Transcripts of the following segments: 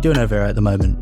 doing over here at the moment?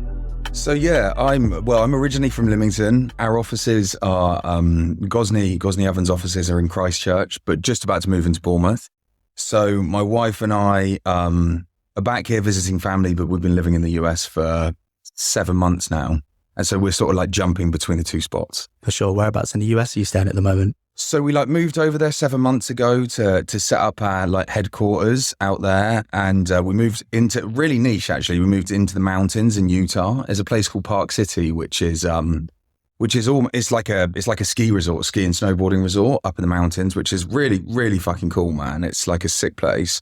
So yeah, I'm originally from Lymington. Our offices are Gozney Ovens offices are in Christchurch, but just about to move into Bournemouth. So my wife and I are back here visiting family, but we've been living in the US for 7 months now. And so we're sort of like jumping between the two spots. For sure. Whereabouts in the US are you staying at the moment? So we moved over there 7 months ago to set up our headquarters out there, and we moved into really niche actually. We moved into the mountains in Utah. There's a place called Park City, which is it's like a ski resort, ski and snowboarding resort up in the mountains, which is really fucking cool, man. It's like a sick place.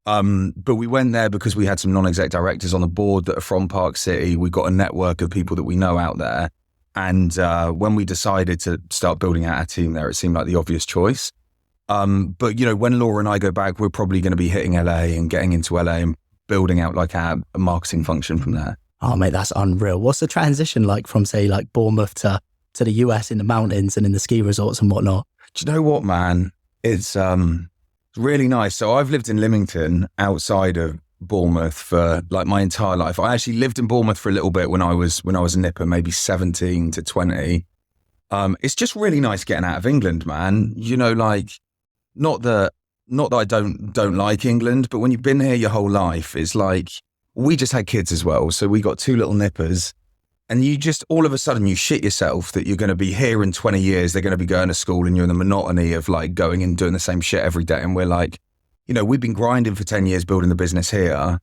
But we went there because we had some non-exec directors on the board that are from Park City. We got a network of people that we know out there. And when we decided to start building out our team there, it seemed like the obvious choice. But, when Laura and I go back, we're probably going to be hitting LA and getting into LA and building out like our marketing function from there. Oh, mate, that's unreal. What's the transition like from, say, like Bournemouth to the US in the mountains and in the ski resorts and whatnot? Do you know what, man? It's really nice. So I've lived in Lymington outside of Bournemouth for like my entire life. I actually lived in Bournemouth for a little bit when I was a nipper, maybe 17 to 20. It's just really nice getting out of England, man. Not that I don't like England, but when you've been here your whole life, it's like we just had kids as well. So we got 2 little nippers, and you just all of a sudden you shit yourself that you're going to be here in 20 years. They're going to be going to school, and you're in the monotony of like going and doing the same shit every day. And we're like, we've been grinding for 10 years building the business here,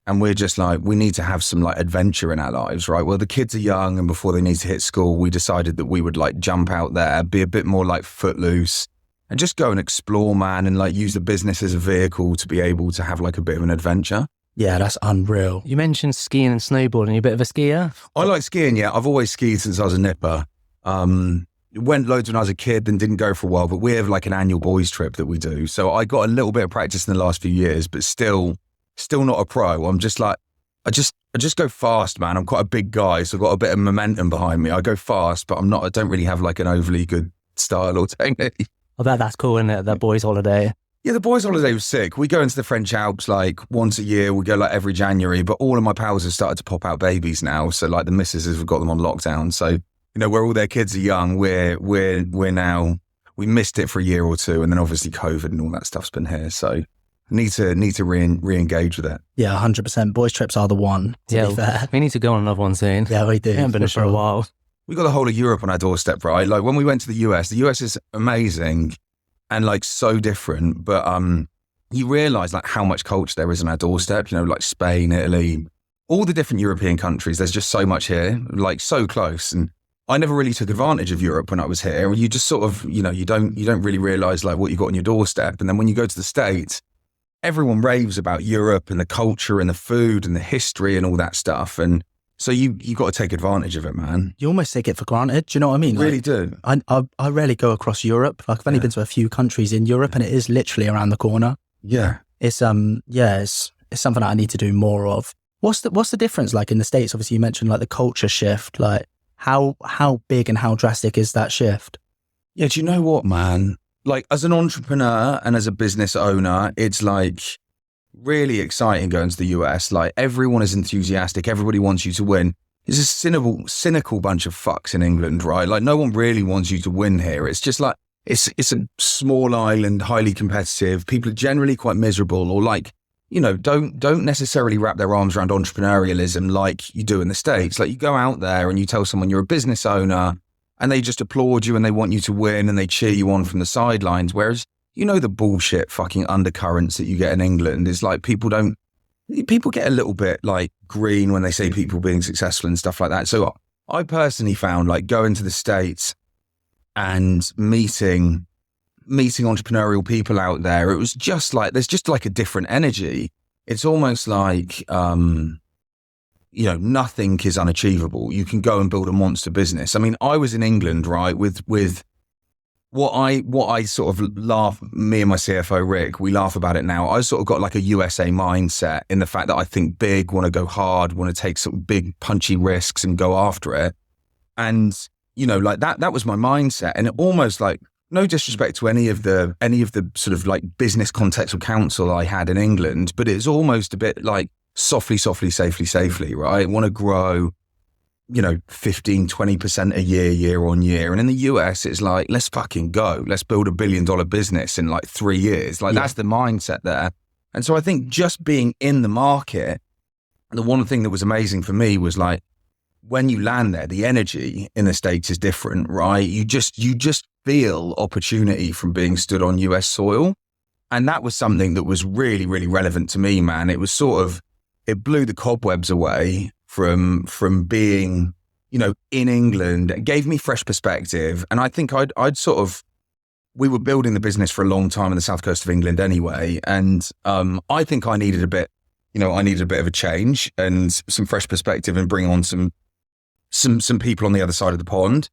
and we're just like, we need to have some like adventure in our lives, right? Well, the kids are young, and before they need to hit school, we decided that we would like jump out there, be a bit more like footloose, and just go and explore, man, and like use the business as a vehicle to be able to have like a bit of an adventure. Yeah, that's unreal. You mentioned skiing and snowboarding. You're a bit of a skier? I like skiing, yeah. I've always skied since I was a nipper. Went loads when I was a kid and didn't go for a while, but we have like an annual boys trip that we do. So I got a little bit of practice in the last few years, but still not a pro. I'm just like, I just go fast, man. I'm quite a big guy, so I've got a bit of momentum behind me. I go fast, but I don't really have like an overly good style or technique. I bet that's cool, isn't it? That boys' holiday. Yeah, the boys' holiday was sick. We go into the French Alps like once a year. We go like every January, but all of my pals have started to pop out babies now. So like the missus have got them on lockdown. So where all their kids are young, we're now, we missed it for a year or two, and then obviously COVID and all that stuff's been here. So need to re-engage with it. Yeah, 100%. Boys trips are the one, to be fair. We need to go on another one soon. Yeah, we do. We haven't been for a while. We got the whole of Europe on our doorstep, right? Like when we went to the US is amazing and like so different, but you realize like how much culture there is on our doorstep, like Spain, Italy, all the different European countries. There's just so much here, like so close. And I never really took advantage of Europe when I was here. You just sort of, you don't really realize like what you got on your doorstep. And then when you go to the States, everyone raves about Europe and the culture and the food and the history and all that stuff. And so you got to take advantage of it, man. You almost take it for granted. Do you know what I mean? Really do. I rarely go across Europe. Like I've only been to a few countries in Europe, and it is literally around the corner. Yeah. It's something that I need to do more of. What's the difference like in the States? Obviously you mentioned like the culture shift, like how big and how drastic is that shift? Yeah, do you know what, man? Like as an entrepreneur and as a business owner, it's like really exciting going to the US. Like everyone is enthusiastic. Everybody wants you to win. It's a cynical bunch of fucks in England, right? Like no one really wants you to win here. It's just like, it's a small island, highly competitive. People are generally quite miserable or like, don't necessarily wrap their arms around entrepreneurialism like you do in the States. Like you go out there and you tell someone you're a business owner and they just applaud you and they want you to win and they cheer you on from the sidelines. Whereas, the bullshit fucking undercurrents that you get in England is like people get a little bit like green when they say people being successful and stuff like that. So I personally found like going to the States and meeting entrepreneurial people out there, it was just like, there's just like a different energy. It's almost like, nothing is unachievable. You can go and build a monster business. I mean, I was in England, right, with what I sort of laugh, me and my CFO, Rick, we laugh about it now. I sort of got like a USA mindset in the fact that I think big, want to go hard, want to take some big punchy risks and go after it. And, like that was my mindset. And it almost like, no disrespect to any of the sort of like business contextual counsel I had in England, but it's almost a bit like softly, safely, right? Want to grow, 15, 20% a year on year. And in the US, it's like, let's fucking go. Let's build $1 billion business in like 3 years. Like that's the mindset there. And so I think just being in the market, the one thing that was amazing for me was like, when you land there, the energy in the States is different, right? You just feel opportunity from being stood on US soil. And that was something that was really, really relevant to me, man. It was sort of, it blew the cobwebs away from being, in England. It gave me fresh perspective. And I think we were building the business for a long time on the south coast of England anyway. And I think I needed a bit of a change and some fresh perspective and bring on some people on the other side of the pond.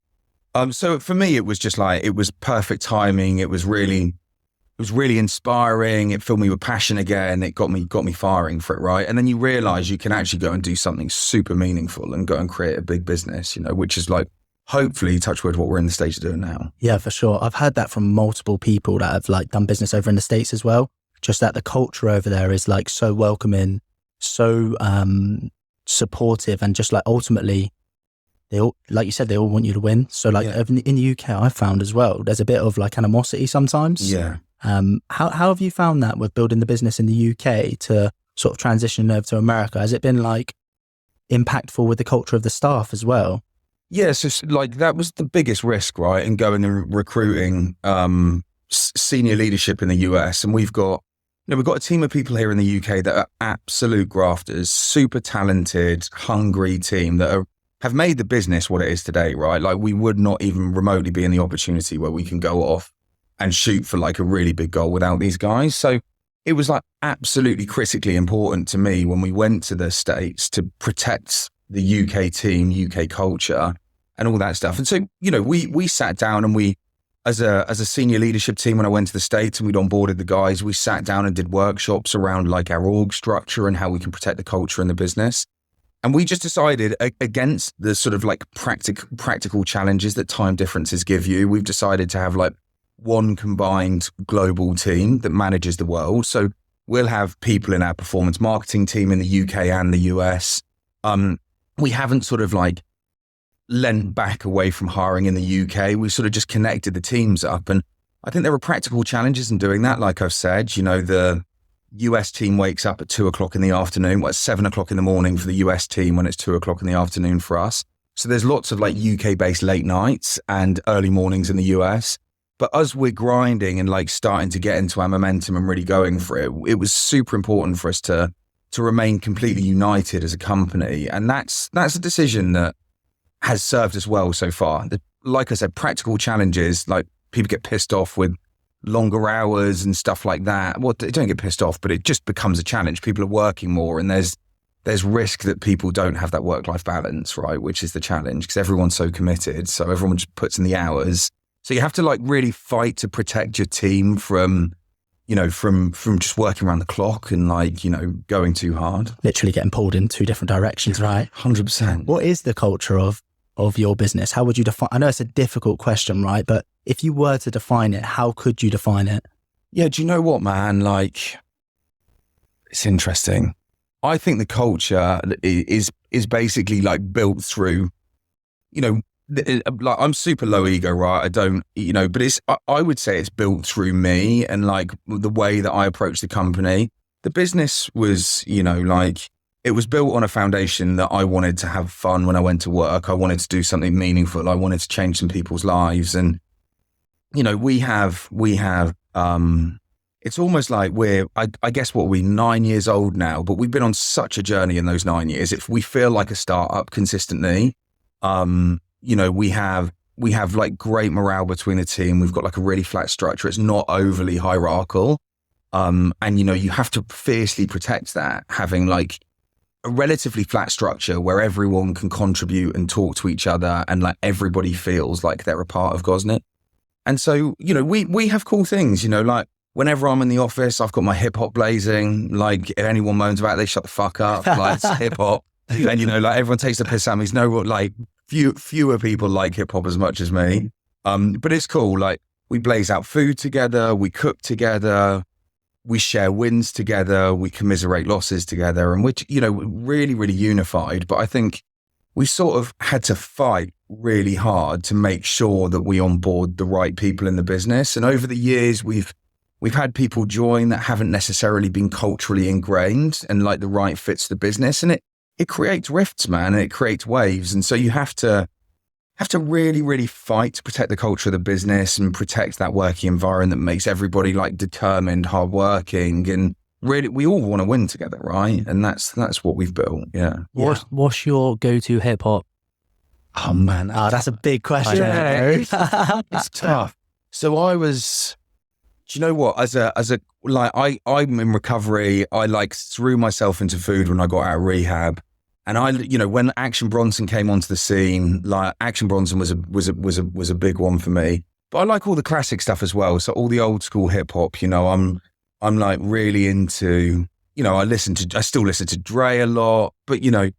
So for me, it was just like, it was perfect timing. It was really inspiring. It filled me with passion again. It got me firing for it, right? And then you realize you can actually go and do something super meaningful and go and create a big business, which is like, hopefully, touch wood, what we're in the stage of doing now. Yeah, for sure. I've heard that from multiple people that have like done business over in the States as well. Just that the culture over there is like so welcoming, so supportive, and just like ultimately, they all, like you said, they all want you to win. So like in the UK, I've found as well, there's a bit of like animosity sometimes. Yeah. How have you found that with building the business in the UK to sort of transition over to America? Has it been like impactful with the culture of the staff as well? Yeah, so like that was the biggest risk, right? In going and recruiting senior leadership in the US. And we've got a team of people here in the UK that are absolute grafters, super talented, hungry team that have made the business what it is today, right? Like we would not even remotely be in the opportunity where we can go off and shoot for like a really big goal without these guys. So it was like absolutely critically important to me when we went to the States to protect the UK team, UK culture and all that stuff. And so, we sat down and we, as a senior leadership team, when I went to the States and we'd onboarded the guys, we sat down and did workshops around like our org structure and how we can protect the culture in the business. And we just decided against the sort of like practical challenges that time differences give you, we've decided to have like one combined global team that manages the world. So we'll have people in our performance marketing team in the UK and the US. We haven't sort of like lent back away from hiring in the UK. We sort of just connected the teams up. And I think there are practical challenges in doing that. Like I've said, the US team wakes up at 2:00 in the afternoon. Well, it's 7:00 in the morning for the US team when it's 2:00 in the afternoon for us. So there's lots of like UK based late nights and early mornings in the US. But as we're grinding and like starting to get into our momentum and really going for it, it was super important for us to remain completely united as a company. And that's a decision that has served us well so far. Like I said, practical challenges, like people get pissed off with longer hours and stuff like that. Well, they don't get pissed off, but it just becomes a challenge. People are working more and there's risk that people don't have that work-life balance, right? Which is the challenge because everyone's so committed. So everyone just puts in the hours. So you have to like really fight to protect your team from just working around the clock and like, going too hard. Literally getting pulled in two different directions, right? 100%. What is the culture of your business? How would you define? I know it's a difficult question, right? But if you were to define it, how could you define it? Yeah, do you know what, man? Like, it's interesting. I think the culture is basically like built through, like I'm super low ego, right? I don't, but I would say it's built through me and like the way that I approach the company. The business was, it was built on a foundation that I wanted to have fun when I went to work. I wanted to do something meaningful. I wanted to change some people's lives. And, we have, it's almost like I guess what we're 9 years old now, but we've been on such a journey in those 9 years. If we feel like a startup consistently, we have like great morale between the team. We've got like a really flat structure. It's not overly hierarchical. And you have to fiercely protect that, having like a relatively flat structure where everyone can contribute and talk to each other and like everybody feels like they're a part of Gozney. And so, we have cool things, like whenever I'm in the office, I've got my hip hop blazing. Like if anyone moans about it, they shut the fuck up. Like it's hip hop. And, like everyone takes the piss at me. Like fewer people like hip hop as much as me. But it's cool. Like we blaze out food together. We cook together. we share wins together, we commiserate losses together, and which, you know, really, really unified. But I think we sort of had to fight really hard to make sure that we onboard the right people in the business. And over the years, we've had people join that haven't necessarily been culturally ingrained and like the right fits the business. And it creates rifts, man, and it creates waves. And so you have to really, really fight to protect the culture of the business and protect that working environment that makes everybody like determined, hardworking, and really, we all want to win together, right? And that's what we've built. Yeah. What's your go-to hip hop? Oh man, that's a big question. It's tough. So do you know what? As a like, I'm in recovery. I like threw myself into food when I got out of rehab. And you know, when Action Bronson came onto the scene, like Action Bronson was a big one for me. But I like all the classic stuff as well. So all the old school hip hop, you know, I'm like really into, you know, I still listen to Dre a lot, but you know,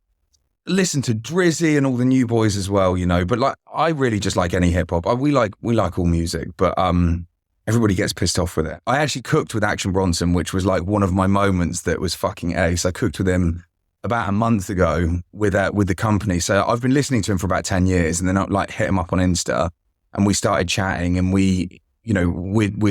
listen to Drizzy and all the new boys as well, you know. But like, I really just like any hip hop. We like all music, but everybody gets pissed off with it. I actually cooked with Action Bronson, which was like one of my moments that was fucking ace. I cooked with him about a month ago with the company. So I've been listening to him for about 10 years, and then I like hit him up on Insta and we started chatting, and we're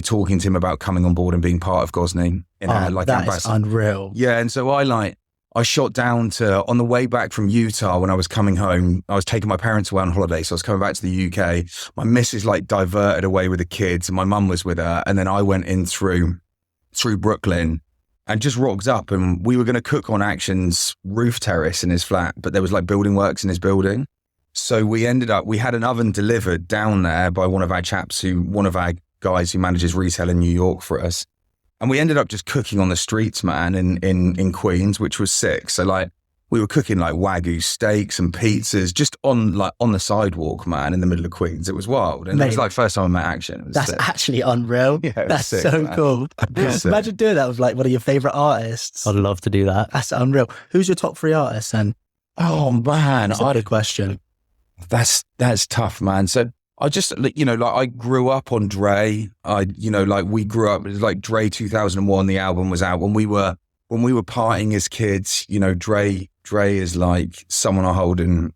talking to him about coming on board and being part of Gozney. That is unreal. Yeah. And so I shot down on the way back from Utah when I was coming home. I was taking my parents away on holiday. So I was coming back to the UK. My missus like diverted away with the kids and my mum was with her. And then I went in through Brooklyn and just rocked up, and we were going to cook on Action's roof terrace in his flat, but there was like building works in his building. So we had an oven delivered down there by one of our guys who manages retail in New York for us. And we ended up just cooking on the streets, man, in Queens, which was sick. So like we were cooking like Wagyu steaks and pizzas just on the sidewalk, man, in the middle of Queens. It was wild. And it was like first time I met Action. That's sick. Actually unreal. Yeah, that's sick, so man. cool. Imagine doing that with like one of your favorite artists. I'd love to do that. That's unreal. Who's your top 3 artists? And oh man, that's a good question. That's tough, man. So I just, you know, like I grew up on Dre. We grew up, it was like Dre 2001, the album was out when we were partying as kids. You know, Dre is like someone I hold in,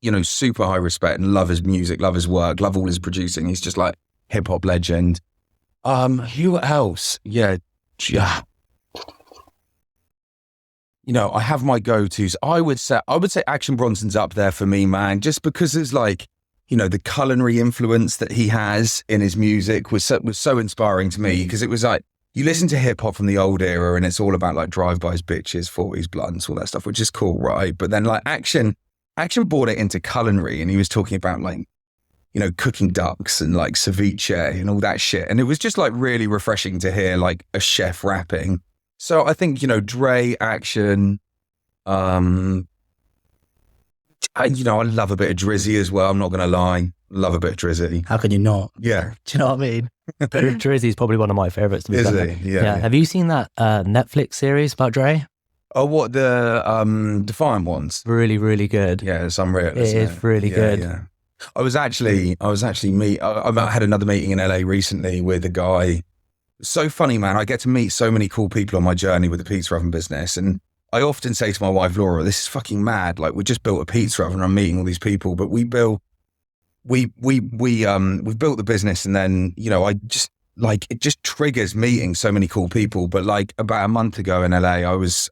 you know, super high respect and love his music, love his work, love all his producing. He's just like hip hop legend. Who else? Yeah. You know, I have my go-tos. I would say Action Bronson's up there for me, man, just because it's like, you know, the culinary influence that he has in his music was so inspiring to me, because it was like, you listen to hip hop from the old era and it's all about like drive-bys, bitches, 40s, blunts, all that stuff, which is cool, right? But then like Action brought it into culinary, and he was talking about like, you know, cooking ducks and like ceviche and all that shit. And it was just like really refreshing to hear like a chef rapping. So I think, you know, Dre, Action, I love a bit of Drizzy as well. I'm not going to lie. Love a bit of Drizzy. How can you not? Yeah. Do you know what I mean? Drizzy's probably one of my favorites. To be Is fair. he? Yeah. Have you seen that Netflix series about Dre? Oh, what, the Defiant ones? Really, really good. Yeah, it's unreal. It is really good. Yeah. I had another meeting in LA recently with a guy. So funny, man. I get to meet so many cool people on my journey with the pizza oven business. And I often say to my wife, Laura, this is fucking mad. Like, we just built a pizza oven and I'm meeting all these people, but we've built the business, and then, you know, it just triggers meeting so many cool people. But like about a month ago in LA,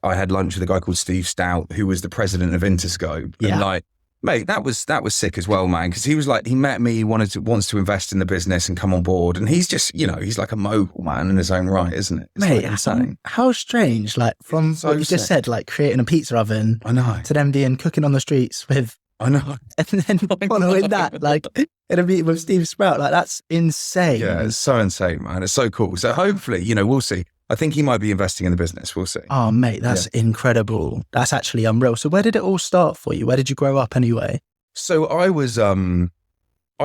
I had lunch with a guy called Steve Stout, who was the president of Interscope. Yeah. And like, mate, that was sick as well, man. Because he was like, he met me, wants to invest in the business and come on board. And he's just, you know, he's like a mogul, man, in his own right, isn't it? It's Mate, like insane. how strange, like from So what you just sick. said, like creating a pizza oven I know. to them being cooking on the streets with, I know. and then following that, like in a meeting with Steve Sprout, like that's insane. Yeah, it's so insane, man. It's so cool. So hopefully, you know, we'll see. I think he might be investing in the business. We'll see. Oh, mate, that's incredible. That's actually unreal. So where did it all start for you? Where did you grow up anyway? So I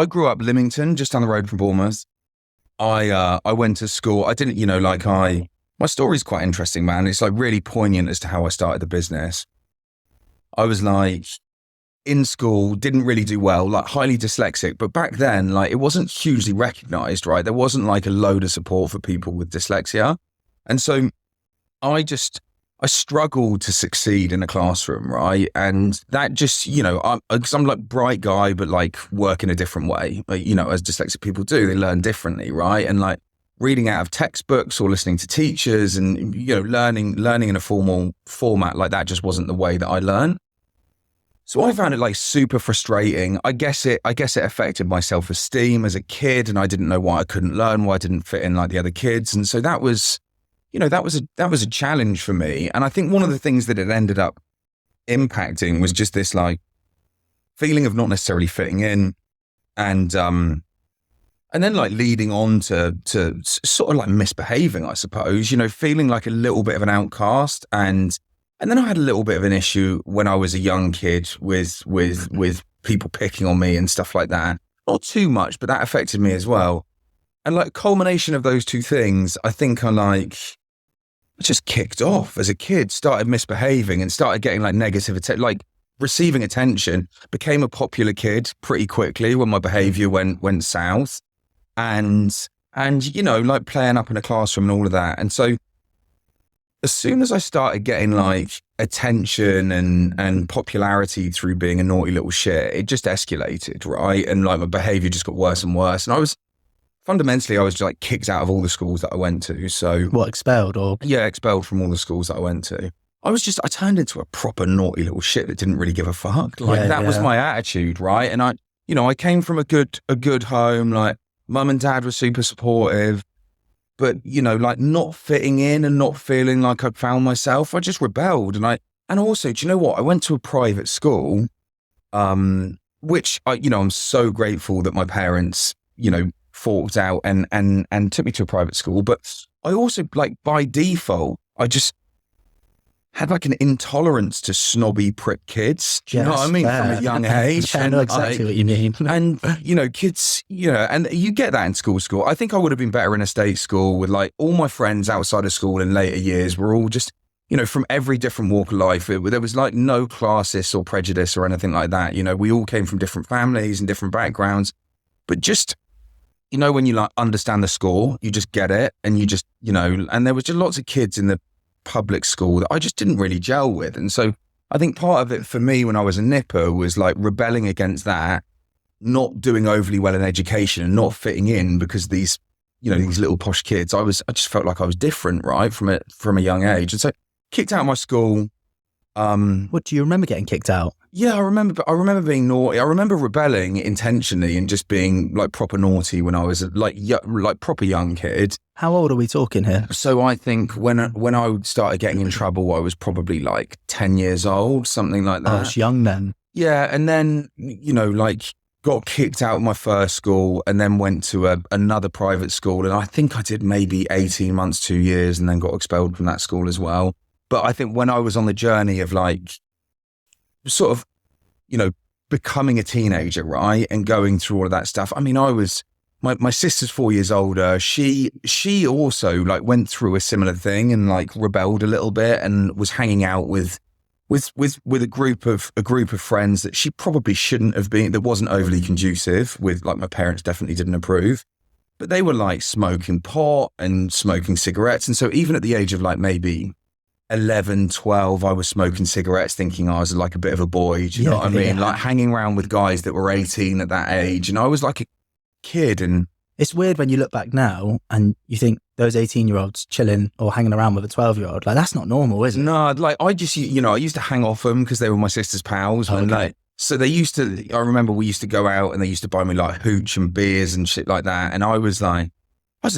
grew up Lymington, just down the road from Bournemouth. I went to school. I didn't, you know, like my story's quite interesting, man. It's like really poignant as to how I started the business. I was like in school, didn't really do well, like highly dyslexic. But back then, like it wasn't hugely recognized, right? There wasn't like a load of support for people with dyslexia. And so I struggled to succeed in a classroom, right? And that just, because I'm like bright guy, but like work in a different way. Like, as dyslexic people do, they learn differently, right? And like reading out of textbooks or listening to teachers and, learning in a formal format like that just wasn't the way that I learned. So I found it like super frustrating. I guess it affected my self-esteem as a kid, and I didn't know why I couldn't learn, why I didn't fit in like the other kids. And so that was a challenge for me. And I think one of the things that it ended up impacting was just this like feeling of not necessarily fitting in, and then like leading on to sort of like misbehaving, I suppose, feeling like a little bit of an outcast. And then I had a little bit of an issue when I was a young kid with people picking on me and stuff like that. Not too much, but that affected me as well. And like culmination of those two things, I think I just kicked off as a kid, started misbehaving and started getting like negative attention, like receiving attention, became a popular kid pretty quickly when my behavior went south, and like playing up in a classroom and all of that. And so as soon as I started getting like attention and popularity through being a naughty little shit, it just escalated, right? And like my behavior just got worse and worse. And I was like kicked out of all the schools that I went to. So what, expelled or? Yeah, expelled from all the schools that I went to. I turned into a proper naughty little shit that didn't really give a fuck. Like that was my attitude, right? And I came from a good home. Like mum and dad were super supportive, but like not fitting in and not feeling like I'd found myself. I just rebelled, and also, do you know what? I went to a private school, which I'm so grateful that my parents, forked out and took me to a private school. But I also, like, by default, I just had like an intolerance to snobby prick kids. Do you know what I mean? Fair. From a young age. I know exactly what you mean. And, kids, and you get that in school. I think I would have been better in a state school with like all my friends outside of school in later years were all just, from every different walk of life. There was like no classist or prejudice or anything like that. We all came from different families and different backgrounds, but just, when you like understand the score, you just get it, and you just, and there was just lots of kids in the public school that I just didn't really gel with. And so I think part of it for me when I was a nipper was like rebelling against that, not doing overly well in education and not fitting in because these little posh kids, I just felt like I was different, right, from a young age. And so kicked out of my school. What do you remember getting kicked out? Yeah, I remember being naughty. I remember rebelling intentionally and just being like proper naughty when I was like proper young kid. How old are we talking here? So I think when I started getting in trouble, I was probably like 10 years old, something like that. Oh, it's young then. Yeah, and then like got kicked out of my first school and then went to another private school, and I think I did maybe 18 months, 2 years, and then got expelled from that school as well. But I think when I was on the journey of like sort of, becoming a teenager, right, and going through all of that stuff, I mean, my sister's 4 years older. She also like went through a similar thing and like rebelled a little bit and was hanging out with a group of friends that she probably shouldn't have been, that wasn't overly conducive with, like my parents definitely didn't approve. But they were like smoking pot and smoking cigarettes. And so even at the age of like maybe 11, 12, I was smoking cigarettes thinking I was like a bit of a boy. Do you know what I mean? Like hanging around with guys that were 18 at that age. And I was like a kid. And it's weird when you look back now and you think those 18-year-olds chilling or hanging around with a 12-year-old, like that's not normal, is it? No, like I just, I used to hang off them because they were my sister's pals. Okay. And like, so I remember we used to go out and they used to buy me like hooch and beers and shit like that. And I was a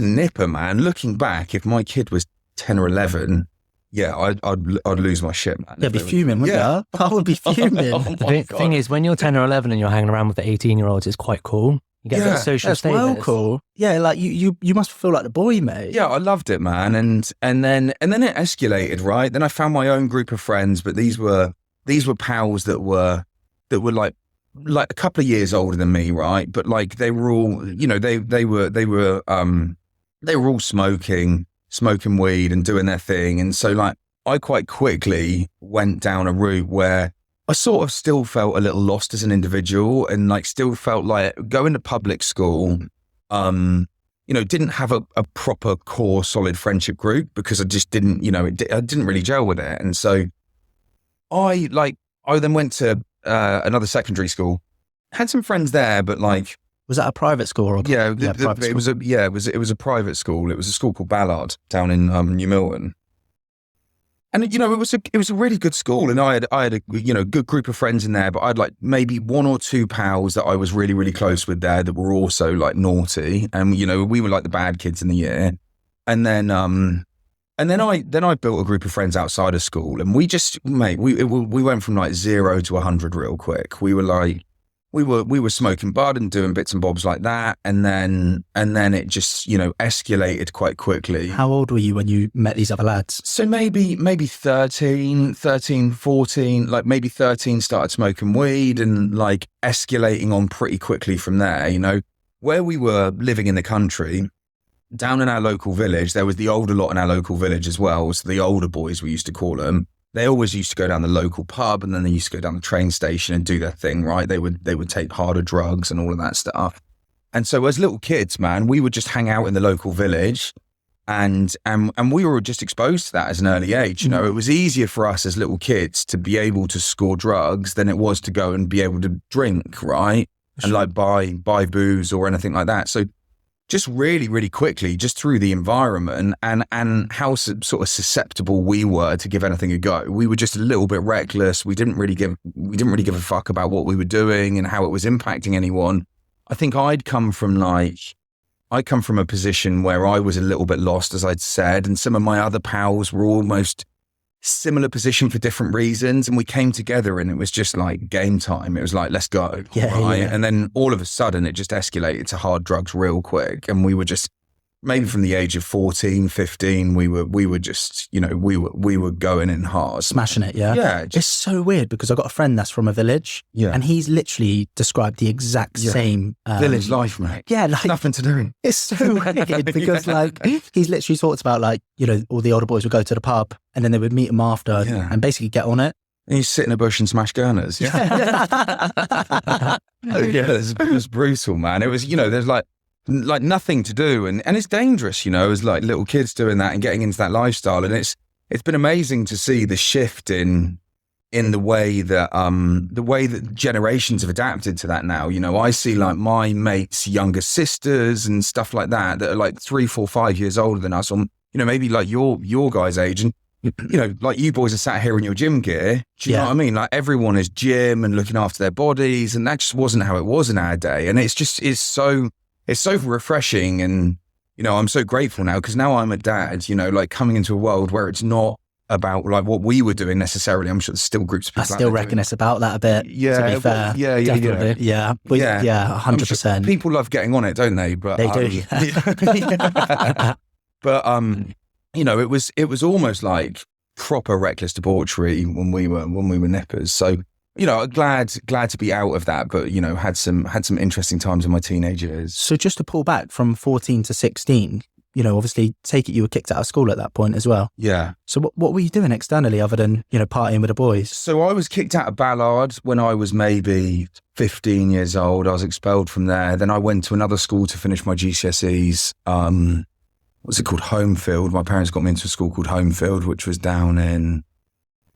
nipper, man. Looking back, if my kid was 10 or 11, yeah, I'd lose my shit, man. You'd be fuming, wouldn't you? I would be fuming. The thing is, when you're 10 or 11 and you're hanging around with the 18-year-olds, it's quite cool. You get that social that's status. well cool. Yeah, like you must feel like the boy, mate. Yeah, I loved it, man. And then it escalated, right? Then I found my own group of friends, but these were pals that were like a couple of years older than me, right? But like they were all, they were all smoking weed and doing their thing. And so like I quite quickly went down a route where I sort of still felt a little lost as an individual and like still felt like going to public school, didn't have a proper core solid friendship group because I just didn't, I didn't really gel with it. And so I then went to another secondary school, had some friends there, but like, was that a private school or private school? It was a private school. It was a school called Ballard down in New Milton. And it was a really good school, and I had a good group of friends in there. But I had like maybe one or two pals that I was really really close with there that were also like naughty, and we were like the bad kids in the year. And then I built a group of friends outside of school, and we went from like 0 to 100 real quick. We were like. We were smoking bud and doing bits and bobs like that, and then it just escalated quite quickly. How old were you when you met these other lads? So maybe 13, 14, like maybe 13 started smoking weed, and like escalating on pretty quickly from there. Where we were living in the country, down in our local village, there was the older lot in our local village as well. So the older boys, we used to call them. They always used to go down the local pub, and then they used to go down the train station and do their thing, right? They would take harder drugs and all of that stuff. And so as little kids, man, we would just hang out in the local village, and we were just exposed to that as an early age. It was easier for us as little kids to be able to score drugs than it was to go and be able to drink, right? And like buy booze or anything like that. So just really, really quickly, just through the environment and how sort of susceptible we were to give anything a go. We were just a little bit reckless. We didn't really give a fuck about what we were doing and how it was impacting anyone. I think I'd come from a position where I was a little bit lost, as I'd said, and some of my other pals were almost similar position for different reasons, and we came together and it was just like game time. It was like, let's go. Right? And then all of a sudden it just escalated to hard drugs real quick, and we were just maybe from the age of 14, 15, we were just we were going in hard, smashing it. It's so weird because I've got a friend that's from a village, and he's literally described the exact same village life, mate. Like, nothing to do. It's so weird because like he's literally talked about like all the older boys would go to the pub and then they would meet him after and basically get on it. And you sit in a bush and smash gunners. It's brutal, man. It was there's like nothing to do, and it's dangerous, as like little kids doing that and getting into that lifestyle. And it's been amazing to see the shift in the way that generations have adapted to that now. I see like my mates' younger sisters and stuff like that are like 3, 4, 5 years older than us, or maybe like your guys' age, and like you boys are sat here in your gym gear. Do you know what I mean? Like everyone is gym and looking after their bodies, and that just wasn't how it was in our day. And it's so refreshing, and I'm so grateful now because now I'm a dad, like coming into a world where it's not about like what we were doing necessarily. I'm sure there's still groups of people. I still reckon it's about that a bit. To be fair, definitely. 100%. People love getting on it, don't they? But they do. But it was almost like proper reckless debauchery when we were nippers. So. Glad to be out of that, but had some interesting times in my teenage years. So just to pull back from 14 to 16, obviously take it you were kicked out of school at that point as well. Yeah. So what were you doing externally other than partying with the boys? So I was kicked out of Ballard when I was maybe 15 years old. I was expelled from there. Then I went to another school to finish my GCSEs. What's it called? Homefield. My parents got me into a school called Homefield, which was down in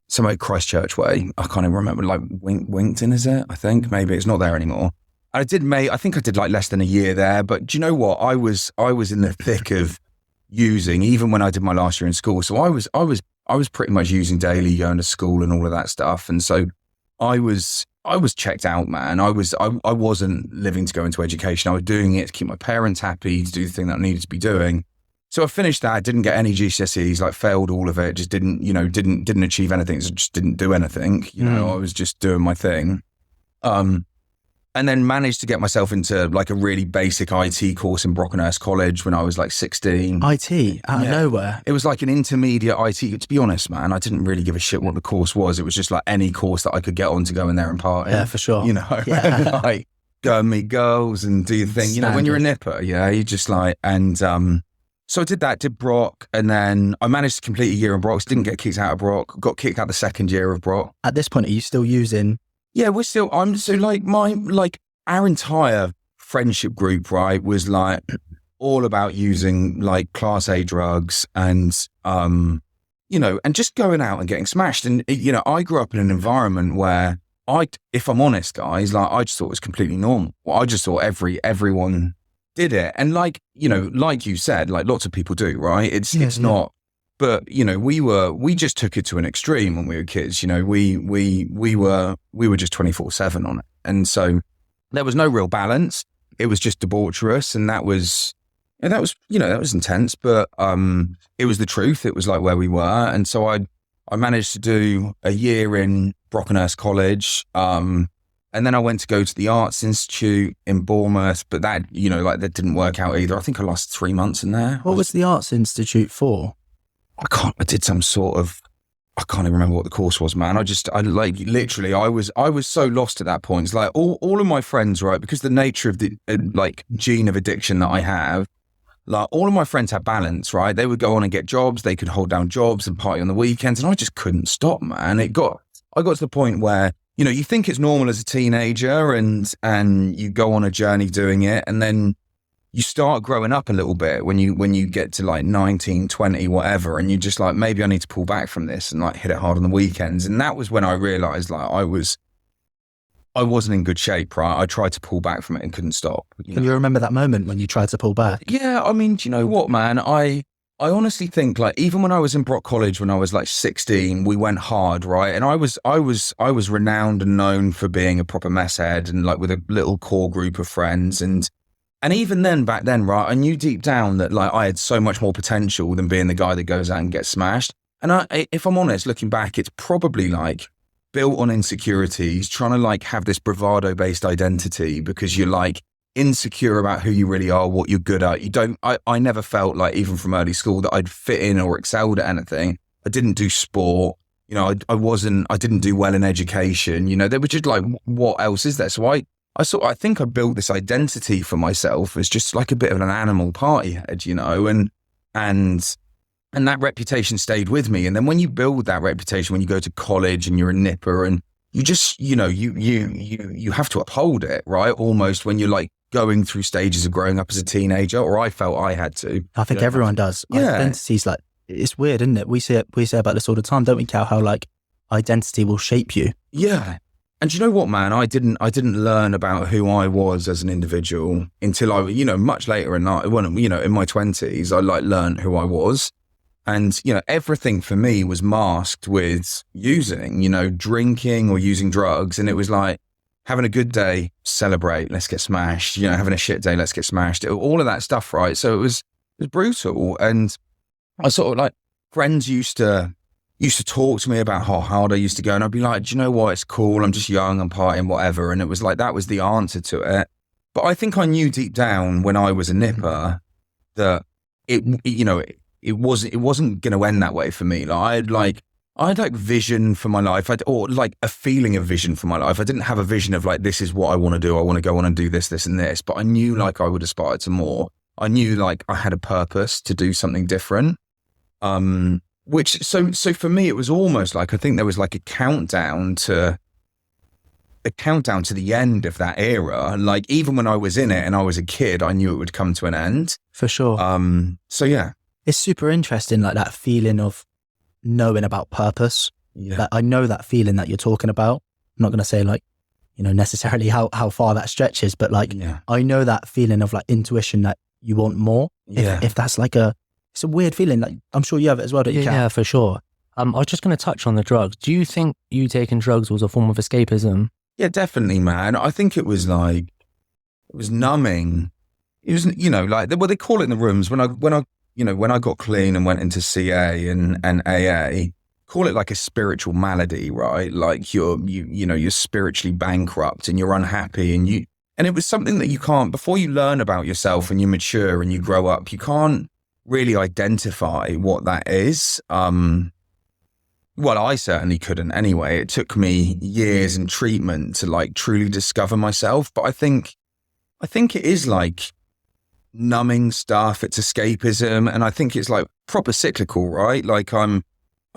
somewhere Christchurch way. I can't even remember, like Winkton, is it? I think maybe it's not there anymore. I think I did like less than a year there, but do you know what? I was in the thick of using, even when I did my last year in school. So I was pretty much using daily, going to school and all of that stuff. And so I was checked out, man. I wasn't living to go into education. I was doing it to keep my parents happy, to do the thing that I needed to be doing. So I finished that, didn't get any GCSEs, like failed all of it, just didn't achieve anything, so just didn't do anything. I was just doing my thing. And then managed to get myself into like a really basic IT course in Brockenhurst College when I was like 16. IT? Out of nowhere? It was like an intermediate IT. To be honest, man, I didn't really give a shit what the course was. It was just like any course that I could get on to go in there and party. Yeah, for sure. Like go and meet girls and do your thing. Standard. When you're a nipper, you just like, and so I did that, did Brock, and then I managed to complete a year in Brock. Didn't get kicked out of Brock, got kicked out the second year of Brock. At this point, are you still using... Yeah, our entire friendship group, right, was like all about using like class A drugs and, you know, and just going out and getting smashed. And, you know, I grew up in an environment where if I'm honest, guys, like I just thought it was completely normal. I just thought everyone did it. And like, you know, like you said, like lots of people do, right? It's not, but you know, we just took it to an extreme when we were kids. You know, we were just 24/7 on it. And so there was no real balance. It was just debaucherous. And that was, you know, that was intense, but it was the truth. It was like where we were. And so I managed to do a year in Brockenhurst College. And then I went to go to the Arts Institute in Bournemouth, but that, you know, like that didn't work out either. I think I lasted 3 months in there. What was the Arts Institute for? I did some sort of, I can't even remember what the course was, man. I was so lost at that point. It's like all of my friends, right? Because the nature of the like gene of addiction that I have, like all of my friends had balance, right? They would go on and get jobs. They could hold down jobs and party on the weekends. And I just couldn't stop, man. I got to the point where, you know, you think it's normal as a teenager and you go on a journey doing it. And then you start growing up a little bit when you get to like 19, 20, whatever. And you're just like, maybe I need to pull back from this and like hit it hard on the weekends. And that was when I realized like I wasn't in good shape, right? I tried to pull back from it and couldn't stop. Can you remember that moment when you tried to pull back? Yeah, I mean, do you know what, man? I honestly think like even when I was in Brock College when I was like 16, we went hard, right? And I was renowned and known for being a proper mess head and like with a little core group of friends. And even then, back then, right, I knew deep down that like I had so much more potential than being the guy that goes out and gets smashed. And if I'm honest, looking back, it's probably like built on insecurities, trying to like have this bravado-based identity because you're like insecure about who you really are, what you're good at. I never felt like, even from early school, that I'd fit in or excelled at anything. I didn't do sport. You know, I didn't do well in education. You know, they were just like, what else is there? So I think I built this identity for myself as just like a bit of an animal party head, you know, and that reputation stayed with me. And then when you build that reputation, when you go to college and you're a nipper and you just, you know, you have to uphold it, right? Almost when you're like going through stages of growing up as a teenager, or I felt I had to. I think everyone does. Yeah. Identity's like, it's weird, isn't it? We say about this all the time, don't we, Cal? How like identity will shape you. Yeah. And you know what, man? I didn't learn about who I was as an individual until I, you know, much later in life, when, you know, in my 20s, I like learned who I was. And, you know, everything for me was masked with using, you know, drinking or using drugs. And it was like having a good day, celebrate, let's get smashed, you know, having a shit day, let's get smashed, all of that stuff, right? So it was brutal. And I sort of like, friends used to talk to me about how hard I used to go. And I'd be like, do you know what? It's cool. I'm just young, I'm partying, whatever. And it was like, that was the answer to it. But I think I knew deep down when I was a nipper that it wasn't going to end that way for me. Like I had like vision for my life, or like a feeling of vision for my life. I didn't have a vision of like, this is what I want to do. I want to go on and do this, this and this. But I knew like I would aspire to more. I knew like I had a purpose to do something different. So for me, it was almost like, I think there was like a countdown to the end of that era. Like even when I was in it and I was a kid, I knew it would come to an end. For sure. So yeah. It's super interesting, like that feeling of knowing about purpose. Yeah. Like, I know that feeling that you're talking about. I'm not going to say like, you know, necessarily how far that stretches, but like, I know that feeling of like intuition that you want more. Yeah. If that's like it's a weird feeling. Like I'm sure you have it as well, don't you? Yeah, for sure. I was just going to touch on the drugs. Do you think you taking drugs was a form of escapism? Yeah, definitely, man. I think it was like, it was numbing. It was, you know, like, well, they call it in the rooms when I got clean and went into CA and AA, call it like a spiritual malady, right? Like you're spiritually bankrupt and you're unhappy and it was something that you can't, before you learn about yourself and you mature and you grow up, you can't really identify what that is. Well, I certainly couldn't anyway. It took me years in treatment to like truly discover myself. But I think it is like numbing stuff. It's escapism. And I think it's like proper cyclical, right? Like I'm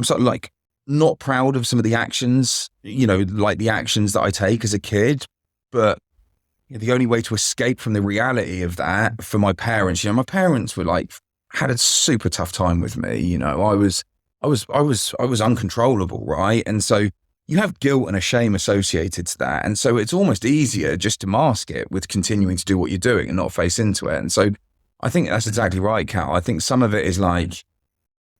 sort of like not proud of some of the actions, you know, like the actions that I take as a kid, but the only way to escape from the reality of that for my parents, my parents were like, had a super tough time with me. I was uncontrollable, right? And so you have guilt and a shame associated to that. And so it's almost easier just to mask it with continuing to do what you're doing and not face into it. And so I think that's exactly right, Cal. I think some of it is like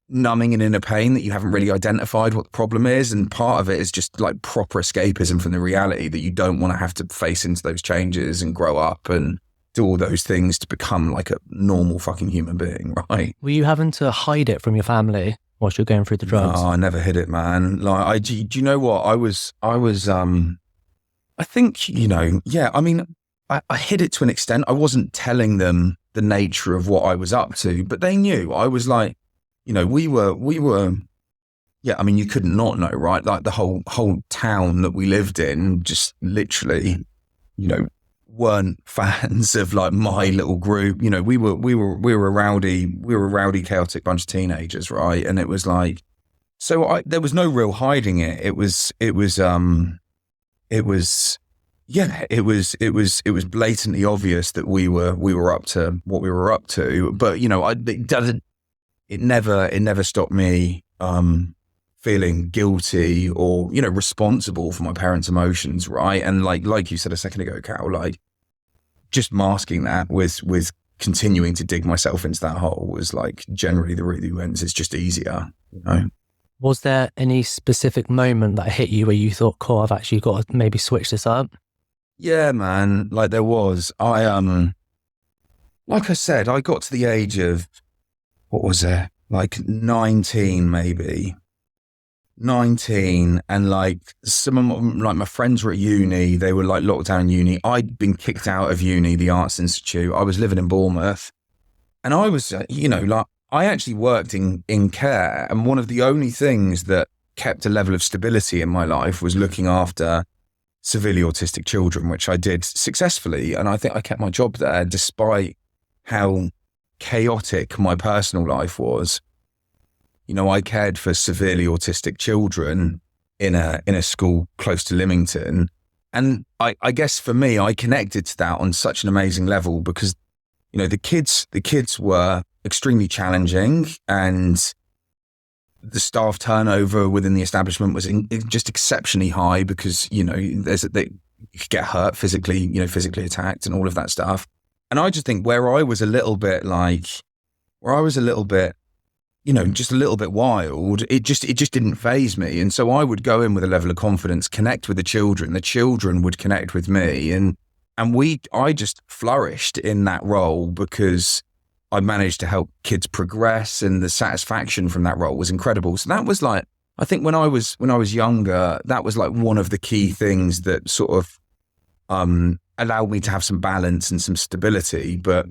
numbing an inner pain that you haven't really identified what the problem is. And part of it is just like proper escapism from the reality that you don't want to have to face into those changes and grow up and do all those things to become like a normal fucking human being, right? Were you having to hide it from your family whilst you're going through the drugs? No, I never hid it, man. Like, do you know what? I think, yeah, I mean, I hid it to an extent. I wasn't telling them the nature of what I was up to, but they knew. I was like, we were, yeah, I mean, you couldn't not know, right? Like the whole town that we lived in just literally, weren't fans of like my little group. We were a rowdy, chaotic bunch of teenagers, right? And it was like, so there was no real hiding it. It was blatantly obvious that we were up to what we were up to. But it never stopped me feeling guilty or responsible for my parents' emotions, right? And like you said a second ago, Cal, like just masking that with continuing to dig myself into that hole was like generally the route that went. It's just easier, Was there any specific moment that hit you where you thought, cool, I've actually got to maybe switch this up? Yeah, man. Like there was. Like I said, I got to the age of, what was it? Like 19, maybe. 19, and like some of my friends were at uni. They were like locked down in uni. I'd been kicked out of uni, the Arts Institute. I was living in Bournemouth, and I was, like I actually worked in care, and one of the only things that kept a level of stability in my life was looking after severely autistic children, which I did successfully. And I think I kept my job there despite how chaotic my personal life was. I cared for severely autistic children in a school close to Lymington. And I guess for me, I connected to that on such an amazing level because, the kids were extremely challenging, and the staff turnover within the establishment was just exceptionally high because, they could get hurt physically, physically attacked and all of that stuff. And I just think where I was a little bit, just a little bit wild, it just didn't faze me. And so I would go in with a level of confidence, connect with the children would connect with me. And I just flourished in that role because I managed to help kids progress, and the satisfaction from that role was incredible. So that was like, I think when I was younger, that was like one of the key things that sort of allowed me to have some balance and some stability. But,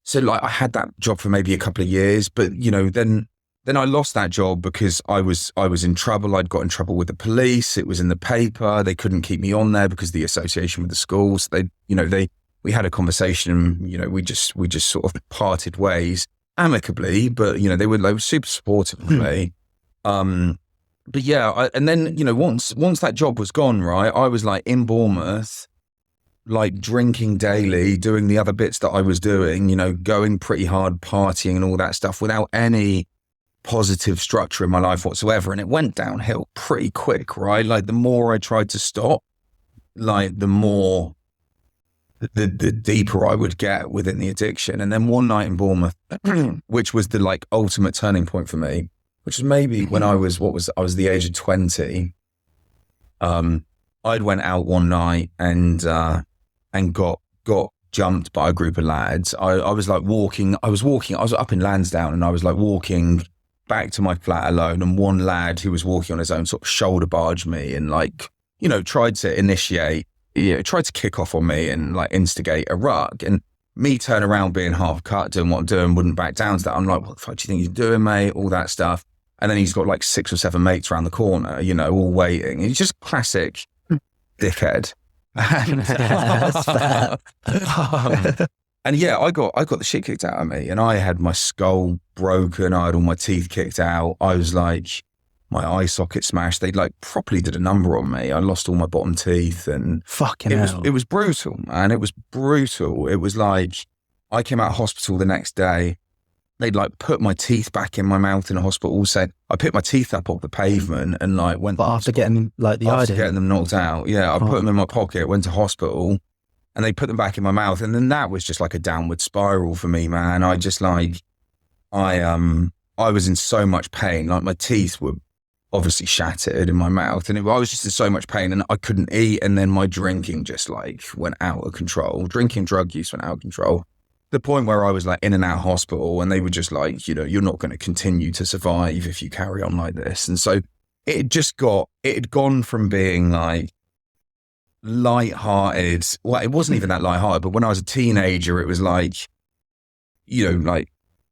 so like I had that job for maybe a couple of years, but then I lost that job because I was in trouble. I'd got in trouble with the police. It was in the paper. They couldn't keep me on there because of the association with the schools. We had a conversation. We just sort of parted ways amicably, but they were super supportive of me. But yeah, and then once that job was gone, right, I was like in Bournemouth, like drinking daily, doing the other bits that I was doing, going pretty hard, partying and all that stuff without any positive structure in my life whatsoever. And it went downhill pretty quick, right? Like the more I tried to stop, like the more, the deeper I would get within the addiction. And then one night in Bournemouth, which was the like ultimate turning point for me, which was maybe when I was the age of 20. I'd went out one night and got jumped by a group of lads. I was like walking, I was up in Lansdowne, and I was like walking back to my flat alone, and one lad who was walking on his own sort of shoulder barged me and like, tried to kick off on me and like instigate a ruck. And me turn around being half cut, doing what I'm doing, wouldn't back down to that. I'm like, what the fuck do you think you're doing, mate? All that stuff. And then he's got like 6 or 7 mates around the corner, all waiting. He's just classic dickhead. And yeah, I got the shit kicked out of me, and I had my skull broken. I had all my teeth kicked out. I was like, my eye socket smashed. They like properly did a number on me. I lost all my bottom teeth, and Fucking hell. it was brutal, man. It was brutal. It was like, I came out of hospital the next day. They'd like put my teeth back in my mouth in a hospital. Said I picked my teeth up off the pavement and like went. But after getting like the after idea, getting them knocked out, yeah, I put them in my pocket, went to hospital, and they put them back in my mouth, and then that was just like a downward spiral for me, man. I just like, I was in so much pain. Like my teeth were obviously shattered in my mouth, and I was just in so much pain, and I couldn't eat. And then my drinking just like went out of control. Drinking, drug use went out of control. The point where I was like in and out of hospital, and they were just like, you know, you're not going to continue to survive if you carry on like this. And so it had gone from being like lighthearted. Well, it wasn't even that lighthearted, but when I was a teenager, it was like, you know, like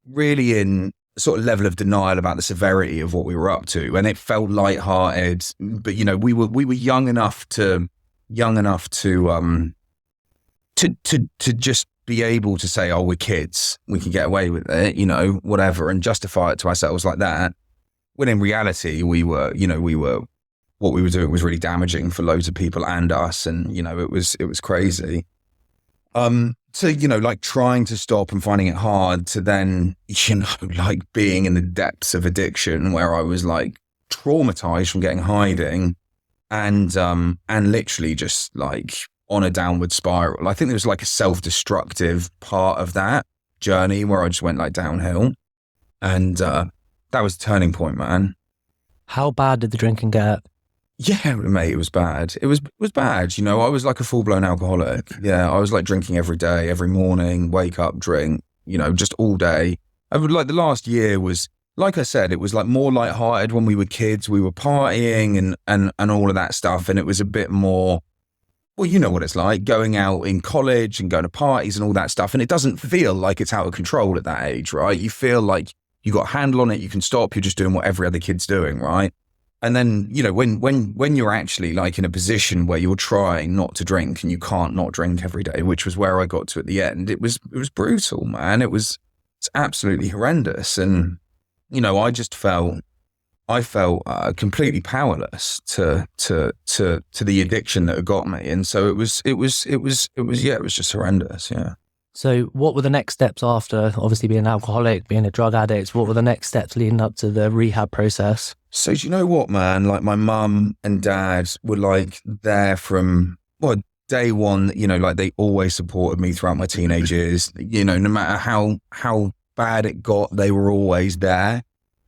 really in sort of level of denial about the severity of what we were up to. And it felt lighthearted, but you know, we were young enough to just be able to say, oh, we're kids, we can get away with it, you know, whatever, and justify it to ourselves like that. When in reality, what we were doing was really damaging for loads of people and us. And, you know, it was crazy. So, you know, like trying to stop and finding it hard to then, you know, like being in the depths of addiction where I was like traumatized from getting hiding and literally just like on a downward spiral. I think there was like a self-destructive part of that journey where I just went like downhill, and that was a turning point, man. How bad did the drinking get? Yeah, mate, it was bad. It was bad. You know, I was like a full-blown alcoholic. Yeah, I was like drinking every day, every morning, wake up, drink, you know, just all day. I would like the last year was, like I said, it was like more lighthearted when we were kids. We were partying and all of that stuff, and it was a bit more, well, you know what it's like going out in college and going to parties and all that stuff. And it doesn't feel like it's out of control at that age, right? You feel like you got a handle on it, you can stop, you're just doing what every other kid's doing, right? And then, you know, when you're actually like in a position where you're trying not to drink and you can't not drink every day, which was where I got to at the end, it was brutal, man. It's absolutely horrendous. And, you know, I felt completely powerless to the addiction that had got me, and so it was just horrendous. Yeah. So, what were the next steps after obviously being an alcoholic, being a drug addict? What were the next steps leading up to the rehab process? So, do you know what, man? Like my mum and dad were like there from day one. You know, like they always supported me throughout my teenage years. You know, no matter how bad it got, they were always there.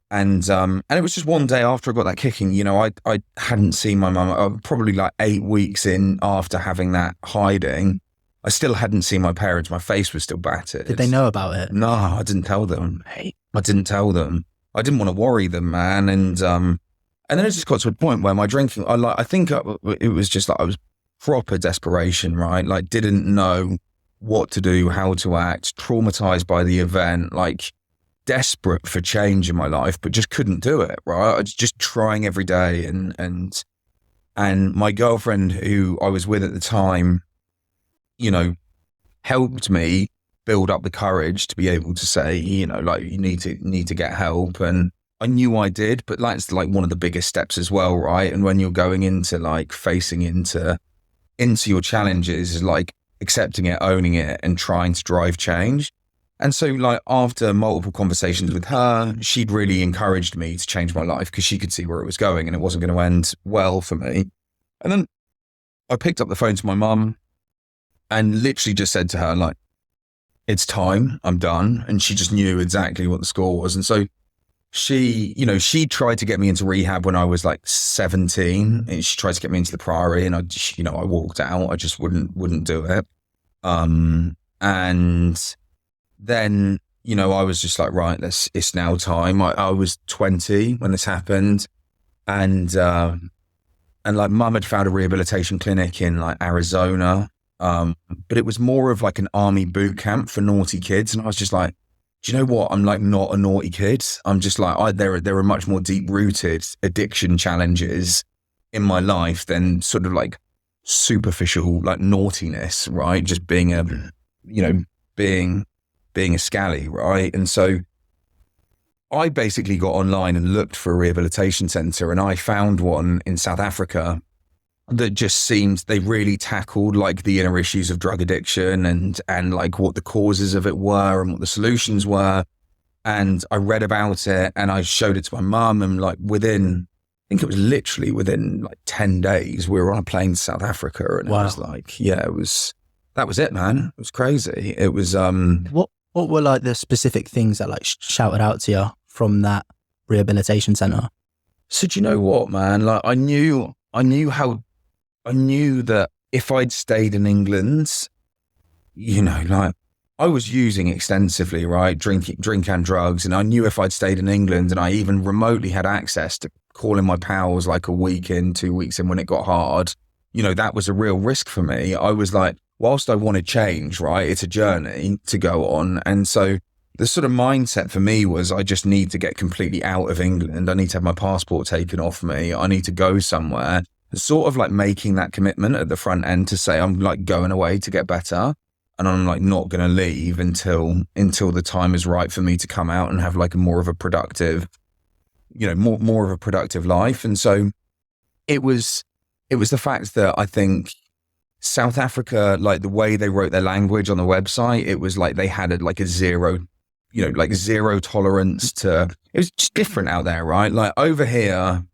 And it was just one day after I got that kicking, you know, I hadn't seen my mum, probably like 8 weeks in after having that hiding. I still hadn't seen my parents. My face was still battered. did they know about it? No, I didn't tell them. I didn't tell them. I didn't want to worry them, man. And then it just got to a point where my drinking, I think it was just like I was proper desperation, right? Like didn't know what to do, how to act, traumatized by the event, like desperate for change in my life, but just couldn't do it, right? I was just trying every day. And my girlfriend, who I was with at the time, you know, helped me build up the courage to be able to say, you know, like you need to get help. And I knew I did, but that's like one of the biggest steps as well, right? And when you're going into like facing into your challenges, is like accepting it, owning it, and trying to drive change. And so like after multiple conversations with her, she'd really encouraged me to change my life because she could see where it was going and it wasn't going to end well for me. And then I picked up the phone to my mum and literally just said to her, like, it's time, I'm done. And she just knew exactly what the score was. And so she tried to get me into rehab when I was like 17, and she tried to get me into the Priory, and I walked out. I just wouldn't do it. And then, you know, I was just like, right, it's now time. I was 20 when this happened. And like mum had found a rehabilitation clinic in like Arizona. But it was more of like an army boot camp for naughty kids. And I was just like, do you know what? I'm like not a naughty kid. I'm just like, there are much more deep rooted addiction challenges in my life than sort of like superficial like naughtiness, right? Just being a scally, right? And so I basically got online and looked for a rehabilitation centre, and I found one in South Africa that just seemed, they really tackled like the inner issues of drug addiction and like what the causes of it were and what the solutions were. And I read about it and I showed it to my mum, and like within, I think it was literally within like 10 days, we were on a plane to South Africa, and it was like, yeah, that was it, man. It was crazy. It was, What were like the specific things that like shouted out to you from that rehabilitation centre? So do you know what, man? Like I knew that if I'd stayed in England, you know, like I was using extensively, right? Drink and drugs. And I knew if I'd stayed in England and I even remotely had access to calling my pals like a week in, 2 weeks in when it got hard, you know, that was a real risk for me. I was like, whilst I wanted change, right? It's a journey to go on. And so the sort of mindset for me was, I just need to get completely out of England. I need to have my passport taken off me. I need to go somewhere. Sort of like making that commitment at the front end to say, I'm like going away to get better. And I'm like not going to leave until the time is right for me to come out and have like more of a productive, you know, more of a productive life. And so it was the fact that I think South Africa, like the way they wrote their language on the website, it was like they had like a zero tolerance to, it was just different out there, right? Like over here,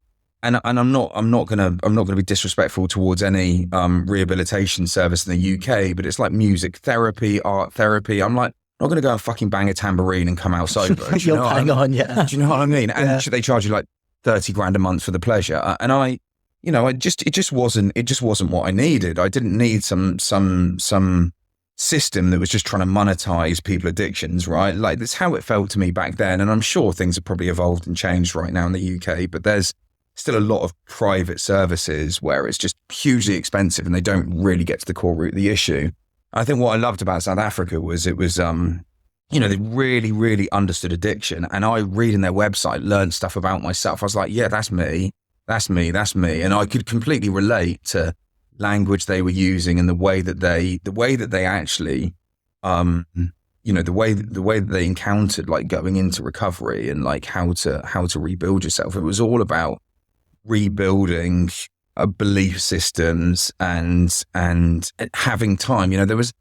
and I'm not gonna be disrespectful towards any rehabilitation service in the UK, but it's like music therapy, art therapy. I'm like, I'm not gonna go and fucking bang a tambourine and come out sober. You'll hang on, yeah. Do you know what I mean? And they charge you like 30 grand a month for the pleasure, and it just wasn't what I needed. I didn't need some system that was just trying to monetize people addictions, right? Like that's how it felt to me back then. And I'm sure things have probably evolved and changed right now in the UK, but there's still a lot of private services where it's just hugely expensive and they don't really get to the core root of the issue. I think what I loved about South Africa was it was, they really, really understood addiction. And I, reading their website, learned stuff about myself. I was like, yeah, that's me. That's me. That's me. And I could completely relate to language they were using and the way that they actually, the way that they encountered like going into recovery and like how to rebuild yourself. It was all about rebuilding belief systems and having time. You know, there was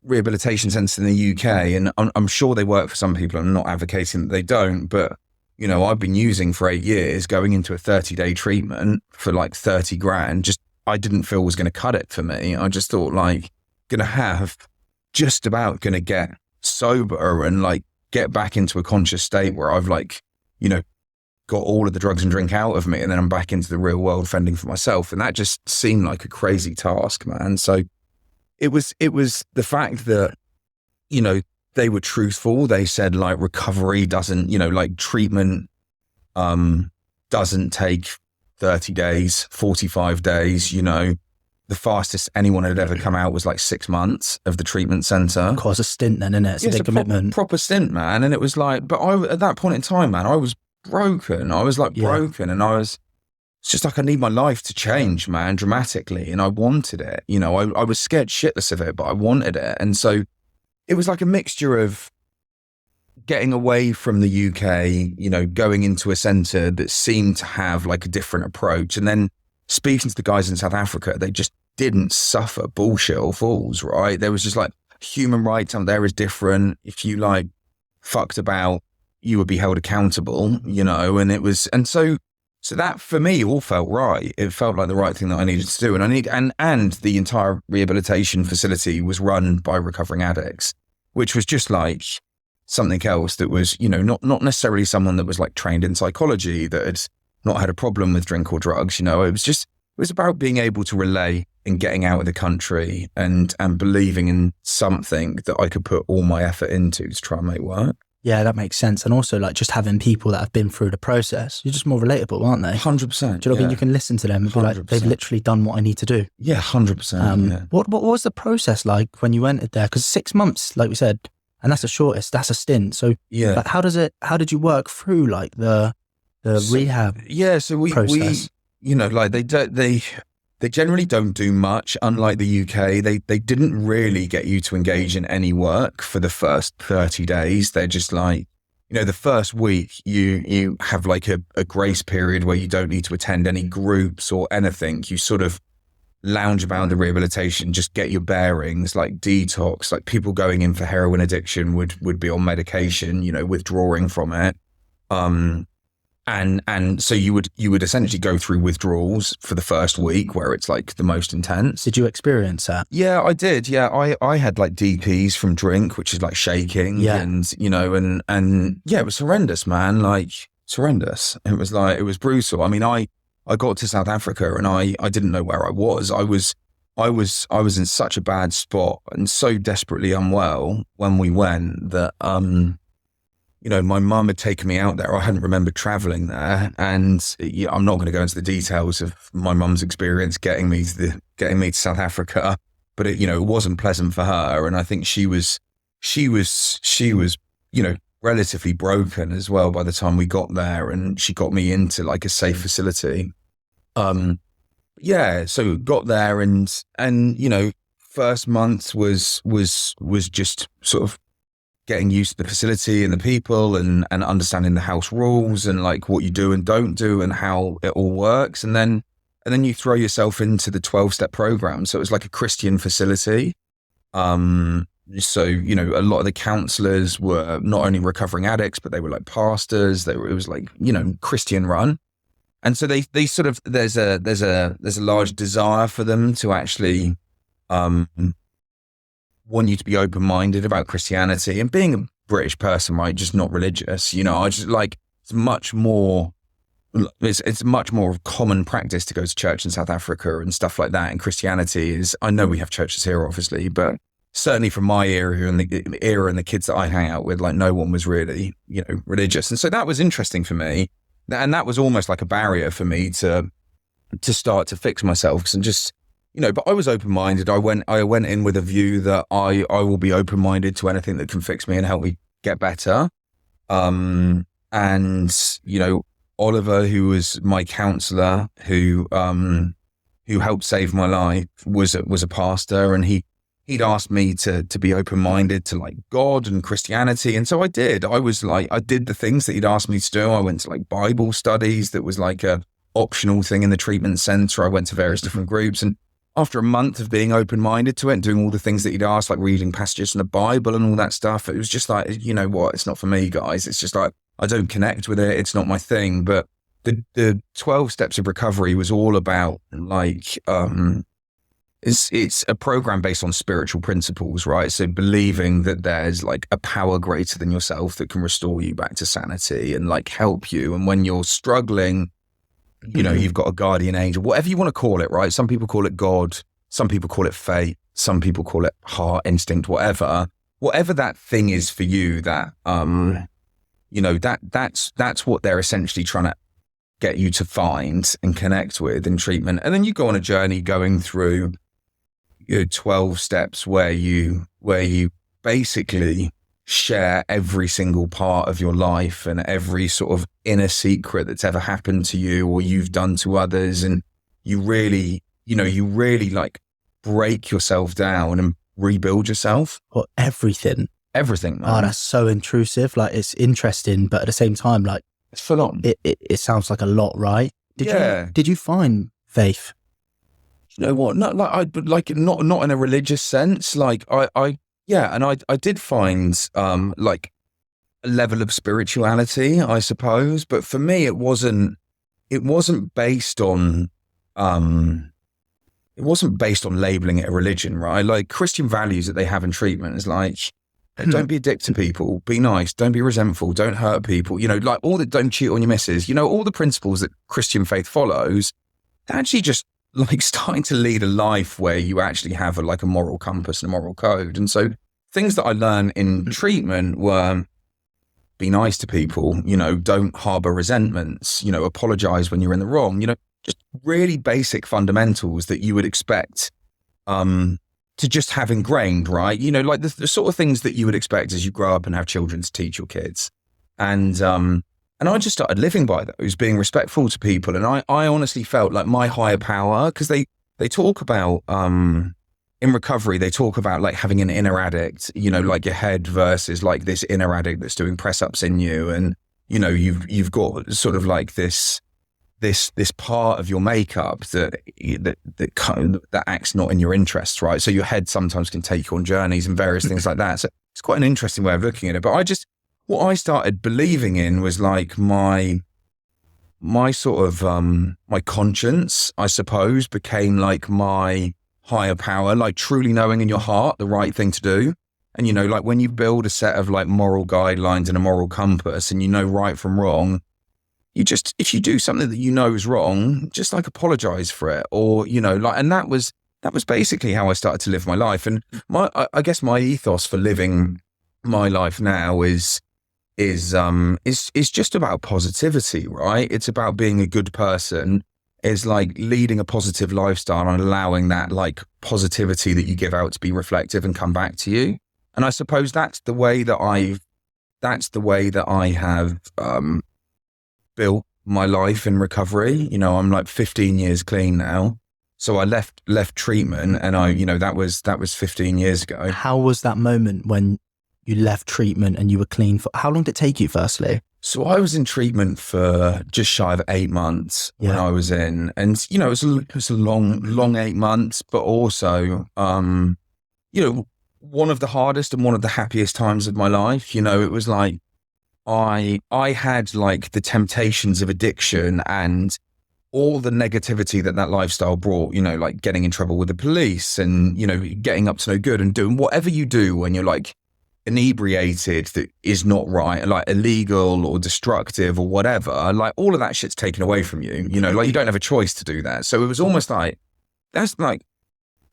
rehabilitation centres in the UK, and I'm sure they work for some people. I'm not advocating that they don't, but you know, I've been using for 8 years, going into a 30-day treatment for like 30 grand. Just I didn't feel was going to cut it for me. I just thought like going to get sober and like get back into a conscious state where I've like, you know, got all of the drugs and drink out of me, and then I'm back into the real world fending for myself. And that just seemed like a crazy task, man. So it was the fact that, you know, they were truthful. They said like recovery doesn't, you know, like treatment doesn't take 30 days, 45 days, you know. The fastest anyone had ever come out was like 6 months of the treatment centre. Of course, a stint then, isn't it? It's a big commitment. Proper stint, man. And it was like, but at that point in time, man, I was broken. I was like broken, and it's just like, I need my life to change, man, dramatically. And I wanted it, you know, I was scared shitless of it, but I wanted it. And so it was like a mixture of getting away from the UK, you know, going into a centre that seemed to have like a different approach. And then speaking to the guys in South Africa, they just didn't suffer bullshit or fools, right? There was just like human rights out there is different. If you like fucked about, you would be held accountable, you know, and so that for me all felt right. It felt like the right thing that I needed to do. And the entire rehabilitation facility was run by recovering addicts, which was just like something else that was, you know, not necessarily someone that was like trained in psychology, that had not had a problem with drink or drugs, you know. It was about being able to relate and getting out of the country and believing in something that I could put all my effort into to try and make work. Yeah, that makes sense. And also like just having people that have been through the process, you're just more relatable, aren't they? 100%. Do you know what I mean? You can listen to them and be like, 100%. they've literally done what I need to do. Yeah, 100%. Yeah. What was the process like when you entered there? Because 6 months, like we said, and that's the shortest, that's a stint. So yeah, like, how did you work through like the rehab process? We, you know, like they generally don't do much. Unlike the UK, they didn't really get you to engage in any work for the first 30 days. They're just like, the first week you have like a grace period where you don't need to attend any groups or anything. You sort of lounge about the rehabilitation, just get your bearings, like detox. Like people going in for heroin addiction would be on medication, withdrawing from it. And so you would essentially go through withdrawals for the first week where it's like the most intense. Did you experience that? Yeah, I did. Yeah, I had like DPs from drink, which is like shaking, and yeah, it was horrendous, man. Like it's horrendous. It was brutal. I mean, I got to South Africa and I didn't know where I was. I was in such a bad spot and so desperately unwell when we went that my mum had taken me out there. I hadn't remembered traveling there, and I'm not going to go into the details of my mum's experience getting me to South Africa, but it wasn't pleasant for her, and I think she was relatively broken as well by the time we got there, and she got me into like a safe facility. So got there and first month was just sort of getting used to the facility and the people and understanding the house rules and like what you do and don't do and how it all works. And then you throw yourself into the 12-step program. So it was like a Christian facility. So, a lot of the counselors were not only recovering addicts, but they were like pastors. It was like, Christian run. And so they sort of, there's a large desire for them to actually, want you to be open-minded about Christianity and being a British person, right? Just not religious. I just like, it's much more of common practice to go to church in South Africa and stuff like that. And Christianity is, I know we have churches here, obviously, but certainly from my area and the kids that I hang out with, like no one was really, religious. And so that was interesting for me. And that was almost like a barrier for me to start to fix myself. And just, but I was open-minded. I went in with a view that I will be open-minded to anything that can fix me and help me get better. And, Oliver, who was my counselor, who helped save my life, was a pastor, and he'd asked me to be open-minded to like God and Christianity. And so I did. I did the things that he'd asked me to do. I went to like Bible studies that was like a optional thing in the treatment center. I went to various different groups, and after a month of being open-minded to it and doing all the things that he'd asked, like reading passages from the Bible and all that stuff, it was just like, you know what, it's not for me, guys. It's just like, I don't connect with it. It's not my thing. But the 12 steps of recovery was all about like, it's a program based on spiritual principles, right? So believing that there's like a power greater than yourself that can restore you back to sanity and like help you. And when you're struggling, you've got a guardian angel, whatever you want to call it, right? Some people call it God. Some people call it fate. Some people call it heart, instinct, whatever that thing is for you, that, that's what they're essentially trying to get you to find and connect with in treatment. And then you go on a journey going through 12 steps where you basically share every single part of your life and every sort of inner secret that's ever happened to you or you've done to others. And you really like break yourself down and rebuild yourself. Well, everything, man. Oh, that's so intrusive. Like, it's interesting, but at the same time, like, it's full on. It sounds like a lot, right? Did you find faith? You know what? Not in a religious sense. Like I did find like a level of spirituality, I suppose. But for me, it wasn't based on labeling it a religion, right? Like Christian values that they have in treatment is like, don't be a dick to people, be nice, don't be resentful, don't hurt people, like all that, don't cheat on your missus, all the principles that Christian faith follows. Actually just like starting to lead a life where you actually have a moral compass and a moral code. And so things that I learned in treatment were be nice to people, don't harbor resentments, apologize when you're in the wrong, just really basic fundamentals that you would expect to just have ingrained, right? Like the sort of things that you would expect as you grow up and have children to teach your kids. And I just started living by those, being respectful to people. And I honestly felt like my higher power, because they talk about, in recovery, they talk about like having an inner addict, you know, like your head versus like this inner addict that's doing press ups in you. And, you know, you've got sort of like this part of your makeup that acts not in your interests, right? So your head sometimes can take you on journeys and various things like that. So it's quite an interesting way of looking at it. But what I started believing in was like my sort of, my conscience, I suppose, became like my higher power, like truly knowing in your heart the right thing to do. And, you know, like when you build a set of like moral guidelines and a moral compass and you know right from wrong, if you do something that you know is wrong, just like apologize for it, or, you know, like, and that was basically how I started to live my life. And I guess my ethos for living my life now is just about positivity, right? It's about being a good person. It's like leading a positive lifestyle and allowing that like positivity that you give out to be reflective and come back to you. And I suppose that's the way that I have built my life in recovery. You know, I'm like 15 years clean now. So I left treatment, and that was 15 years ago. How was that moment when you left treatment and you were clean for, how long did it take you firstly? So I was in treatment for just shy of 8 months when I was in, and, you know, it was a long 8 months, but also, you know, one of the hardest and one of the happiest times of my life. You know, it was like, I had like the temptations of addiction and all the negativity that lifestyle brought, you know, like getting in trouble with the police and, you know, getting up to no good and doing whatever you do when you're like inebriated that is not right, like illegal or destructive or whatever, like all of that shit's taken away from you, you know, like you don't have a choice to do that. So it was almost like, that's like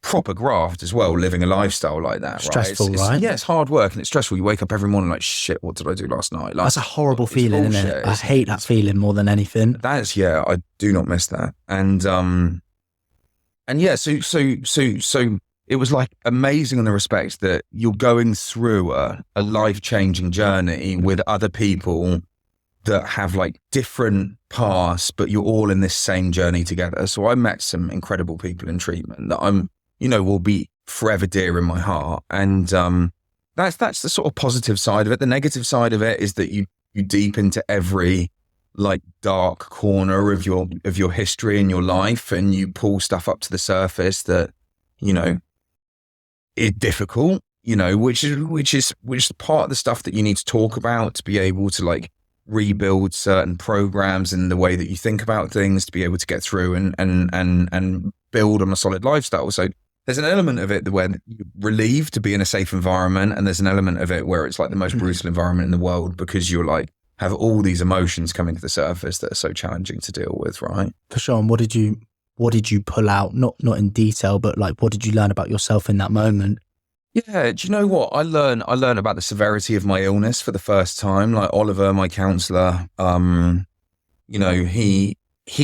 proper graft as well, living a lifestyle like that. Stressful, right? Right? Yeah, it's hard work and it's stressful. You wake up every morning like, shit, what did I do last night? Like, that's a horrible feeling, isn't it? I hate that feeling more than anything. I do not miss that. And yeah, so it was like amazing in the respect that you're going through a life-changing journey with other people that have like different paths, but you're all in this same journey together. So I met some incredible people in treatment that will be forever dear in my heart. And that's the sort of positive side of it. The negative side of it is that you deep into every like dark corner of your history and your life, and you pull stuff up to the surface that, you know, is difficult, you know, which is part of the stuff that you need to talk about to be able to like rebuild certain programs and the way that you think about things to be able to get through and build on a solid lifestyle. So there's an element of it where you're relieved to be in a safe environment, and there's an element of it where it's like the most brutal environment in the world because you're like have all these emotions coming to the surface that are so challenging to deal with, right? For sure. And what did you pull out? Not in detail, but like what did you learn about yourself in that moment? Yeah, do you know what? I learned about the severity of my illness for the first time. Like Oliver, my counsellor, you know, he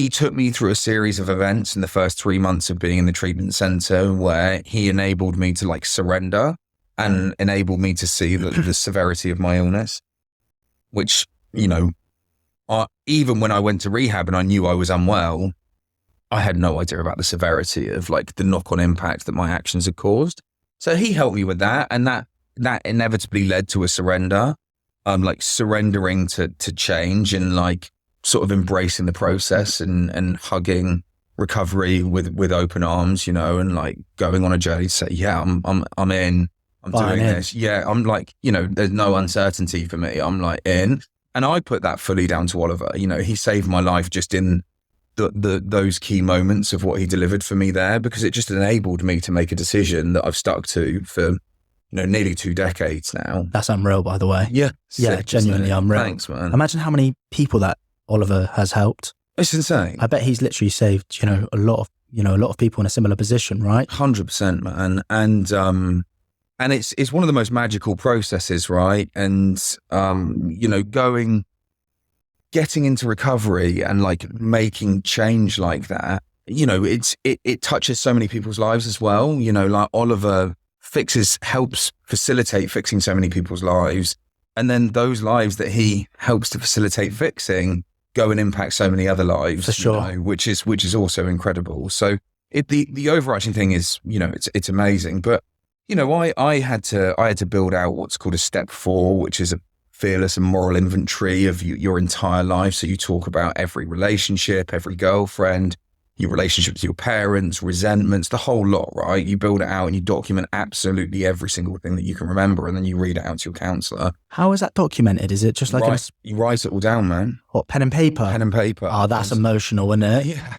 took me through a series of events in the first 3 months of being in the treatment centre where he enabled me to like surrender and enabled me to see the severity of my illness, which, you know, even when I went to rehab and I knew I was unwell, I had no idea about the severity of like the knock-on impact that my actions had caused. So he helped me with that, and that inevitably led to a surrender, like surrendering to change and like sort of embracing the process and hugging recovery with open arms, you know, and like going on a journey to say, yeah, I'm in, I'm doing this. Yeah, I'm like, you know, there's no uncertainty for me. I'm like in, and I put that fully down to Oliver. You know, he saved my life just in those key moments of what he delivered for me there, because it just enabled me to make a decision that I've stuck to for, you know, nearly 2 decades now. That's unreal, by the way. Yeah. Yeah, sick, genuinely unreal. Thanks, man. Imagine how many people that Oliver has helped. It's insane. I bet he's literally saved, you know, a lot of people in a similar position, right? 100%, man. And it's one of the most magical processes, right? And, you know, getting into recovery and like making change like that, you know, it touches so many people's lives as well. You know, like Oliver helps facilitate fixing so many people's lives. And then those lives that he helps to facilitate fixing go and impact so many other lives, for sure, you know, which is also incredible. So the overarching thing is, it's amazing. But, I had to build out what's called a step 4, which is a fearless and moral inventory of your entire life. So you talk about every relationship, every girlfriend, your relationship with your parents, resentments, the whole lot, right? You build it out and you document absolutely every single thing that you can remember, and then you read it out to your counsellor. How is that documented? Is it just like you write it all down, man? What, pen and paper? Pen and paper. Oh, that's emotional, isn't it? Yeah.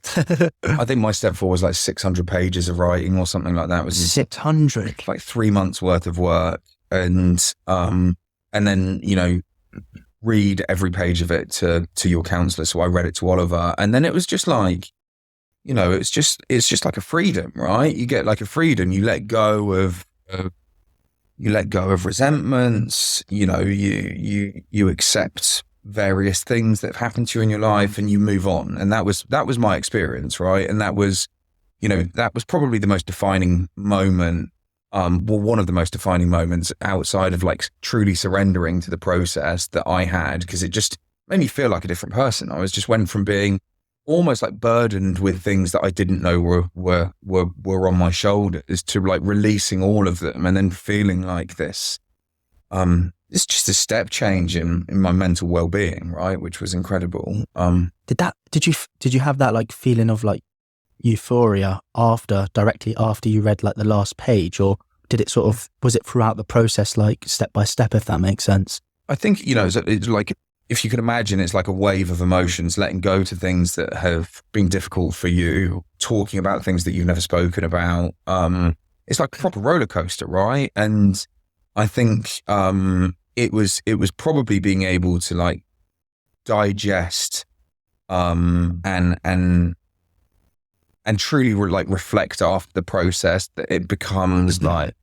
I think my step 4 was like 600 pages of writing or something like that. It was 600? Like 3 months worth of work. And then, read every page of it to your counsellor. So I read it to Oliver. And then it was just like, it's just like a freedom, right? You get like a freedom. You let go of resentments. You accept various things that have happened to you in your life, and you move on. And that was my experience, right? And that was probably the most defining moment. One of the most defining moments outside of like truly surrendering to the process that I had, because it just made me feel like a different person. I went from being almost like burdened with things that I didn't know were on my shoulders to like releasing all of them, and then feeling like this. It's just a step change in my mental well-being, right? Which was incredible. Did you have that like feeling of like euphoria directly after you read like the last page, or was it throughout the process, like step by step, if that makes sense? I think, it's like, if you can imagine, it's like a wave of emotions, letting go to things that have been difficult for you, talking about things that you've never spoken about. It's like a proper roller coaster, right? And I think it was probably being able to like digest and truly reflect after the process, that it becomes like,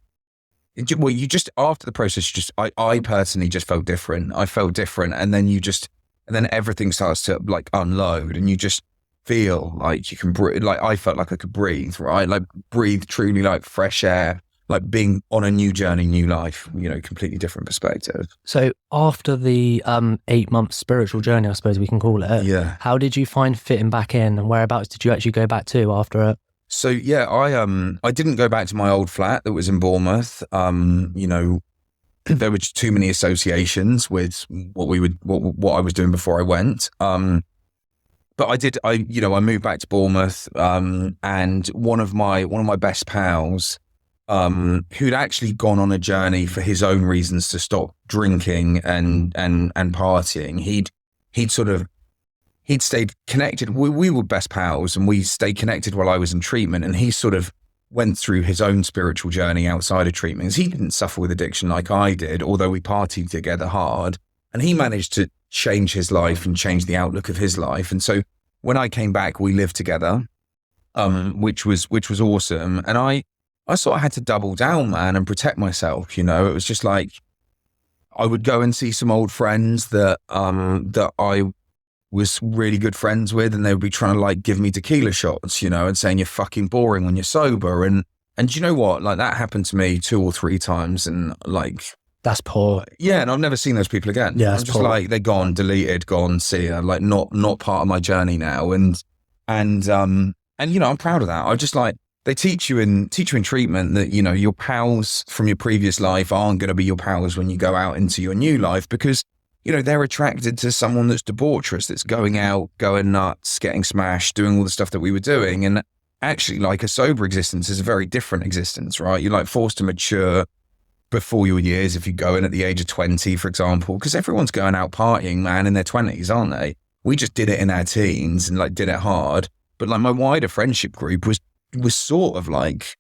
well, after the process, I personally just felt different. I felt different. And then and then everything starts to like unload, and you just feel like you can breathe. Like I felt like I could breathe, right? Like breathe truly like fresh air, like being on a new journey, new life, completely different perspective. So after the 8-month spiritual journey, I suppose we can call it. Yeah. How did you find fitting back in, and whereabouts did you actually go back to after it? So yeah, I didn't go back to my old flat that was in Bournemouth. There were just too many associations with what I was doing before I went. But I did. I moved back to Bournemouth, and one of my best pals, who'd actually gone on a journey for his own reasons to stop drinking and partying. He'd stayed connected. We were best pals, and we stayed connected while I was in treatment. And he sort of went through his own spiritual journey outside of treatment. He didn't suffer with addiction like I did, although we partied together hard. And he managed to change his life and change the outlook of his life. And so when I came back, we lived together, which was awesome. And I sort of had to double down, man, and protect myself. It was just like, I would go and see some old friends that I was really good friends with, and they would be trying to like give me tequila shots, and saying you're fucking boring when you're sober. And you know what? Like that happened to me 2 or 3 times, and like, that's poor. Yeah. And I've never seen those people again. Yeah. I'm just poor. Like, they're gone, deleted, gone, see ya, like not part of my journey now. And I'm proud of that. I just like, they teach you in treatment that, your pals from your previous life aren't going to be your pals when you go out into your new life, because they're attracted to someone that's debaucherous, that's going out, going nuts, getting smashed, doing all the stuff that we were doing. And actually, like, a sober existence is a very different existence, right? You're like forced to mature before your years if you go in at the age of 20, for example, because everyone's going out partying, man, in their 20s, aren't they? We just did it in our teens and like did it hard. But like my wider friendship group was sort of like,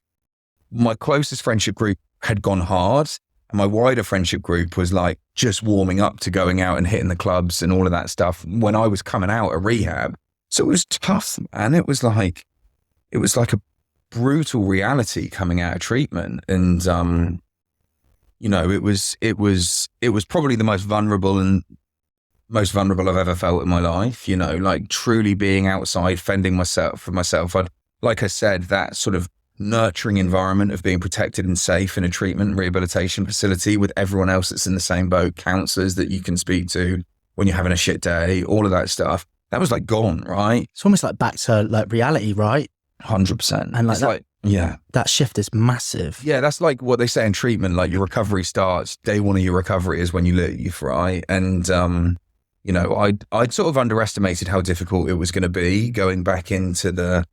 my closest friendship group had gone hard. And my wider friendship group was like just warming up to going out and hitting the clubs and all of that stuff when I was coming out of rehab. So it was tough, man. It was like a brutal reality coming out of treatment. And, it was probably the most vulnerable I've ever felt in my life, like truly being outside, fending for myself. Like I said, that sort of nurturing environment of being protected and safe in a treatment and rehabilitation facility with everyone else that's in the same boat, counselors that you can speak to when you're having a shit day, all of that stuff. That was like gone, right? It's almost like back to like reality, right? 100%. And like It's that, yeah. that shift is massive. Yeah, that's like what they say in treatment, like your recovery starts, day one of your recovery is when you leave, right? And, you know, I'd sort of underestimated how difficult it was going to be going back into the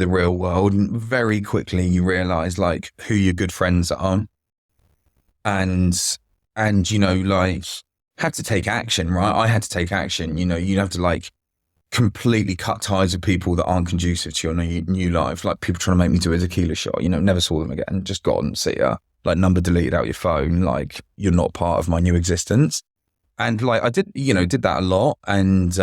real world. And very quickly you realize like who your good friends are. And, you know, like had to take action, right? I had to take action. You know, you'd have to like completely cut ties with people that aren't conducive to your new life. Like people trying to make me do a tequila shot, you know, never saw them again, just gone, see ya. Like number deleted out your phone, like you're not part of my new existence. And like I did that a lot. And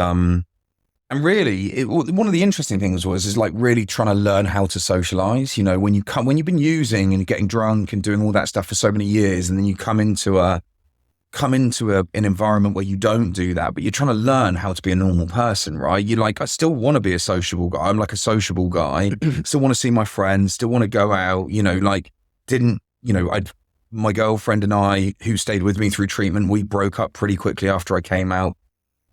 really one of the interesting things is like really trying to learn how to socialize. You know, when you've been using and getting drunk and doing all that stuff for so many years, and then you come into an environment where you don't do that, but you're trying to learn how to be a normal person, right? You're like, I still want to be a sociable guy. I'm like a sociable guy. Still want to see my friends, still want to go out, you know, like my girlfriend and I, who stayed with me through treatment, we broke up pretty quickly after I came out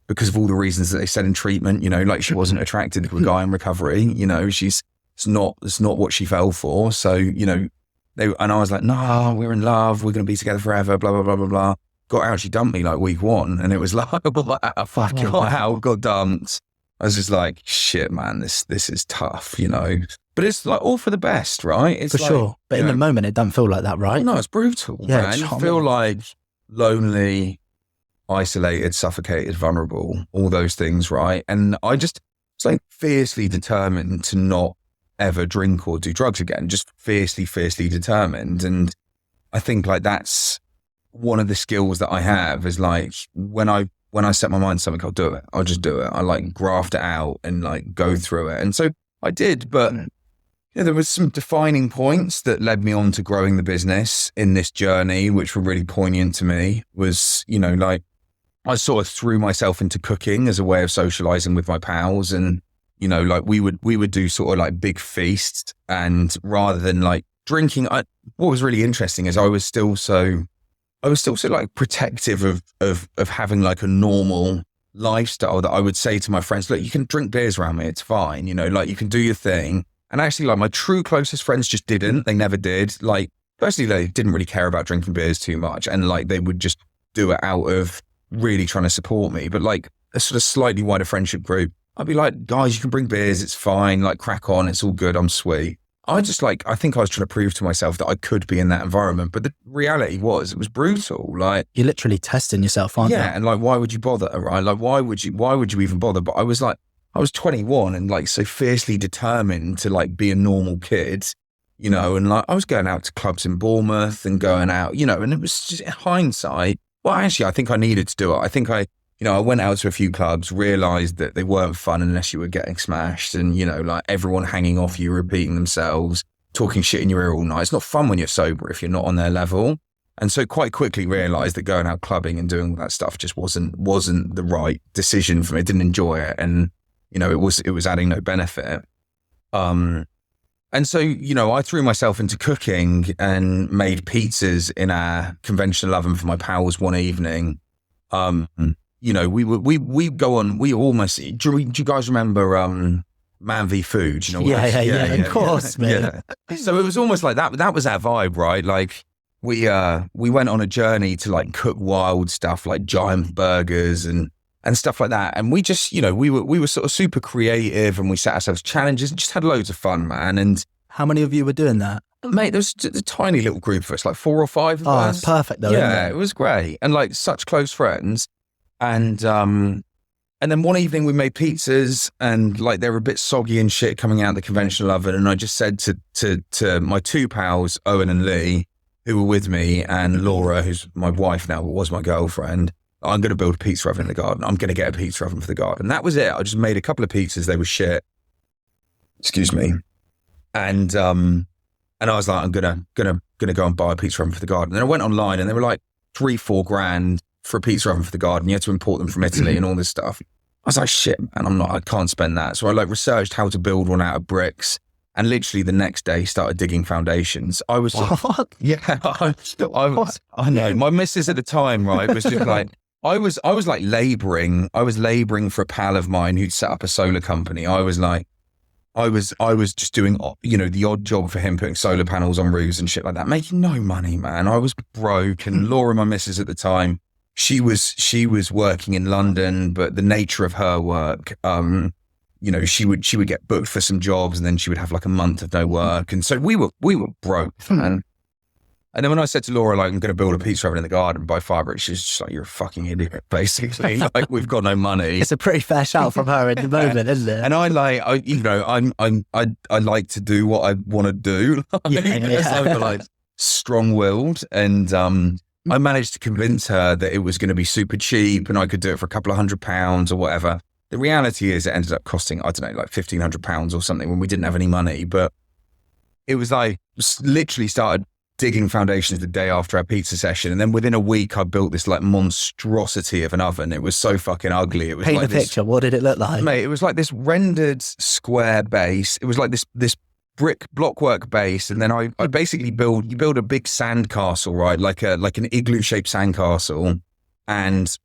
because of all the reasons that they said in treatment, you know, like she wasn't attracted to a guy in recovery, you know, it's not what she fell for. So, you know, and I was like, no, we're in love. We're going to be together forever, blah, blah, blah, blah, blah. Got out, she dumped me like week one, and it was like, fucking wow, got dumped. I was just like, shit, man, this is tough, you know. But it's like all for the best, right? It's for like, sure. But in the moment, it doesn't feel like that, right? No, it's brutal, man. You feel like lonely, isolated, suffocated, vulnerable, all those things, right? And I just was like fiercely determined to not ever drink or do drugs again, just fiercely determined. And I think like that's one of the skills that I have is like when I set my mind to something, I'll do it. I'll just do it. I like graft it out and like go through it. And so I did, but there was some defining points that led me on to growing the business in this journey, which were really poignant to me. Was, you know, like I sort of threw myself into cooking as a way of socializing with my pals. And, you know, like we would do sort of like big feasts, and rather than like drinking, what was really interesting is I was still so like protective of having like a normal lifestyle that I would say to my friends, look, you can drink beers around me. It's fine. You know, like you can do your thing. And actually like my true closest friends just didn't, they never did. Like, firstly, they didn't really care about drinking beers too much. And like, they would just do it out of really trying to support me. But like a sort of slightly wider friendship group, I'd be like, guys, you can bring beers. It's fine. Like crack on. It's all good. I'm sweet. I think I was trying to prove to myself that I could be in that environment, but the reality was it was brutal. Like you're literally testing yourself, aren't you? Yeah, and like, why would you bother, right? Like, why would you even bother? But I was 21 and like so fiercely determined to like be a normal kid, you know, and like I was going out to clubs in Bournemouth and going out, you know, and it was just in hindsight. Well, actually, I think I needed to do it. I think I went out to a few clubs, realized that they weren't fun unless you were getting smashed and, you know, like everyone hanging off you, repeating themselves, talking shit in your ear all night. It's not fun when you're sober if you're not on their level. And so quite quickly realized that going out clubbing and doing all that stuff just wasn't the right decision for me. I didn't enjoy it. And, you know, it was adding no benefit. And so, you know, I threw myself into cooking and made pizzas in our conventional oven for my pals one evening. You know, we go on, we almost, do you guys remember Man v Food? You know, yeah, of course, man. Yeah. So it was almost like that. That was our vibe, right? Like we went on a journey to like cook wild stuff like giant burgers and stuff like that. And we just, you know, we were sort of super creative and we set ourselves challenges and just had loads of fun, man. And how many of you were doing that? Mate, there was a tiny little group of us, like 4 or 5 of us. Oh, it's perfect though, yeah, isn't it? It was great. And like such close friends. And then one evening we made pizzas and like they were a bit soggy and shit coming out of the conventional oven. And I just said to my 2 pals, Owen and Lee, who were with me, and Laura, who's my wife now, but was my girlfriend, I'm going to build a pizza oven in the garden. I'm going to get a pizza oven for the garden. That was it. I just made a couple of pizzas. They were shit. Excuse me. And I was like, I'm gonna go and buy a pizza oven for the garden. And I went online and they were like 3-4 grand for a pizza oven for the garden. You had to import them from Italy and all this stuff. I was like, shit, man, I can't spend that. So I like researched how to build one out of bricks, and literally the next day started digging foundations. I was what? Yeah, I know. My missus at the time, right, was just like, I was like laboring. I was laboring for a pal of mine who'd set up a solar company. I was like, I was just doing, you know, the odd job for him, putting solar panels on roofs and shit like that, making no money, man. I was broke, and Laura, my missus at the time, she was working in London, but the nature of her work, you know, she would get booked for some jobs, and then she would have like a month of no work, and so we were broke, man. And then when I said to Laura, like, I'm going to build a pizza oven in the garden by fibre, she's just like, you're a fucking idiot, basically. Like, we've got no money. It's a pretty fair shout from her in the moment, isn't it? And I like to do what I want to do. I'm like strong-willed, and I managed to convince her that it was going to be super cheap and I could do it for a couple of £100 or whatever. The reality is it ended up costing, I don't know, like £1,500 or something when we didn't have any money. But it was like, literally started digging foundations the day after our pizza session, and then within a week I built this like monstrosity of an oven. It was so fucking ugly. It was Paint like a picture. What did it look like? Mate, it was like this rendered square base. It was like this brick blockwork base, and then I basically build a big sandcastle, right? Like an igloo shaped sandcastle, and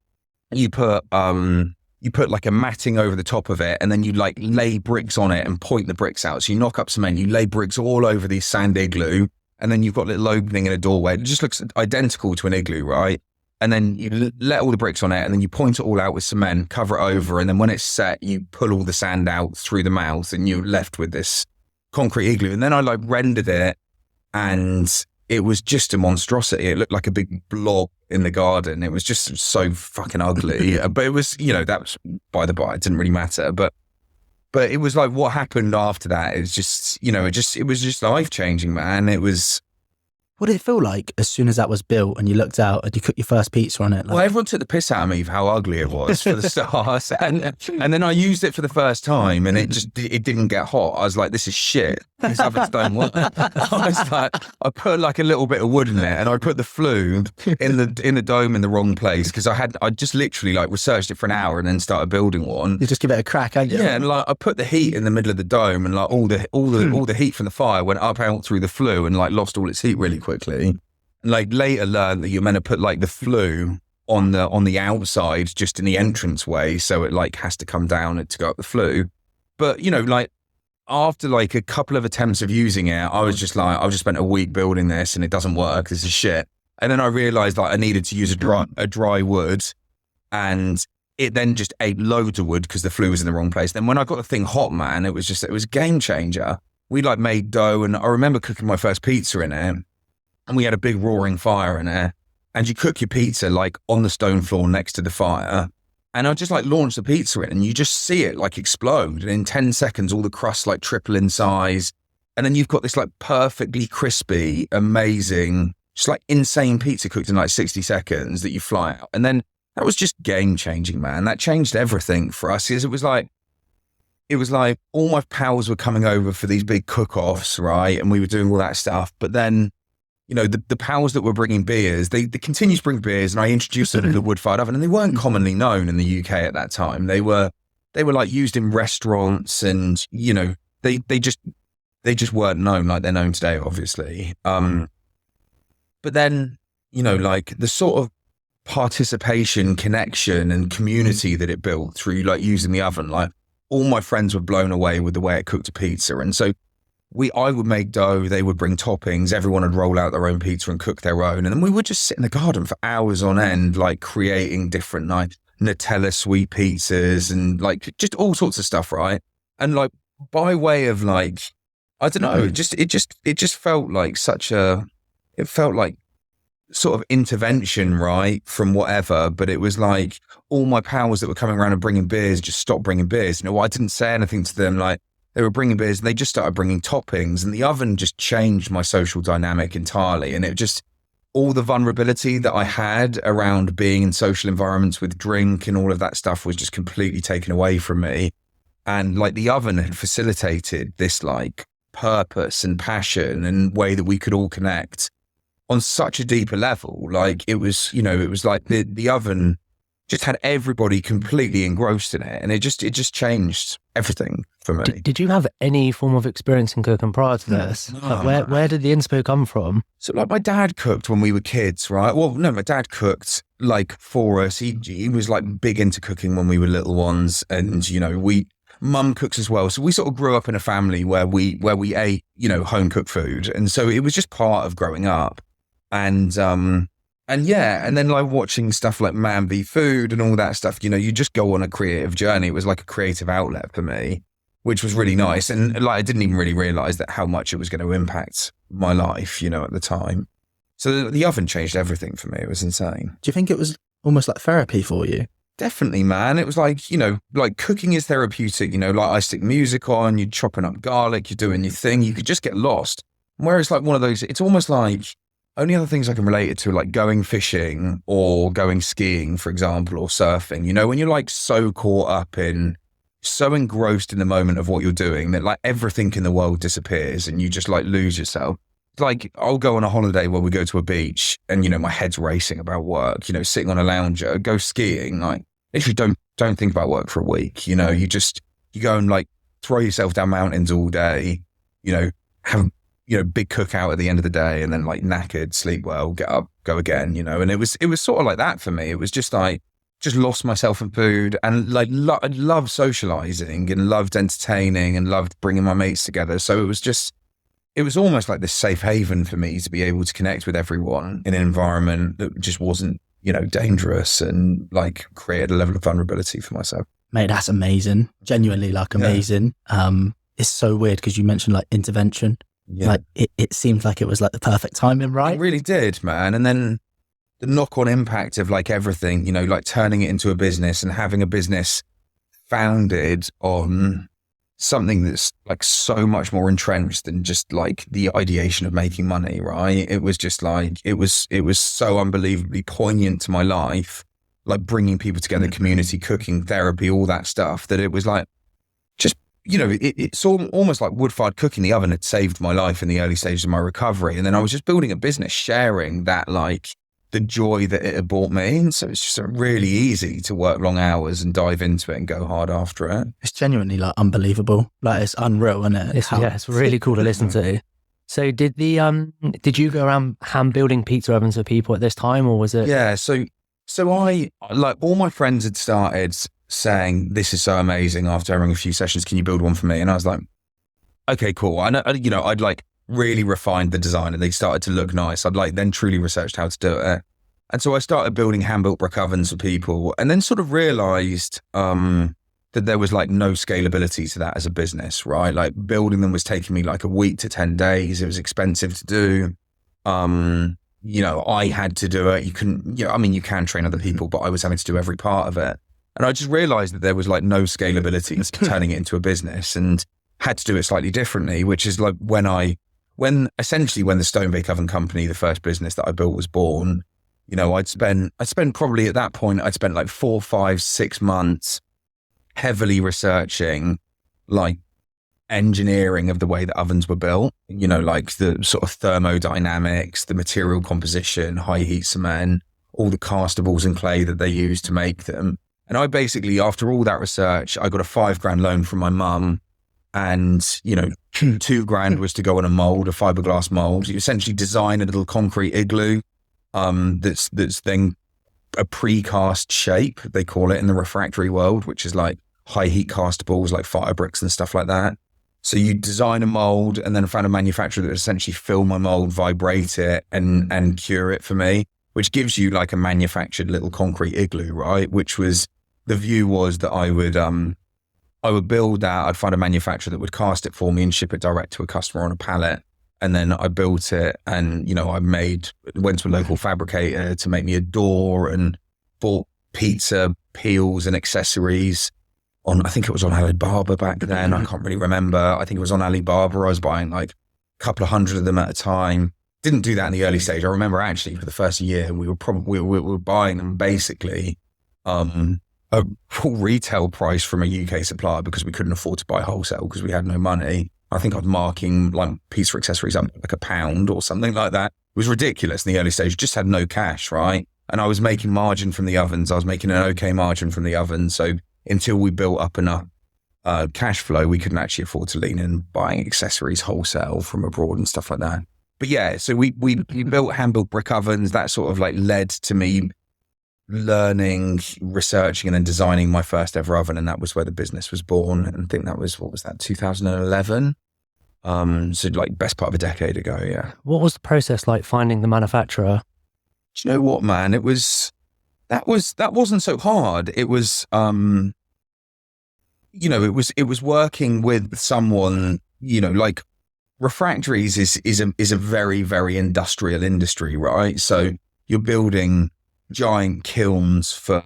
you put like a matting over the top of it, and then you like lay bricks on it and point the bricks out. So you knock up cement, you lay bricks all over the sand igloo, and then you've got a little opening in a doorway. It just looks identical to an igloo, right? And then you let all the bricks on it, and then you point it all out with cement, cover it over, and then when it's set, you pull all the sand out through the mouth, and you're left with this concrete igloo. And then I like rendered it, and it was just a monstrosity. It looked like a big blob in the garden. It was just so fucking ugly. But it was, you know, that was by the by. It didn't really matter. But it was like what happened after that is just, you know, it was just life-changing, man. It was... What did it feel like as soon as that was built and you looked out and you cooked your first pizza on it? Like... Well, everyone took the piss out of me for how ugly it was for the start. And then I used it for the first time, and it didn't get hot. I was like, this is shit. These ovens don't work. I was like, I put like a little bit of wood in it, and I put the flue in the dome in the wrong place, because I just literally like researched it for an hour and then started building one. You just give it a crack, hadn't you? Yeah, and like I put the heat in the middle of the dome, and like all the heat from the fire went up out through the flue and like lost all its heat really quickly. And like later learned that you're meant to put like the flue on the outside, just in the entranceway, so it like has to come down to go up the flue. But you know, like after like a couple of attempts of using it, I was just like, I've just spent a week building this and it doesn't work. This is shit. And then I realized like I needed to use a dry wood, and it then just ate loads of wood because the flue was in the wrong place. Then when I got the thing hot, man, it was a game changer. We like made dough, and I remember cooking my first pizza in it, and we had a big roaring fire in there, and you cook your pizza like on the stone floor next to the fire. And I just like launched the pizza in, and you just see it like explode. And in 10 seconds, all the crusts like triple in size. And then you've got this like perfectly crispy, amazing, just like insane pizza cooked in like 60 seconds that you fly out. And then that was just game changing, man. That changed everything for us, because it was like all my pals were coming over for these big cook-offs, right? And we were doing all that stuff. But then, you know, the pals that were bringing beers, they continued to bring beers, and I introduced them to the wood-fired oven, and they weren't commonly known in the UK at that time. They were like used in restaurants, and, you know, they just weren't known like they're known today, obviously. But then, you know, like the sort of participation, connection and community that it built through like using the oven, like all my friends were blown away with the way it cooked a pizza. And so I would make dough, they would bring toppings, everyone would roll out their own pizza and cook their own. And then we would just sit in the garden for hours on end, like creating different like Nutella sweet pizzas and like just all sorts of stuff, right? And like by way of like, I don't know, it just felt like it felt like sort of intervention, right, from whatever. But it was like all my pals that were coming around and bringing beers just stopped bringing beers. You know, I didn't say anything to them, like, they were bringing beers, and they just started bringing toppings, and the oven just changed my social dynamic entirely. And it just, all the vulnerability that I had around being in social environments with drink and all of that stuff was just completely taken away from me. And like the oven had facilitated this like purpose and passion and way that we could all connect on such a deeper level. Like it was, you know, it was like the oven just had everybody completely engrossed in it, and it just changed everything for me. Did you have any form of experience in cooking prior to this? No. Like where did the inspo come from? So like my dad cooked when we were kids, right? Well, no, my dad cooked like for us. He was like big into cooking when we were little ones, and you know, mum cooks as well. So we sort of grew up in a family where we ate, home cooked food. And so it was just part of growing up. And yeah, and then like watching stuff like Man v Food and all that stuff, you just go on a creative journey. It was like a creative outlet for me, which was really nice. And like, I didn't even really realize that how much it was going to impact my life, at the time. So the oven changed everything for me. It was insane. Do you think it was almost like therapy for you? Definitely, man. It was like, like cooking is therapeutic, like I stick music on, you're chopping up garlic, you're doing your thing, you could just get lost. Whereas like one of those, it's almost like only other things I can relate it to, like going fishing or going skiing, for example, or surfing, when you're like so caught up in, so engrossed in the moment of what you're doing that like everything in the world disappears and you just like lose yourself. Like I'll go on a holiday where we go to a beach and, my head's racing about work, sitting on a lounger, go skiing, like literally don't think about work for a week. You go and like throw yourself down mountains all day, have, big cookout at the end of the day and then like knackered, sleep well, get up, go again, and it was sort of like that for me. It was just like, just lost myself in food and like, I loved socializing and loved entertaining and loved bringing my mates together. So it was almost like this safe haven for me to be able to connect with everyone in an environment that just wasn't, dangerous and like created a level of vulnerability for myself. Mate, that's amazing. Genuinely like amazing. Yeah. It's so weird because you mentioned like intervention. Yeah. Like it seemed like it was like the perfect timing, right? It really did, man. And then the knock-on impact of like everything, like turning it into a business and having a business founded on something that's like so much more entrenched than just like the ideation of making money, right? It was just like, it was so unbelievably poignant to my life, like bringing people together, community, cooking, therapy, all that stuff, that it was like, just, it's almost like wood-fired cooking. The oven had saved my life in the early stages of my recovery. And then I was just building a business, sharing that, like the joy that it had brought me. And so it's just really easy to work long hours and dive into it and go hard after it. It's genuinely like unbelievable. Like it's unreal, isn't it? It's really cool to listen to. So did you go around hand building pizza ovens for people at this time, or was it? Yeah. So I, like all my friends had started saying, this is so amazing after having a few sessions, can you build one for me? And I was like, okay, cool. I know, I'd like really refined the design and they started to look nice. I'd like then truly researched how to do it. And so I started building hand-built brick ovens for people and then sort of realized that there was like no scalability to that as a business, right? Like building them was taking me like a week to 10 days. It was expensive to do. I had to do it. You couldn't, you can train other people, but I was having to do every part of it. And I just realized that there was like no scalability to turning it into a business and had to do it slightly differently, which is like when the Stone Bake Oven Company, the first business that I built, was born, I'd spent probably at that point, I'd spent like 4, 5, 6 months heavily researching like engineering of the way that ovens were built, like the sort of thermodynamics, the material composition, high heat cement, all the castables and clay that they use to make them. And I basically, after all that research, I got a $5,000 loan from my mum. And, $2,000 was to go on a mold, a fiberglass mold. You essentially design a little concrete igloo that's then a precast shape, they call it in the refractory world, which is like high heat castables, like fire bricks and stuff like that. So you design a mold and then found a manufacturer that would essentially fill my mold, vibrate it and cure it for me, which gives you like a manufactured little concrete igloo, right? Which was, the view was that I would build that, I'd find a manufacturer that would cast it for me and ship it direct to a customer on a pallet. And then I built it and, I went to a local fabricator to make me a door and bought pizza peels and accessories on, I think it was on Alibaba back then. I can't really remember. I think it was on Alibaba. I was buying like a couple of hundred of them at a time. Didn't do that in the early stage. I remember actually for the first year, we were buying them basically, a full retail price from a UK supplier because we couldn't afford to buy wholesale because we had no money. I think I was marking like pizza accessories up like £1 or something like that. It was ridiculous in the early stage. Just had no cash, right? And I was making margin from the ovens. I was making an okay margin from the oven. So until we built up enough cash flow, we couldn't actually afford to lean in buying accessories wholesale from abroad and stuff like that. But yeah, so we built hand-built brick ovens. That sort of like led to me learning, researching, and then designing my first ever oven. And that was where the business was born. And I think that was, 2011? So like best part of a decade ago, yeah. What was the process like finding the manufacturer? Do you know what, man? That wasn't so hard. It was, it was working with someone, like refractories is a very, very industrial industry, right? So you're building giant kilns for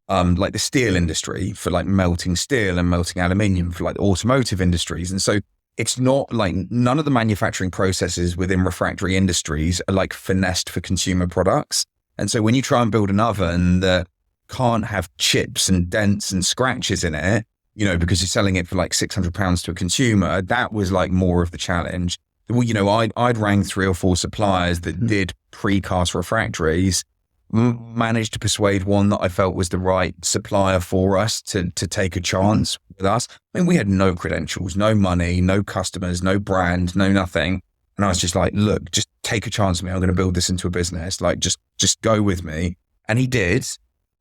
like the steel industry, for like melting steel and melting aluminium, for like the automotive industries. And so it's not like, none of the manufacturing processes within refractory industries are like finessed for consumer products. And so when you try and build an oven that can't have chips and dents and scratches in it, because you're selling it for like £600 to a consumer, that was like more of the challenge. Well, I'd rang 3 or 4 suppliers that did precast refractories, managed to persuade one that I felt was the right supplier for us to take a chance with us. I mean, we had no credentials, no money, no customers, no brand, no nothing. And I was just like, look, just take a chance with me. I'm going to build this into a business. Like, just go with me. And he did.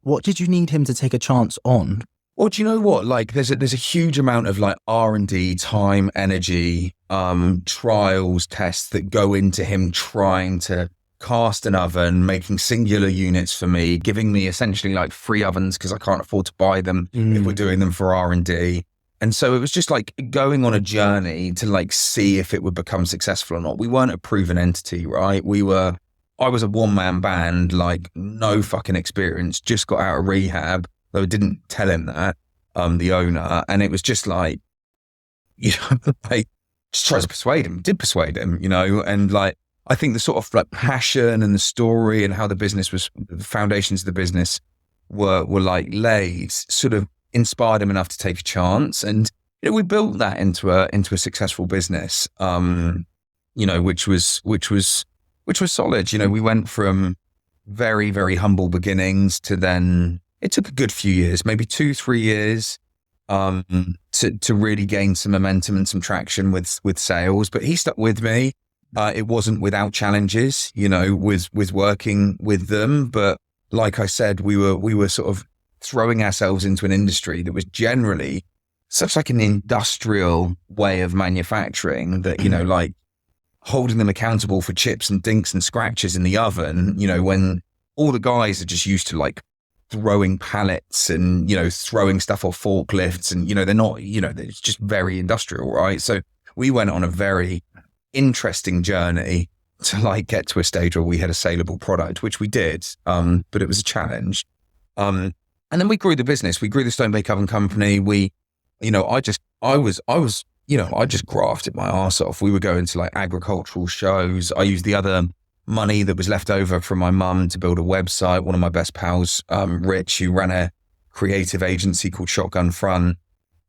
What did you need him to take a chance on? Well, do you know what? Like, there's a huge amount of like R&D, time, energy, trials, tests that go into him trying to cast an oven, making singular units for me, giving me essentially like free ovens because I can't afford to buy them if we're doing them for R&D. And so it was just like going on a journey to like see if it would become successful or not. We weren't a proven entity, right? I was a one-man band, like no fucking experience, just got out of rehab, though I didn't tell him that, the owner. And it was just like, like just tried to persuade him, did persuade him, and like, I think the sort of like passion and the story and how the business was, the foundations of the business were like laid, sort of inspired him enough to take a chance. And we built that into a successful business, which was solid. We went from very, very humble beginnings to then it took a good few years, maybe 2-3 years, to really gain some momentum and some traction with sales. But he stuck with me. It wasn't without challenges, with working with them. But like I said, we were sort of throwing ourselves into an industry that was generally such like an industrial way of manufacturing that, like holding them accountable for chips and dinks and scratches in the oven, when all the guys are just used to like throwing pallets and, throwing stuff off forklifts and, they're not, it's just very industrial, right? So we went on a very interesting journey to like get to a stage where we had a saleable product, which we did, but it was a challenge. And then we grew the business. We grew the Stone Bake Oven Company. I just grafted my arse off. We were going to like agricultural shows. I used the other money that was left over from my mum to build a website. One of my best pals, Rich, who ran a creative agency called Shotgun Front,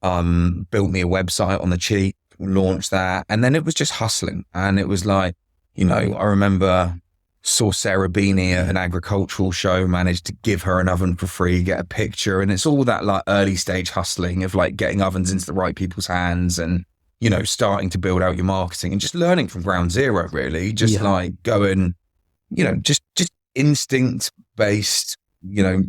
built me a website on the cheap, launched that. And then it was just hustling. And it was like, I remember saw Sarah Beanie at an agricultural show, managed to give her an oven for free, get a picture. And it's all that like early stage hustling of like getting ovens into the right people's hands and, starting to build out your marketing and just learning from ground zero, really. Just like going, just instinct based,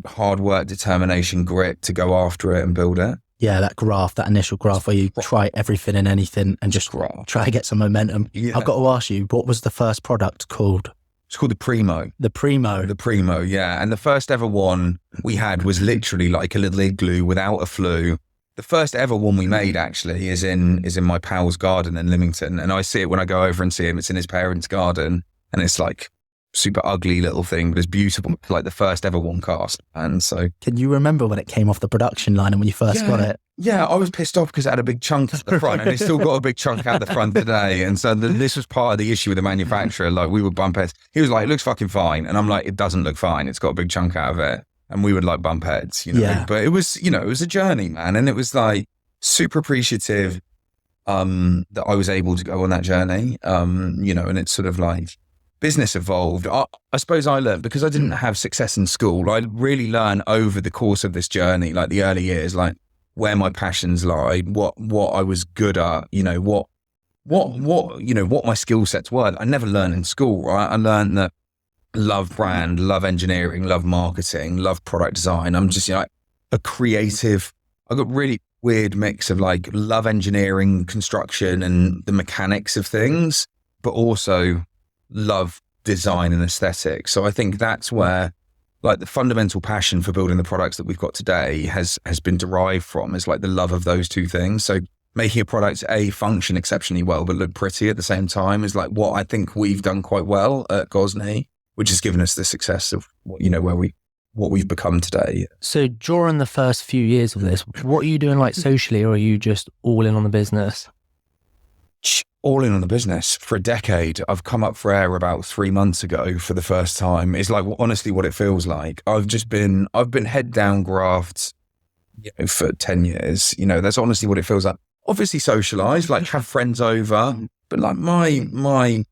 hard work, determination, grit to go after it and build it. Yeah, that initial graph where you try everything and anything and just try to get some momentum. Yeah. I've got to ask you, what was the first product called? It's called the Primo. The Primo. The Primo, yeah. And the first ever one we had was literally like a little igloo without a flue. The first ever one we made actually is in my pal's garden in Lymington. And I see it when I go over and see him. It's in his parents' garden and it's like super ugly little thing, but it's beautiful. Like the first ever one cast. And so, can you remember when it came off the production line and when you first got it? Yeah, I was pissed off because it had a big chunk at the front and it's still got a big chunk out the front today. And so this was part of the issue with the manufacturer. Like we would bump heads. He was like, it looks fucking fine. And I'm like, it doesn't look fine. It's got a big chunk out of it. And we would like bump heads, Yeah. But it was, it was a journey, man. And it was like super appreciative that I was able to go on that journey. And it's sort of like, business evolved. I suppose I learned because I didn't have success in school. I really learned over the course of this journey, like the early years, like where my passions lied, what I was good at, what my skill sets were. I never learned in school, right? I learned that, love brand, love engineering, love marketing, love product design. I'm just, like a creative. I've got really weird mix of like love engineering, construction and the mechanics of things, but also love design and aesthetics. So I think that's where like the fundamental passion for building the products that we've got today has been derived from, is like the love of those two things. So making a product function exceptionally well, but look pretty at the same time is like what I think we've done quite well at Gozney, which has given us the success of, what we've become today. So during the first few years of this, what are you doing like socially, or are you just all in on the business? All in on the business for a decade. I've come up for air about 3 months ago for the first time. It's like honestly what it feels like. I've been head down graft, for 10 years. That's honestly what it feels like. Obviously socialize, like have friends over, but like my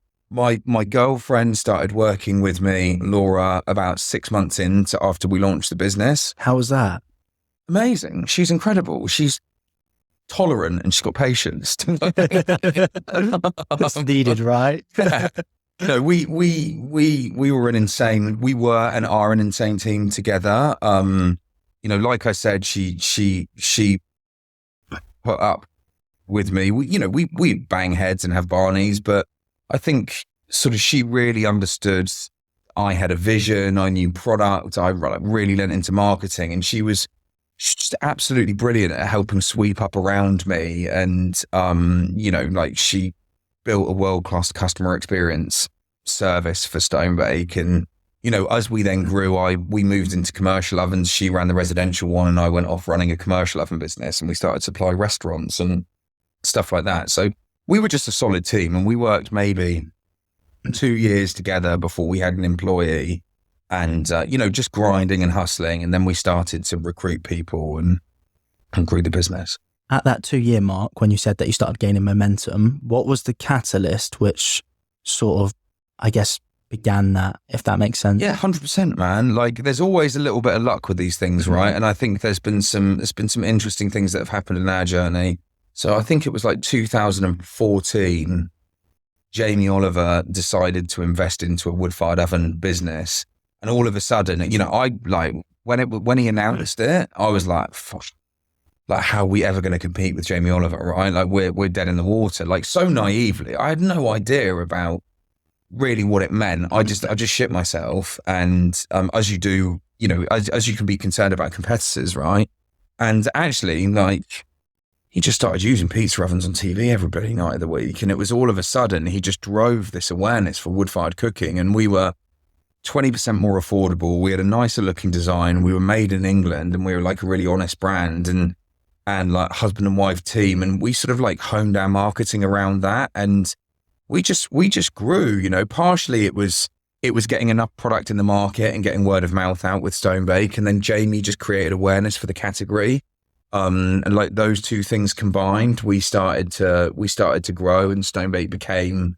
girlfriend started working with me, Laura, about 6 months after we launched the business. How was that? Amazing. She's incredible. She's tolerant and she's got patience. That's needed, right? We were and are an insane team together. Like I said, she put up with me. We bang heads and have Barneys, but I think sort of she really understood I had a vision, I knew product, I really leant into marketing, and she's just absolutely brilliant at helping sweep up around me. And, she built a world-class customer experience service for Stonebake. And, as we then grew, we moved into commercial ovens. She ran the residential one and I went off running a commercial oven business, and we started to supply restaurants and stuff like that. So we were just a solid team, and we worked maybe 2 years together before we had an employee, and, just grinding and hustling. And then we started to recruit people and grew the business. At that 2-year mark, when you said that you started gaining momentum, what was the catalyst which sort of, I guess, began that, if that makes sense? Yeah, 100%, man. Like there's always a little bit of luck with these things, right? And I think there's been some interesting things that have happened in our journey. So I think it was like 2014, Jamie Oliver decided to invest into a wood-fired oven business. And all of a sudden, I like when he announced it, I was like, fuck, like how are we ever going to compete with Jamie Oliver, right? Like we're dead in the water. Like so naively, I had no idea about really what it meant. I just shit myself. And as you do, as you can be concerned about competitors, right? And actually, like, he just started using pizza ovens on TV every bloody night of the week. And it was all of a sudden, he just drove this awareness for wood-fired cooking. And we were 20% more affordable. We had a nicer looking design. We were made in England, and we were like a really honest brand and like husband and wife team. And we sort of like honed our marketing around that. And we just grew, partially it was getting enough product in the market and getting word of mouth out with Stonebake. And then Jamie just created awareness for the category. And like those two things combined, we started to grow, and Stonebake became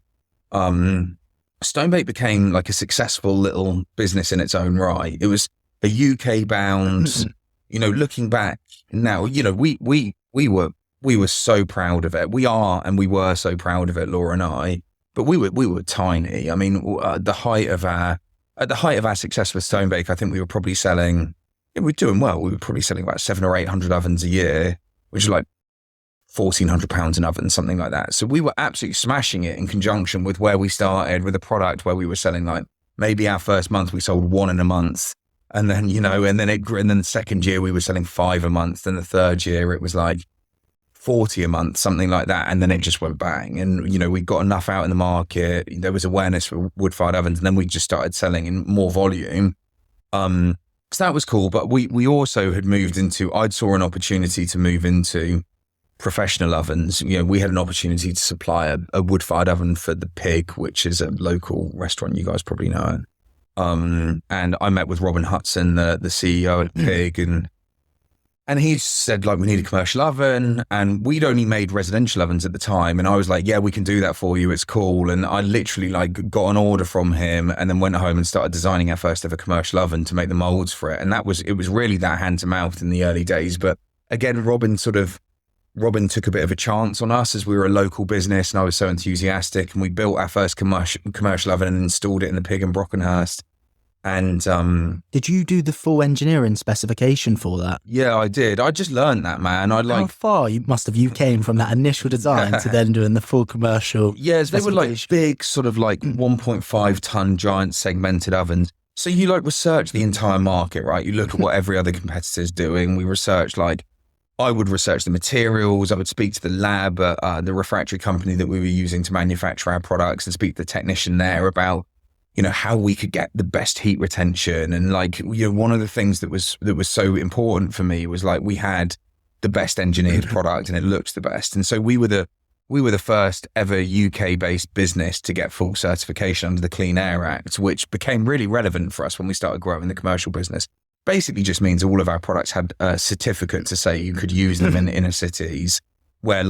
like a successful little business in its own right. It was a UK bound, looking back now, we were so proud of it. We are, and we were so proud of it, Laura and I, but we were tiny. I mean, at the height of our success with Stonebake, I think we were probably selling, we're doing well. We were probably selling about 700 or 800 ovens a year, which is like £1,400 an oven, something like that. So we were absolutely smashing it in conjunction with where we started with a product where we were selling like maybe our first month we sold 1 in a month, and then and then the second year we were selling 5 a month, then the third year it was like 40 a month, something like that, and then it just went bang. And we got enough out in the market, there was awareness for wood-fired ovens, and then we just started selling in more volume. So that was cool, but we also had moved into, I'd saw an opportunity to move into professional ovens. We had an opportunity to supply a wood-fired oven for the Pig, which is a local restaurant, you guys probably know it. And I met with Robin Hudson, the CEO at Pig, and he said, like, we need a commercial oven, and we'd only made residential ovens at the time. And I was like, yeah, we can do that for you. It's cool. And I literally like got an order from him and then went home and started designing our first ever commercial oven to make the molds for it. And it was really that hand to mouth in the early days. But again, Robin took a bit of a chance on us as we were a local business, and I was so enthusiastic, and we built our first commercial oven and installed it in the Pig in Brockenhurst. And Did you do the full engineering specification for that? yeah, I did. I just learned that, man. How far you came from that initial design to then doing the full commercial? Yes, they were like specification? big, sort of like 1.5 ton giant segmented ovens. So you like research the entire market, right? You look at what every other competitor is doing. We research I would research the materials. I would speak to the lab, the refractory company that we were using to manufacture our products, and speak to the technician there about, how we could get the best heat retention. And one of the things that was so important for me was we had the best engineered product and it looked the best. And so we were the first ever UK based business to get full certification under the Clean Air Act, which became really relevant for us when we started growing the commercial business. Basically just means all of our products had a certificate to say you could use them in inner cities, where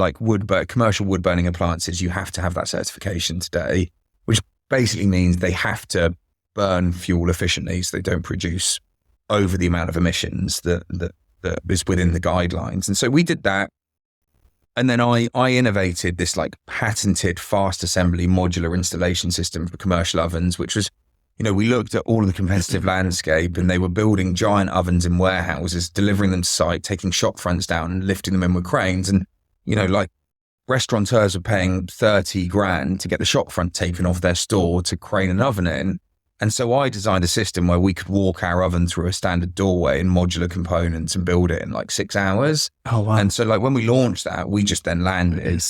commercial wood burning appliances, you have to have that certification today, which basically means they have to burn fuel efficiently so they don't produce over the amount of emissions that is within the guidelines. And so we did that. And then I innovated this patented fast assembly modular installation system for commercial ovens, which was, we looked at all of the competitive landscape, and they were building giant ovens in warehouses, delivering them to site, taking shop fronts down and lifting them in with cranes. And, restaurateurs were paying 30 grand to get the shop front taken off their store to crane an oven in. And so I designed a system where we could walk our oven through a standard doorway in modular components and build it in 6 hours. Oh, wow. And so when we launched that, we just then landed,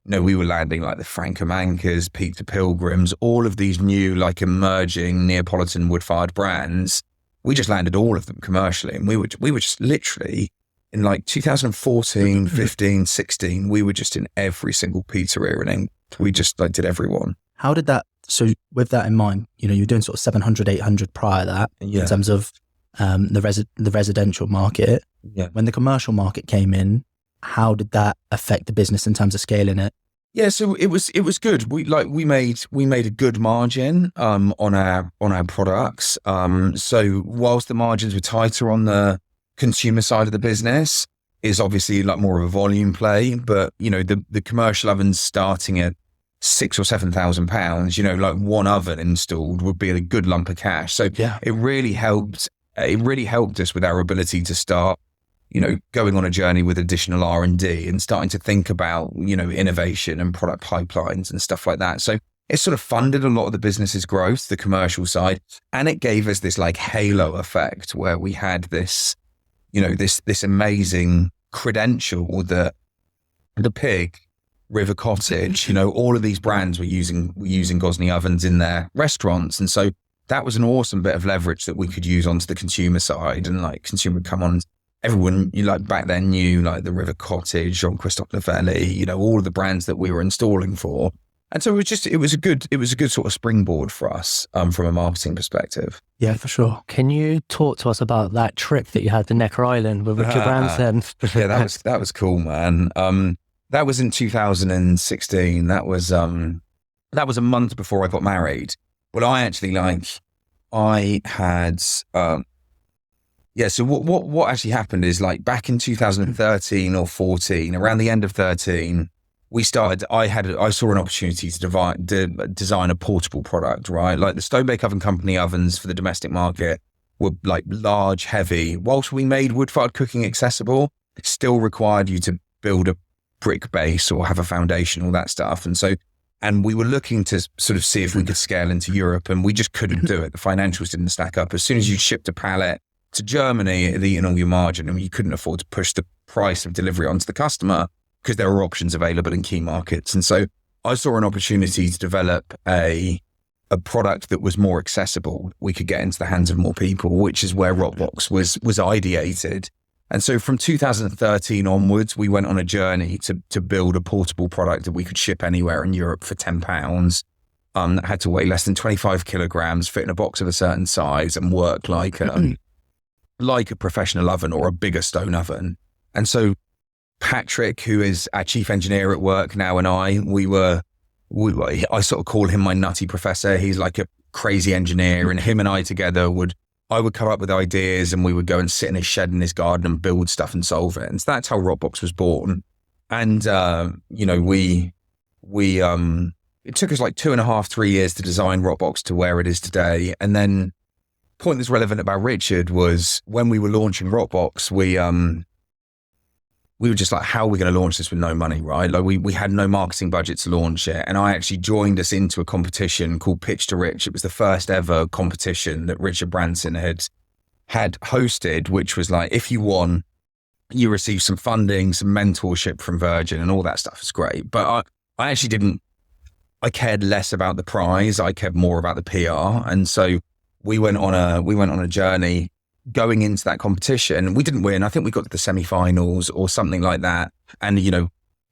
we were landing the Franco Mancas, Peter Pilgrims, all of these new emerging Neapolitan wood-fired brands. We just landed all of them commercially. And we were just literally in 2014, 15, 16, we were just in every single pizzeria in England. We just did everyone. How did that, so with that in mind, you're doing sort of 700, 800 prior to that in terms of the residential market. Yeah. When the commercial market came in, how did that affect the business in terms of scaling it? Yeah, so it was good. We made a good margin on our products. So whilst the margins were tighter on the consumer side of the business, is obviously more of a volume play. But the commercial ovens starting at £6,000 or £7,000, one oven installed would be a good lump of cash. So it really helped. It really helped us with our ability to start, going on a journey with additional R&D and starting to think about, innovation and product pipelines and stuff like that. So it sort of funded a lot of the business's growth, the commercial side, and it gave us this halo effect where we had this, this amazing credential that the Pig, River Cottage, all of these brands were using Gozney ovens in their restaurants. And so that was an awesome bit of leverage that we could use onto the consumer side, and consumer would come on. Everyone back then knew the River Cottage, Jean-Christophe Novelli, all of the brands that we were installing for. And so it was a good sort of springboard for us from a marketing perspective. Yeah, for sure. Can you talk to us about that trip that you had to Necker Island with Richard Branson? Yeah, that was cool, man. That was in 2016. That was a month before I got married. Well, I actually I had so what actually happened is back in 2013 or 14, around the end of 13, we started. I saw an opportunity to design a portable product, right? The Stonebake Oven Company ovens for the domestic market were large, heavy. Whilst we made wood-fired cooking accessible, it still required you to build a brick base or have a foundation, all that stuff. And we were looking to sort of see if we could scale into Europe, and we just couldn't do it. The financials didn't stack up. As soon as you shipped a pallet to Germany, it had eaten all your margin, and you couldn't afford to push the price of delivery onto the customer because there were options available in key markets. And so I saw an opportunity to develop a product that was more accessible. We could get into the hands of more people, which is where Rockbox was ideated. And so from 2013 onwards, we went on a journey to build a portable product that we could ship anywhere in Europe for £10. That had to weigh less than 25 kilograms, fit in a box of a certain size, and work like a professional oven or a bigger stone oven. And so Patrick, who is our chief engineer at work now, and I sort of call him my nutty professor. He's like a crazy engineer, and him and I together I would come up with ideas, and we would go and sit in his shed in his garden and build stuff and solve it. And so that's how Rockbox was born. And, it took us 2.5, 3 years to design Rockbox to where it is today. And then point that's relevant about Richard was when we were launching Rockbox, we were just like, how are we going to launch this with no money, right? Like we had no marketing budget to launch it. And I actually joined us into a competition called Pitch to Rich. It was the first ever competition that Richard Branson had hosted, which was like, if you won, you receive some funding, some mentorship from Virgin and all that stuff. It's great. But I actually I cared less about the prize. I cared more about the PR. And so we went on a journey going into that competition. We didn't win. I think we got to the semi-finals or something like that. And,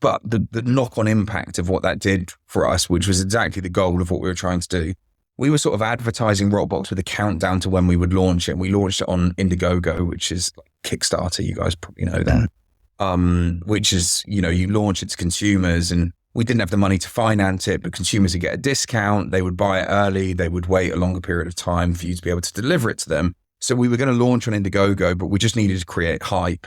but the knock-on impact of what that did for us, which was exactly the goal of what we were trying to do, we were sort of advertising Rockbox with a countdown to when we would launch it. And we launched it on Indiegogo, which is like Kickstarter. You guys probably know that. Which is, you launch it to consumers, and we didn't have the money to finance it, but consumers would get a discount. They would buy it early. They would wait a longer period of time for you to be able to deliver it to them. So we were going to launch on Indiegogo, but we just needed to create hype.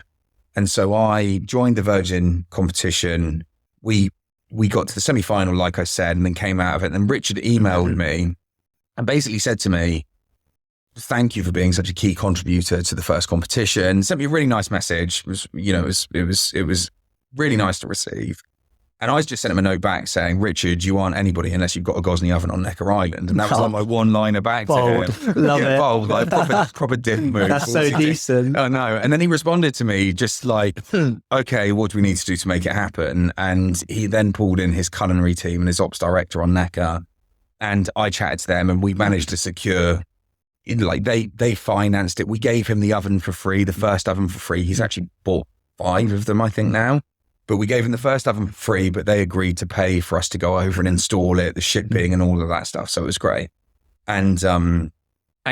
And so I joined the Virgin competition. We got to the semi-final, like I said, and then came out of it. And Richard emailed me and basically said to me, thank you for being such a key contributor to the first competition. Sent me a really nice message. It was really nice to receive. And I just sent him a note back saying, Richard, you aren't anybody unless you've got a Gozney oven on Necker Island. And that was like my one-liner back bold. to him. Love it. Bold, like proper dick move. That's so decent. Oh, no. And then he responded to me just like, okay, what do we need to do to make it happen? And he then pulled in his culinary team and his ops director on Necker. And I chatted to them, and we managed to secure, like they financed it. We gave him the oven for free, the first oven for free. He's actually bought 5 of them, I think now. But we gave him the first oven for free, but they agreed to pay for us to go over and install it, the shipping and all of that stuff. So it was great. And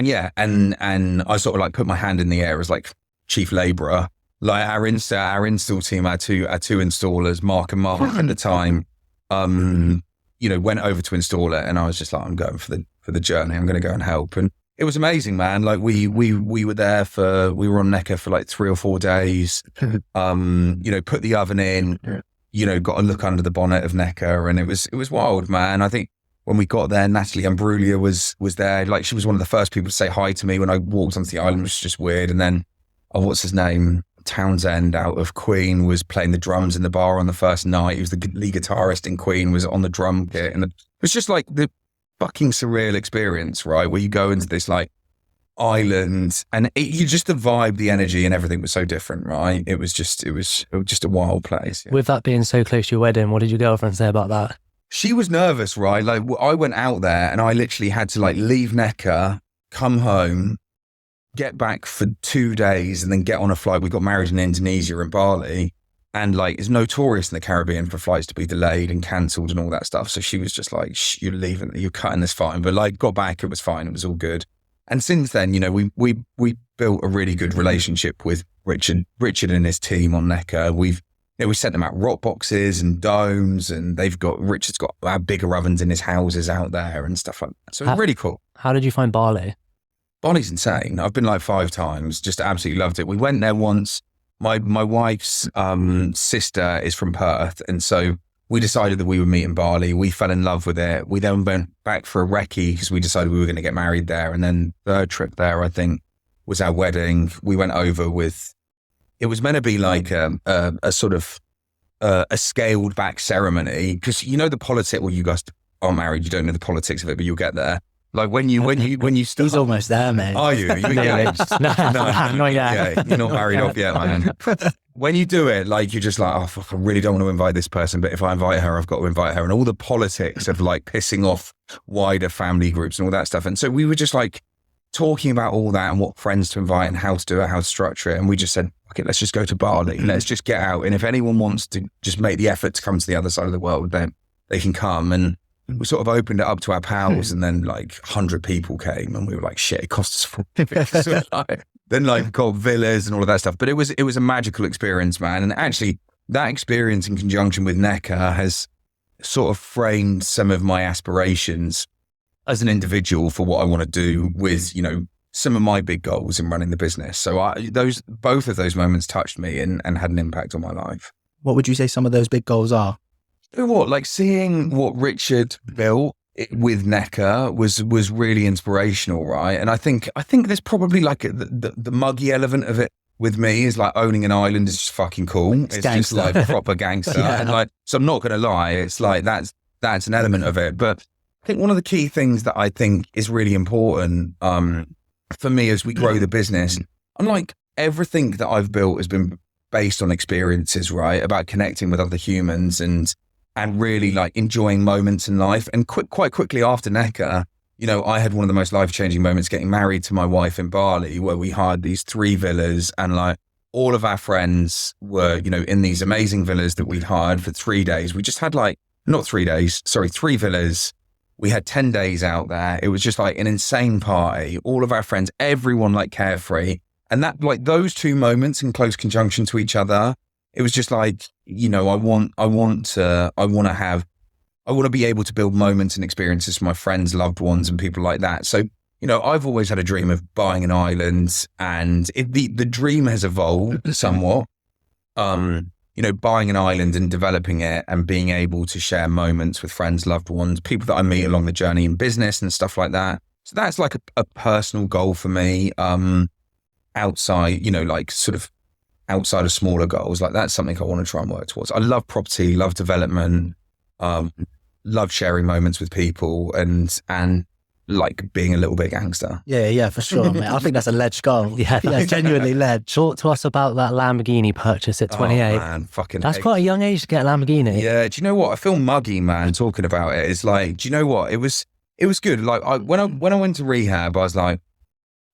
yeah, and I sort of like put my hand in the air as like chief labourer. Like our install team, our two installers, Mark and Mark at the time, went over to install it, and I was just like, I'm going for the journey. I'm going to go and help. And it was amazing, man. Like we were there we were on Necker for like 3 or 4 days, put the oven in, got a look under the bonnet of Necker, and it was wild, man. I think when we got there, Natalie Imbruglia was there. Like she was one of the first people to say hi to me when I walked onto the island, which was just weird. And then, what's his name? Townsend out of Queen was playing the drums in the bar on the first night. He was the lead guitarist in Queen, was on the drum kit. And it was just like the fucking surreal experience, right? Where you go into this like island, and you just the vibe, the energy, and everything was so different, right? It was just a wild place. Yeah. With that being so close to your wedding, what did your girlfriend say about that? She was nervous, right? Like I went out there and I literally had to like leave Necker, come home, get back for 2 days, and then get on a flight. We got married in Indonesia and Bali. And like, it's notorious in the Caribbean for flights to be delayed and cancelled and all that stuff. So she was just like, you're leaving, you're cutting this fine. But like, got back, it was fine. It was all good. And since then, we built a really good relationship with Richard and his team on Necker. We sent them out rock boxes and domes, and Richard's got our bigger ovens in his houses out there and stuff like that. So it's really cool. How did you find Bali? Bali's insane. I've been like 5 times, just absolutely loved it. We went there once. My wife's sister is from Perth, and so we decided that we would meet in Bali. We fell in love with it. We then went back for a recce because we decided we were going to get married there. And then third trip there, I think, was our wedding. We went over it was meant to be like a sort of a scaled back ceremony, because the politics. Well, you guys aren't married, you don't know the politics of it, but you'll get there. Like when you start, he's almost there, mate. Are you? You engaged? No, not yet. Yeah, you're not married off yet, man. When you do it, like you're just like, oh fuck, I really don't want to invite this person, but if I invite her, I've got to invite her, and all the politics of like pissing off wider family groups and all that stuff. And so we were just like talking about all that and what friends to invite and how to do it, how to structure it. And we just said, okay, let's just go to Bali. Let's just get out. And if anyone wants to just make the effort to come to the other side of the world, then they can come. And we sort of opened it up to our pals, and then like 100 people came, and we were like, shit, it cost us 40. So then like got villas and all of that stuff. But it was a magical experience, man. And actually that experience in conjunction with Necker has sort of framed some of my aspirations as an individual for what I want to do with, some of my big goals in running the business. So both of those moments touched me and had an impact on my life. What would you say some of those big goals are? You know what? Like seeing what Richard built with Necker was really inspirational, right? And I think there's probably like the muggy element of it with me is like owning an island is just fucking cool. It's just like proper gangster. Yeah. And like, so I'm not going to lie. It's like, that's an element of it. But I think one of the key things that I think is really important, for me as we grow the business, unlike everything that I've built has been based on experiences, right? About connecting with other humans and really like enjoying moments in life. And quite quickly after Necker, you know, I had one of the most life-changing moments getting married to my wife in Bali, where we hired these 3 villas and like all of our friends were, you know, in these amazing villas that we'd hired for 3 days. We just had like, not 3 days, sorry, 3 villas. We had 10 days out there. It was just like an insane party. All of our friends, everyone like carefree. And that, like those 2 moments in close conjunction to each other, it was just like, you know, I want to be able to build moments and experiences for my friends, loved ones, and people like that. So, you know, I've always had a dream of buying an island, and the dream has evolved somewhat. You know, buying an island and developing it and being able to share moments with friends, loved ones, people that I meet along the journey in business and stuff like that. So that's like a personal goal for me. Outside, you know, like sort of outside of smaller goals, like that's something I want to try and work towards. I love property, love development, love sharing moments with people and like being a little bit gangster. Yeah, for sure, mate. I think that's a ledge goal. Yeah, Genuinely ledge. Talk to us about that Lamborghini purchase at 28. Oh, man, fucking That's quite a young age to get a Lamborghini. Yeah, do you know what? I feel muggy, man, talking about it. It's like, do you know what? It was good. Like when I went to rehab, I was like,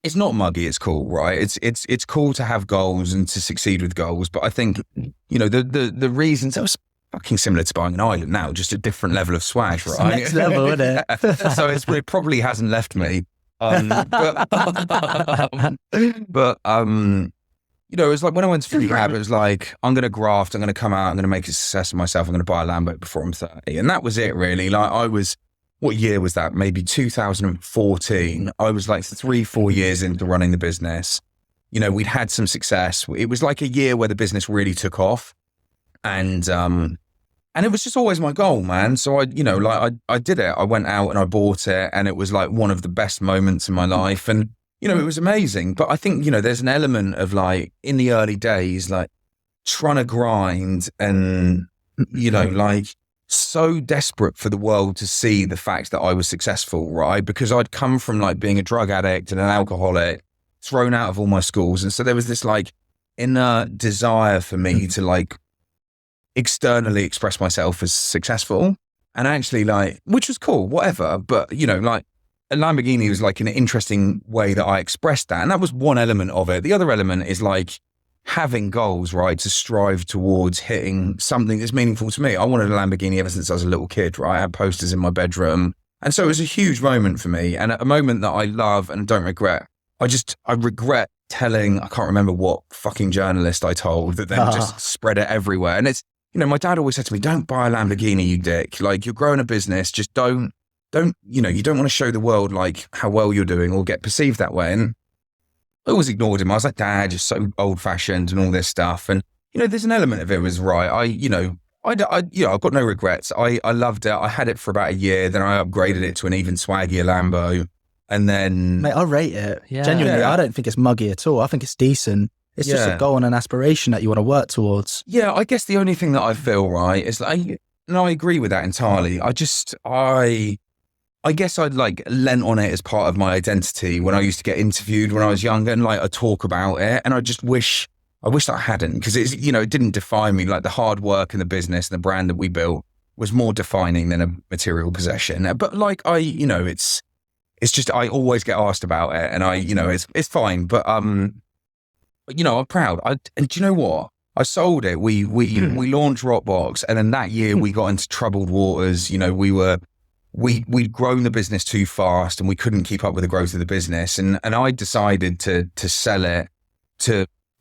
it's not muggy, it's cool, right? It's cool to have goals and to succeed with goals. But I think, you know, the reasons, it was fucking similar to buying an island now, just a different level of swag, right? Next level, isn't it? So it probably hasn't left me. But you know, it's like when I went to rehab, it was like, I'm going to graft, I'm going to come out, I'm going to make a success of myself, I'm going to buy a Lambo before I'm 30. And that was it, really. Like what year was that? Maybe 2014. I was like 3-4 years into running the business. You know, we'd had some success. It was like a year where the business really took off. And it was just always my goal, man. So I did it. I went out and I bought it, and it was like one of the best moments in my life. And, you know, it was amazing. But I think, you know, there's an element of like in the early days, like trying to grind and, you know, like so desperate for the world to see the fact that I was successful, right? Because I'd come from like being a drug addict and an alcoholic, thrown out of all my schools. And so there was this like inner desire for me to like externally express myself as successful, and actually like, which was cool, whatever. But, you know, like a Lamborghini was like an interesting way that I expressed that. And that was one element of it. The other element is like having goals, right? To strive towards hitting something that's meaningful to me. I wanted a Lamborghini ever since I was a little kid, right? I had posters in my bedroom. And so it was a huge moment for me, and a moment that I love and don't regret. I regret telling, I can't remember what fucking journalist I told, that then just spread it everywhere. And it's, you know, my dad always said to me, don't buy a Lamborghini, you dick. Like, you're growing a business, just don't, you know, you don't want to show the world like how well you're doing or get perceived that way. And I always ignored him. I was like, Dad, you're so old fashioned and all this stuff. And, you know, there's an element of it was right. I've got no regrets. I loved it. I had it for about a year. Then I upgraded it to an even swaggier Lambo. And then, mate, I rate it. Yeah. Genuinely, I don't think it's muggy at all. I think it's decent. It's just a goal and an aspiration that you want to work towards. Yeah, I guess the only thing that I feel right is like, and I agree with that entirely. I guess I'd like lent on it as part of my identity when I used to get interviewed when I was younger, and like I talk about it, and I just wish that I hadn't, because it's, you know, it didn't define me. Like the hard work and the business and the brand that we built was more defining than a material possession. But like it's just, I always get asked about it, and it's fine. But you know, I'm proud. And do you know what? I sold it. We launched Rockbox, and then that year we got into troubled waters. You know, we'd grown the business too fast, and we couldn't keep up with the growth of the business. And I decided to sell it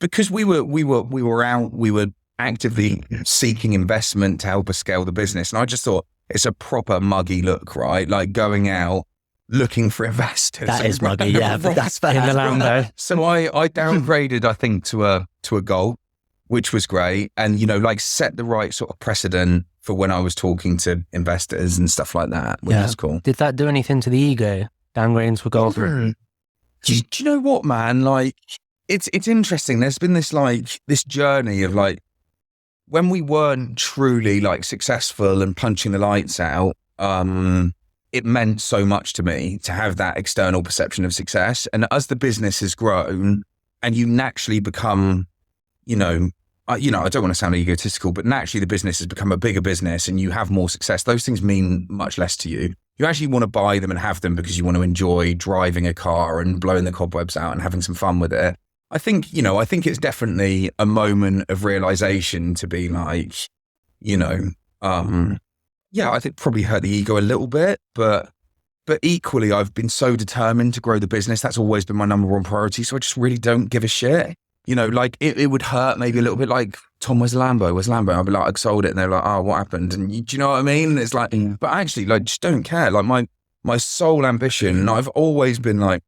because we were actively seeking investment to help us scale the business. And I just thought it's a proper muggy look, right? Like going out looking for investors. That is muggy, yeah, but that's fair. In the Lambo. So I downgraded, I think, to a goal, which was great. And, you know, like set the right sort of precedent for when I was talking to investors and stuff like that, which is cool. Did that do anything to the ego? Dan Grains were golf. Do you know what, man? Like, it's interesting. There's been this journey of like, when we weren't truly like successful and punching the lights out, it meant so much to me to have that external perception of success. And as the business has grown and you naturally become, I don't want to sound egotistical, but naturally the business has become a bigger business and you have more success. Those things mean much less to you. You actually want to buy them and have them because you want to enjoy driving a car and blowing the cobwebs out and having some fun with it. I think it's definitely a moment of realization to be like, I think probably hurt the ego a little bit, but equally I've been so determined to grow the business. That's always been my number one priority. So I just really don't give a shit. Like it would hurt maybe a little bit like, Tom, where's Lambo? I'd be like, I sold it. And they're like, oh, what happened? And do you know what I mean? And it's like, but actually like, just don't care. Like my sole ambition, I've always been like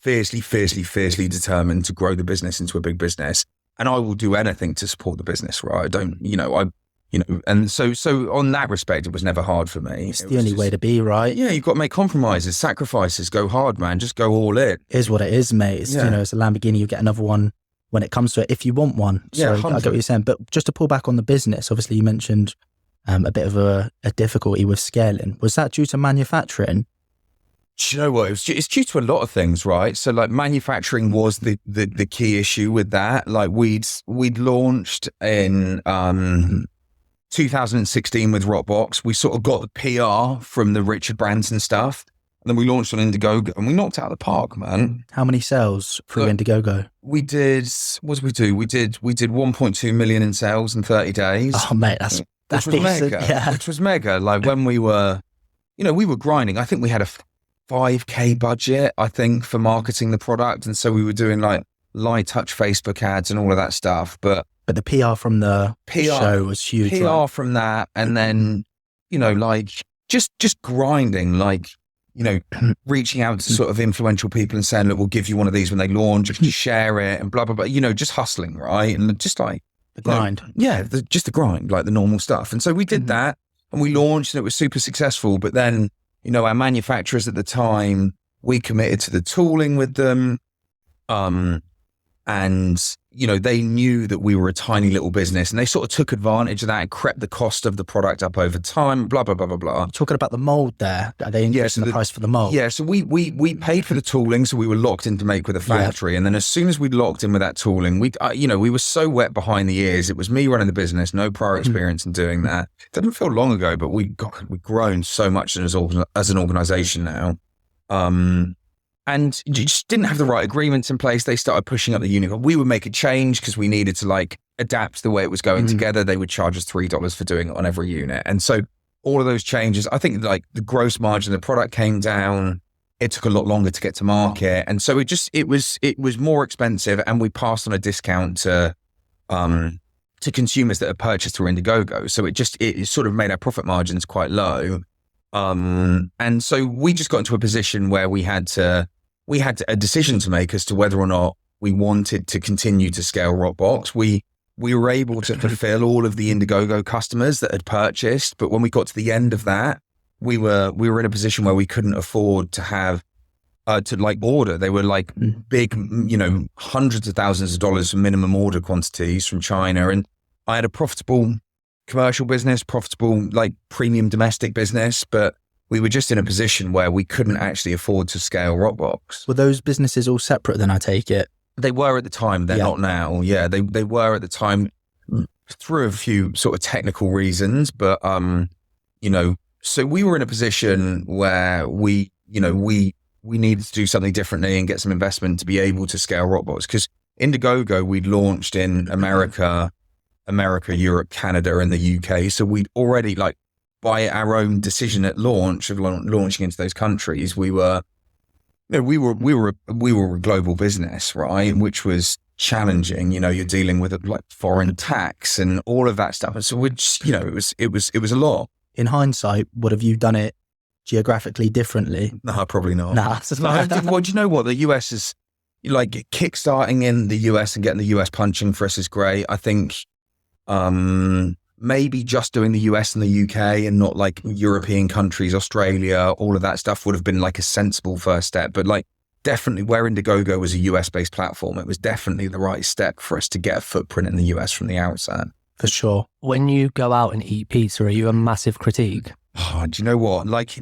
fiercely determined to grow the business into a big business. And I will do anything to support the business, right? And so on that respect, it was never hard for me. It's the only way to be, right? Yeah, you've got to make compromises, sacrifices, go hard, man. Just go all in. It is what it is, mate. It's, it's a Lamborghini. You get another one when it comes to it, if you want one. So I get what you're saying. But just to pull back on the business, obviously you mentioned a bit of a difficulty with scaling. Was that due to manufacturing? Do you know what? It's due to a lot of things, right? So like manufacturing was the key issue with that. Like we'd launched in 2016 with Rockbox. We sort of got the PR from the Richard Branson stuff. And then we launched on Indiegogo and we knocked it out of the park, man. How many sales through Indiegogo? We did, what did we do? We did 1.2 million in sales in 30 days. Oh, mate, that's which was decent. mega. Yeah. Which was mega. Like when we were, we were grinding. I think we had a 5K budget, I think, for marketing the product. And so we were doing like light touch Facebook ads and all of that stuff. But the PR from the show was huge. PR right? from that. And then, like just grinding, like, reaching out to sort of influential people and saying, look, we'll give you one of these when they launch, if you share it and blah, blah, blah, just hustling, right? And just like the grind. Just the grind, like the normal stuff. And so we did that and we launched and it was super successful. But then, our manufacturers at the time, we committed to the tooling with them. And, they knew that we were a tiny little business and they sort of took advantage of that and crept the cost of the product up over time, blah, blah, blah, blah, blah. Talking about the mold there, are they increasing the price for the mold? Yeah, so we paid for the tooling, so we were locked in to make with a factory. And then as soon as we locked in with that tooling, we were so wet behind the ears. It was me running the business, no prior experience in doing that. It doesn't feel long ago, but we've grown so much as an organization now. And you just didn't have the right agreements in place. They started pushing up the unit. We would make a change because we needed to like adapt to the way it was going together. They would charge us $3 for doing it on every unit. And so all of those changes, I think like the gross margin of the product came down. It took a lot longer to get to market. And so it was more expensive and we passed on a discount to consumers that had purchased through Indiegogo. So it sort of made our profit margins quite low. And so we just got into a position where we had a decision to make as to whether or not we wanted to continue to scale Rockbox. We were able to fulfill all of the Indiegogo customers that had purchased, but when we got to the end of that, we were in a position where we couldn't afford to have to like order. They were like big, hundreds of thousands of dollars for minimum order quantities from China, and I had a profitable commercial business, profitable like premium domestic business, but we were just in a position where we couldn't actually afford to scale Rockbox. Were those businesses all separate then, I take it? They were at the time, they're not now. Yeah, they were at the time through a few sort of technical reasons, but so we were in a position where we needed to do something differently and get some investment to be able to scale Rockbox, because Indiegogo we'd launched in America, Europe, Canada, and the UK. So we'd already, like, by our own decision at launch of launching into those countries, we were a global business, right? Which was challenging. You're dealing with like foreign tax and all of that stuff. And so it was a lot. In hindsight, would have you done it geographically differently? No, probably not. Nah. Well, do you know what? The US is like kickstarting in the US and getting the US punching for us is great. I think maybe just doing the US and the UK and not like European countries, Australia, all of that stuff would have been like a sensible first step. But like definitely where Indiegogo was a US based platform, it was definitely the right step for us to get a footprint in the US from the outset. For sure. When you go out and eat pizza, are you a massive critique? Oh, do you know what? Like,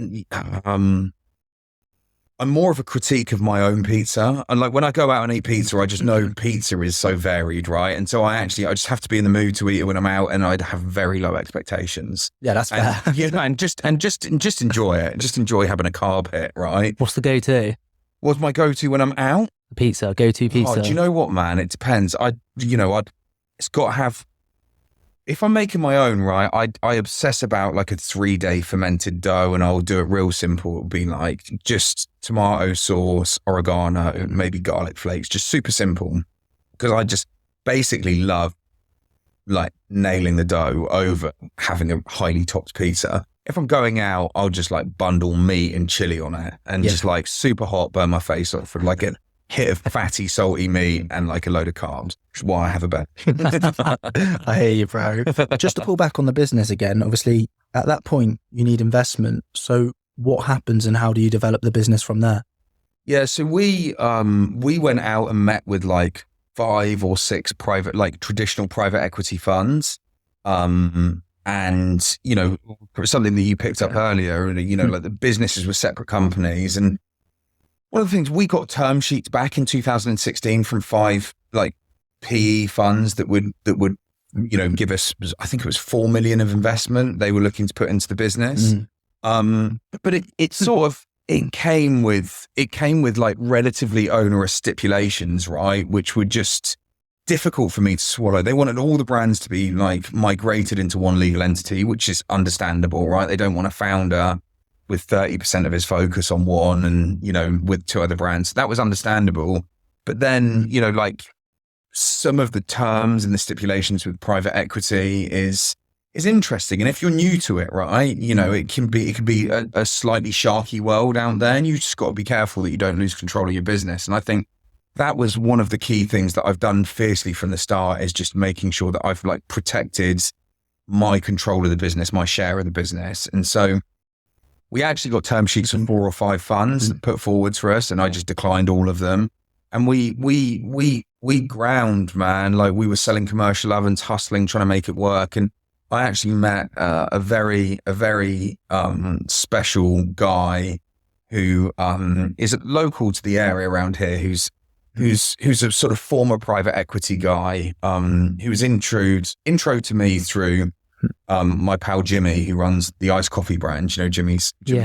I'm more of a critique of my own pizza. And like when I go out and eat pizza, I just know pizza is so varied, right? And so I just have to be in the mood to eat it when I'm out, and I'd have very low expectations. Yeah, that's fair. And, you know, and just enjoy it. Just enjoy having a carb hit, right? What's the go-to? What's my go-to when I'm out? Pizza, go-to pizza. Oh, do you know what, man? It depends. It's got to have. If I'm making my own, right, I obsess about like a 3-day fermented dough, and I'll do it real simple. It'll be like just tomato sauce, oregano, maybe garlic flakes, just super simple. Because I just basically love like nailing the dough over having a highly topped pizza. If I'm going out, I'll just like bundle meat and chili on it and just like super hot, burn my face off with like a hit of fatty, salty meat and like a load of carbs, which is why I have a bed. I hear you, bro. Just to pull back on the business again, obviously at that point you need investment. So what happens and how do you develop the business from there? Yeah, so we went out and met with like 5 or 6 private, like traditional private equity funds. And, you know, something that you picked up earlier, you know, like the businesses were separate companies. And one of the things, we got term sheets back in 2016 from 5 like PE funds that would, you know, give us, I think it was 4 million of investment they were looking to put into the business. But it came with like relatively onerous stipulations, right? Which were just difficult for me to swallow. They wanted all the brands to be like migrated into one legal entity, which is understandable, right? They don't want a founder with 30% of his focus on one and, you know, with 2 other brands. That was understandable. But then, you know, like some of the terms and the stipulations with private equity is interesting. And if you're new to it, right, you know, it can be a slightly sharky world out there, and you just got to be careful that you don't lose control of your business. And I think that was one of the key things that I've done fiercely from the start, is just making sure that I've like protected my control of the business, my share of the business. And so we actually got term sheets from 4 or 5 funds that put forwards for us, and I just declined all of them. And we ground, man, like we were selling commercial ovens, hustling, trying to make it work. And I actually met a very special guy who is local to the area around here, who's a sort of former private equity guy, who was intro to me through my pal Jimmy, who runs the iced coffee brand. You know, Jimmy's yeah.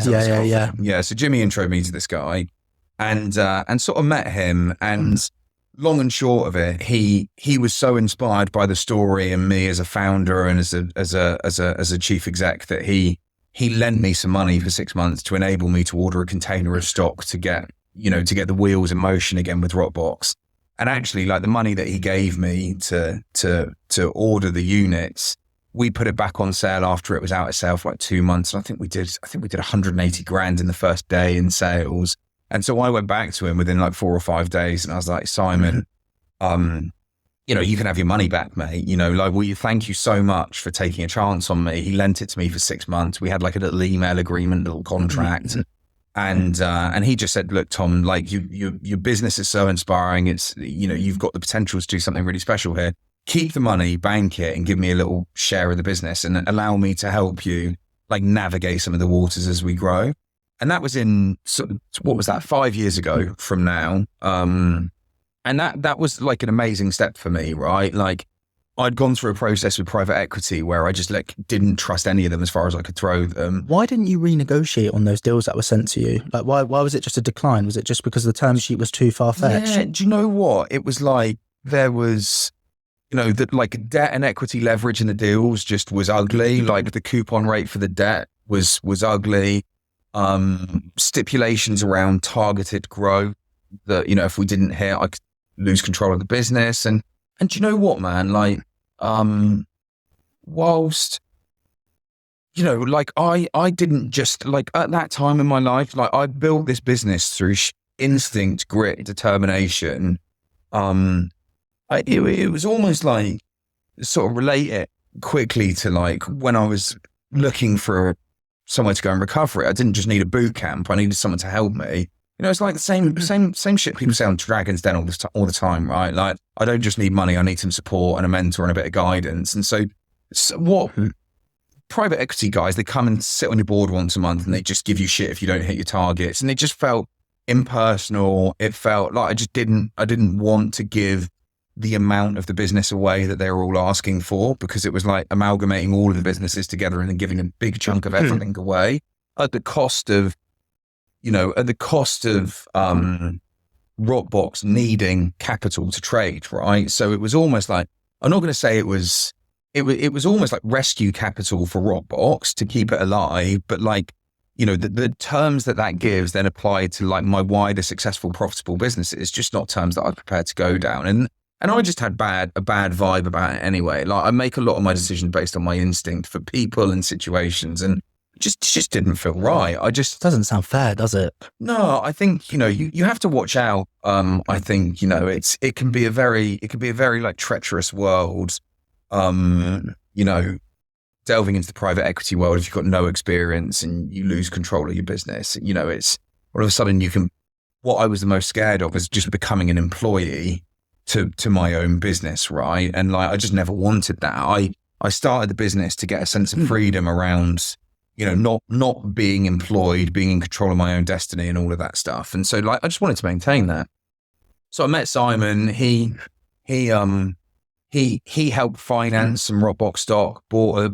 So Jimmy introed me to this guy, and sort of met him. And long and short of it, he was so inspired by the story and me as a founder and as a chief exec that he lent me some money for 6 months to enable me to order a container of stock to get the wheels in motion again with Rockbox. And actually, like the money that he gave me to order the units, we put it back on sale after it was out of sale for like 2 months. And I think we did 180 grand in the first day in sales. And so I went back to him within like 4 or 5 days, and I was like, Simon, you know, you can have your money back, mate. You know, like, thank you so much for taking a chance on me. He lent it to me for 6 months. We had like a little email agreement, little contract. And he just said, look, Tom, like your business is so inspiring. It's, you know, you've got the potential to do something really special here. Keep the money, bank it, and give me a little share of the business and allow me to help you like navigate some of the waters as we grow. And that was in, what was that, 5 years ago from now. And that was like an amazing step for me, right? Like I'd gone through a process with private equity where I just like didn't trust any of them as far as I could throw them. Why didn't you renegotiate on those deals that were sent to you? Like why was it just a decline? Was it just because the term sheet was too far-fetched? Yeah, do you know what? It was like there was, you know, that like debt and equity leverage in the deals just was ugly. Like the coupon rate for the debt was ugly. Stipulations around targeted growth that, you know, if we didn't hit, I could lose control of the business. And do you know what, man? Like, whilst, you know, like I didn't just like at that time in my life, like I built this business through instinct, grit, determination. It was almost like sort of relate it quickly to like, when I was looking for somewhere to go and recover it, I didn't just need a boot camp. I needed someone to help me. You know, it's like the same shit people say on Dragon's Den all the time, right? Like, I don't just need money. I need some support and a mentor and a bit of guidance. And so what private equity guys, they come and sit on your board once a month and they just give you shit if you don't hit your targets. And it just felt impersonal. It felt like I didn't want to give the amount of the business away that they were all asking for, because it was like amalgamating all of the businesses together and then giving a big chunk of everything away at the cost of Rockbox needing capital to trade, right? So it was almost like, I'm not going to say it was almost like rescue capital for Rockbox to keep it alive, but like, you know, the terms that gives then applied to like my wider successful, profitable businesses, just not terms that I'm prepared to go down. And I just had a bad vibe about it anyway. Like, I make a lot of my decisions based on my instinct for people and situations, and just didn't feel right. Doesn't sound fair, does it? No, I think, you know, you have to watch out. I think, you know, it can be a very like treacherous world. You know, delving into the private equity world, if you've got no experience and you lose control of your business, you know, it's all of a sudden what I was the most scared of is just becoming an employee to my own business, right? And like, I just never wanted that. I started the business to get a sense of freedom around, you know, not being employed, being in control of my own destiny and all of that stuff. And so like, I just wanted to maintain that. So I met Simon. He helped finance some Rockbox stock, bought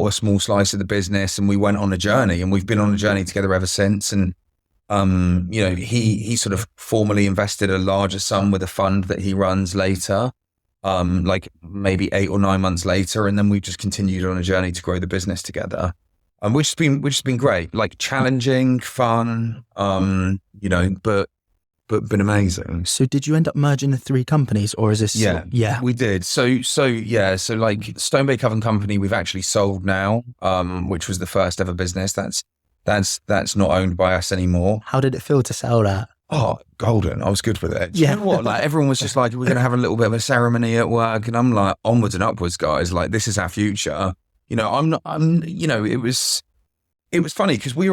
a small slice of the business, and we went on a journey, and we've been on a journey together ever since. And you know, he sort of formally invested a larger sum with a fund that he runs later, like maybe 8 or 9 months later, and then we just continued on a journey to grow the business together, which has been great, like challenging, fun, you know, but been amazing. So did you end up merging the 3 companies, or is this? Yeah, we did. So like Stonebake Oven Company, we've actually sold now, which was the first ever business that's not owned by us anymore. How did it feel to sell that? Oh, golden. I was good with it. Do you know what? Like, everyone was just like, we're going to have a little bit of a ceremony at work. And I'm like, onwards and upwards, guys. Like, this is our future. You know, you know, it was funny because we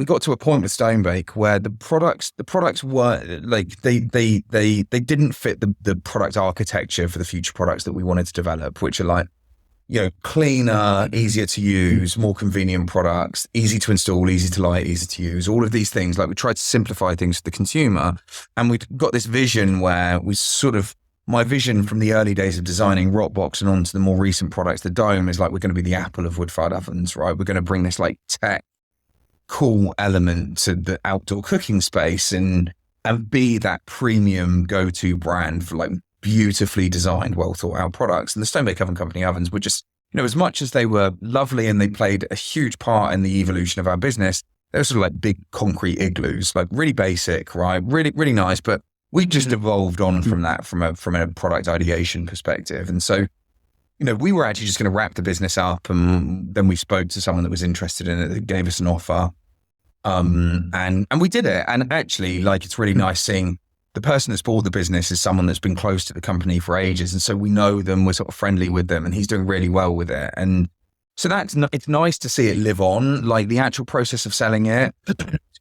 got to a point with Stonebake where the products were like, they didn't fit the product architecture for the future products that we wanted to develop, which are like, you know, cleaner, easier to use, more convenient products, easy to install, easy to light, easy to use, all of these things. Like, we tried to simplify things for the consumer, and we'd got this vision where my vision from the early days of designing Rockbox and onto the more recent products, the Dome, is like, we're going to be the Apple of wood-fired ovens, right? We're going to bring this like tech, cool element to the outdoor cooking space and be that premium go-to brand for like beautifully designed, well thought out products. And the Stonebake Oven Company ovens were just, you know, as much as they were lovely and they played a huge part in the evolution of our business, they were sort of like big concrete igloos, like really basic, right? Really, really nice. But we just evolved on from that, from a product ideation perspective. And so, you know, we were actually just going to wrap the business up, and then we spoke to someone that was interested in it, that gave us an offer. And we did it. And actually, like, it's really nice seeing the person that's bought the business is someone that's been close to the company for ages. And so we know them, we're sort of friendly with them, and he's doing really well with it. And so it's nice to see it live on. Like, the actual process of selling it,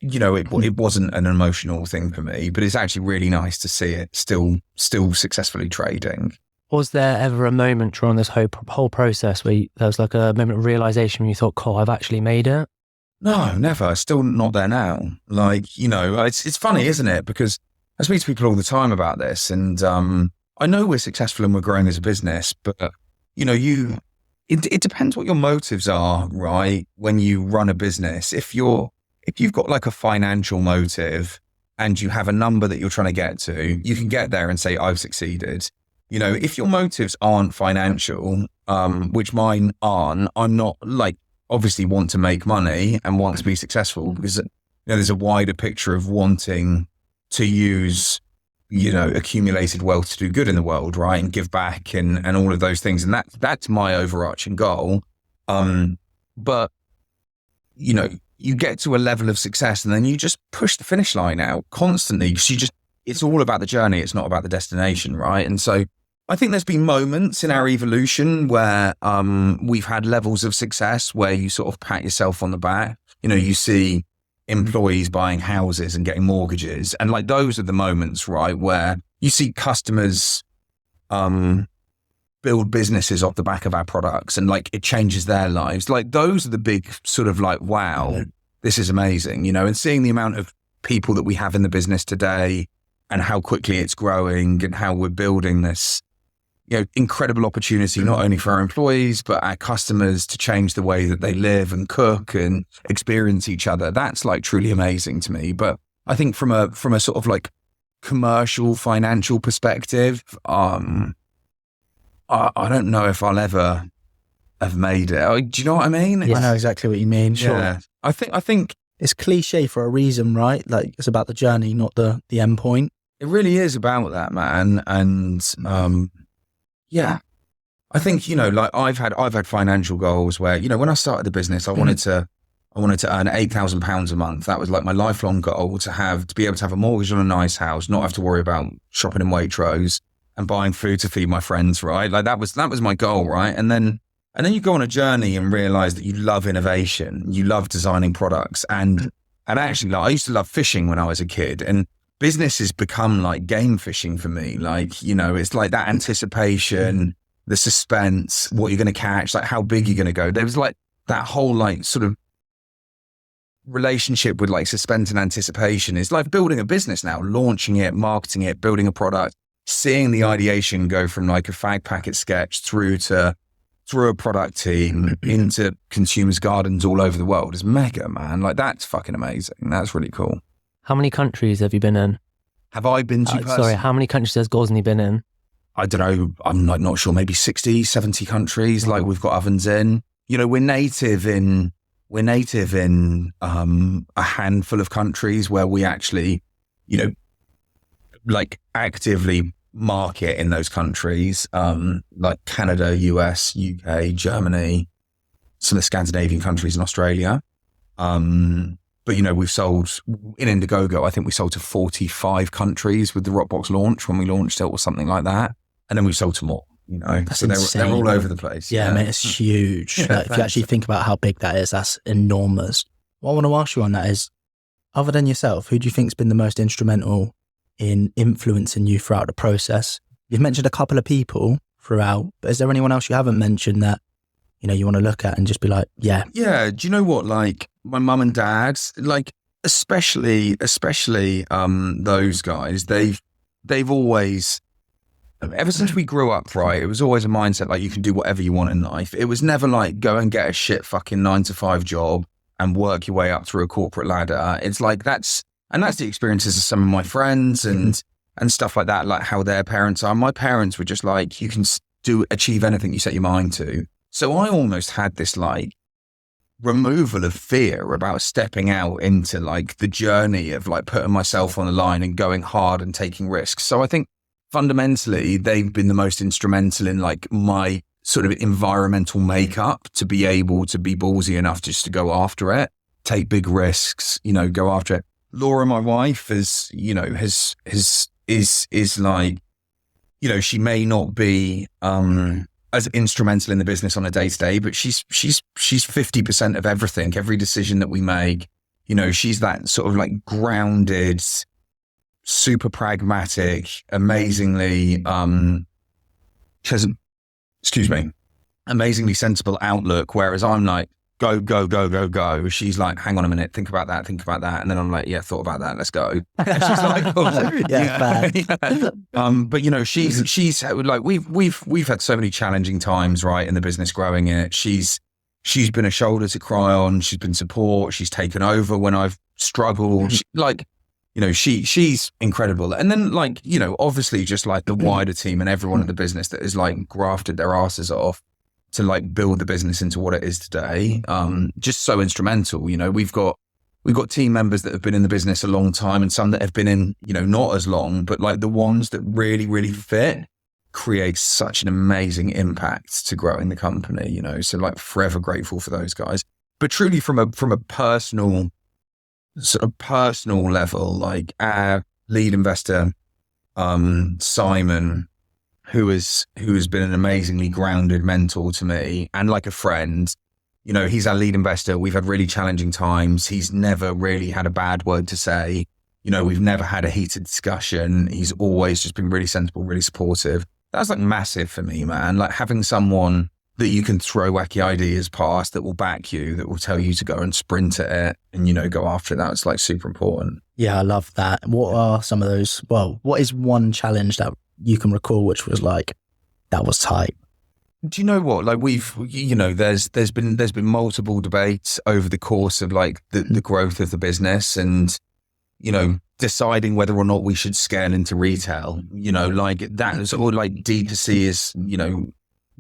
you know, it wasn't an emotional thing for me, but it's actually really nice to see it still successfully trading. Was there ever a moment during this whole process where there was like a moment of realization when you thought, cool, I've actually made it? No, never. Still not there now. Like, you know, it's funny, isn't it? Because I speak to people all the time about this, and I know we're successful and we're growing as a business, but, you know, it depends what your motives are, right? When you run a business, if you've got like a financial motive and you have a number that you're trying to get to, you can get there and say, I've succeeded. You know, if your motives aren't financial, which mine aren't, I'm not, like, obviously want to make money and want to be successful, because, you know, there's a wider picture of wanting to use, you know, accumulated wealth to do good in the world, right? And give back and all of those things. And that's my overarching goal. But, you know, you get to a level of success and then you just push the finish line out constantly, because it's all about the journey. It's not about the destination, right? And so I think there's been moments in our evolution where we've had levels of success where you sort of pat yourself on the back. You know, you see employees buying houses and getting mortgages. And like, those are the moments, right, where you see customers build businesses off the back of our products and like it changes their lives. Like, those are the big sort of like, wow, this is amazing, you know, and seeing the amount of people that we have in the business today and how quickly it's growing and how we're building this, you know, incredible opportunity, not only for our employees, but our customers to change the way that they live and cook and experience each other. That's like truly amazing to me. But I think from a sort of like commercial, financial perspective, I don't know if I'll ever have made it. Do you know what I mean? I know exactly what you mean. Sure. Yeah. I think it's cliche for a reason, right? Like, it's about the journey, not the end point. it really is about that, man. And yeah, I think, you know, like I've had financial goals where, you know, when I started the business, I wanted to earn £8,000 a month. That was like my lifelong goal, to be able to have a mortgage on a nice house, not have to worry about shopping in Waitrose and buying food to feed my friends, right? Like that was my goal, right? And then you go on a journey and realize that you love innovation, you love designing products, and actually, like, I used to love fishing when I was a kid, and business has become like game fishing for me. Like, you know, it's like that anticipation, the suspense, what you're going to catch, like how big you're going to go. There was like that whole like sort of relationship with like suspense and anticipation. Is like building a business now, launching it, marketing it, building a product, seeing the ideation go from like a fag packet sketch through a product team into consumers' gardens all over the world is mega, man. Like, that's fucking amazing. That's really cool. How many countries have you been in? Have I been to Sorry, how many countries has Gozney been in? I don't know. I'm like not sure. Maybe 60, 70 countries. Like, we've got ovens in. You know, we're native in a handful of countries where we actually, you know, like actively market in those countries, like Canada, US, UK, Germany, some of the Scandinavian countries, and Australia. But, you know, we've sold in Indiegogo, I think we sold to 45 countries with the Rockbox launch when we launched it, or something like that. And then we've sold to more, you know. That's so they're all over the place. Yeah, mate, it's huge. Like, if you actually think about how big that is, that's enormous. What I want to ask you on that is, other than yourself, who do you think's been the most instrumental in influencing you throughout the process? You've mentioned a couple of people throughout, but is there anyone else you haven't mentioned that, you know, you want to look at and just be like, yeah? Yeah. Do you know what? Like, my mum and dad, like, especially those guys, they've always, ever since we grew up, right, it was always a mindset like you can do whatever you want in life. It was never like go and get a shit fucking 9-to-5 job and work your way up through a corporate ladder. It's like that's the experiences of some of my friends and stuff like that, like how their parents are. My parents were just like, you can achieve anything you set your mind to. So I almost had this like removal of fear about stepping out into like the journey of like putting myself on the line and going hard and taking risks. So I think fundamentally they've been the most instrumental in like my sort of environmental makeup to be able to be ballsy enough just to go after it, take big risks, you know, go after it. Laura, my wife, is like, you know, she may not be as instrumental in the business on a day-to-day, but she's 50% of everything, every decision that we make. You know, she's that sort of like grounded, super pragmatic, amazingly amazingly sensible outlook, whereas I'm like, go, go, go, go, go. She's like, hang on a minute, think about that. And then I'm like, yeah, thought about that, let's go. And she's like, oh, yeah. But you know, she's like, we've had so many challenging times, right, in the business growing it. She's been a shoulder to cry on. She's been support. She's taken over when I've struggled. Like, you know, she's incredible. And then like, you know, obviously just like the wider team and everyone in the business that has like grafted their asses off to like build the business into what it is today. Just so instrumental. You know, we've got team members that have been in the business a long time and some that have been in, you know, not as long, but like the ones that really, really fit create such an amazing impact to growing the company, you know. So like forever grateful for those guys. But truly from a personal level, like our lead investor, Simon, who has been an amazingly grounded mentor to me and like a friend. You know, he's our lead investor. We've had really challenging times. He's never really had a bad word to say. You know, we've never had a heated discussion. He's always just been really sensible, really supportive. That's like massive for me, man. Like having someone that you can throw wacky ideas past, that will back you, that will tell you to go and sprint at it and, you know, go after it. That's like super important. Yeah, I love that. What are some of those? Well, what is one challenge that you can recall which was like, that was tight? Do you know what? Like there's been multiple debates over the course of like the growth of the business and, you know, deciding whether or not we should scale into retail, you know, like that is all like D2C is, you know,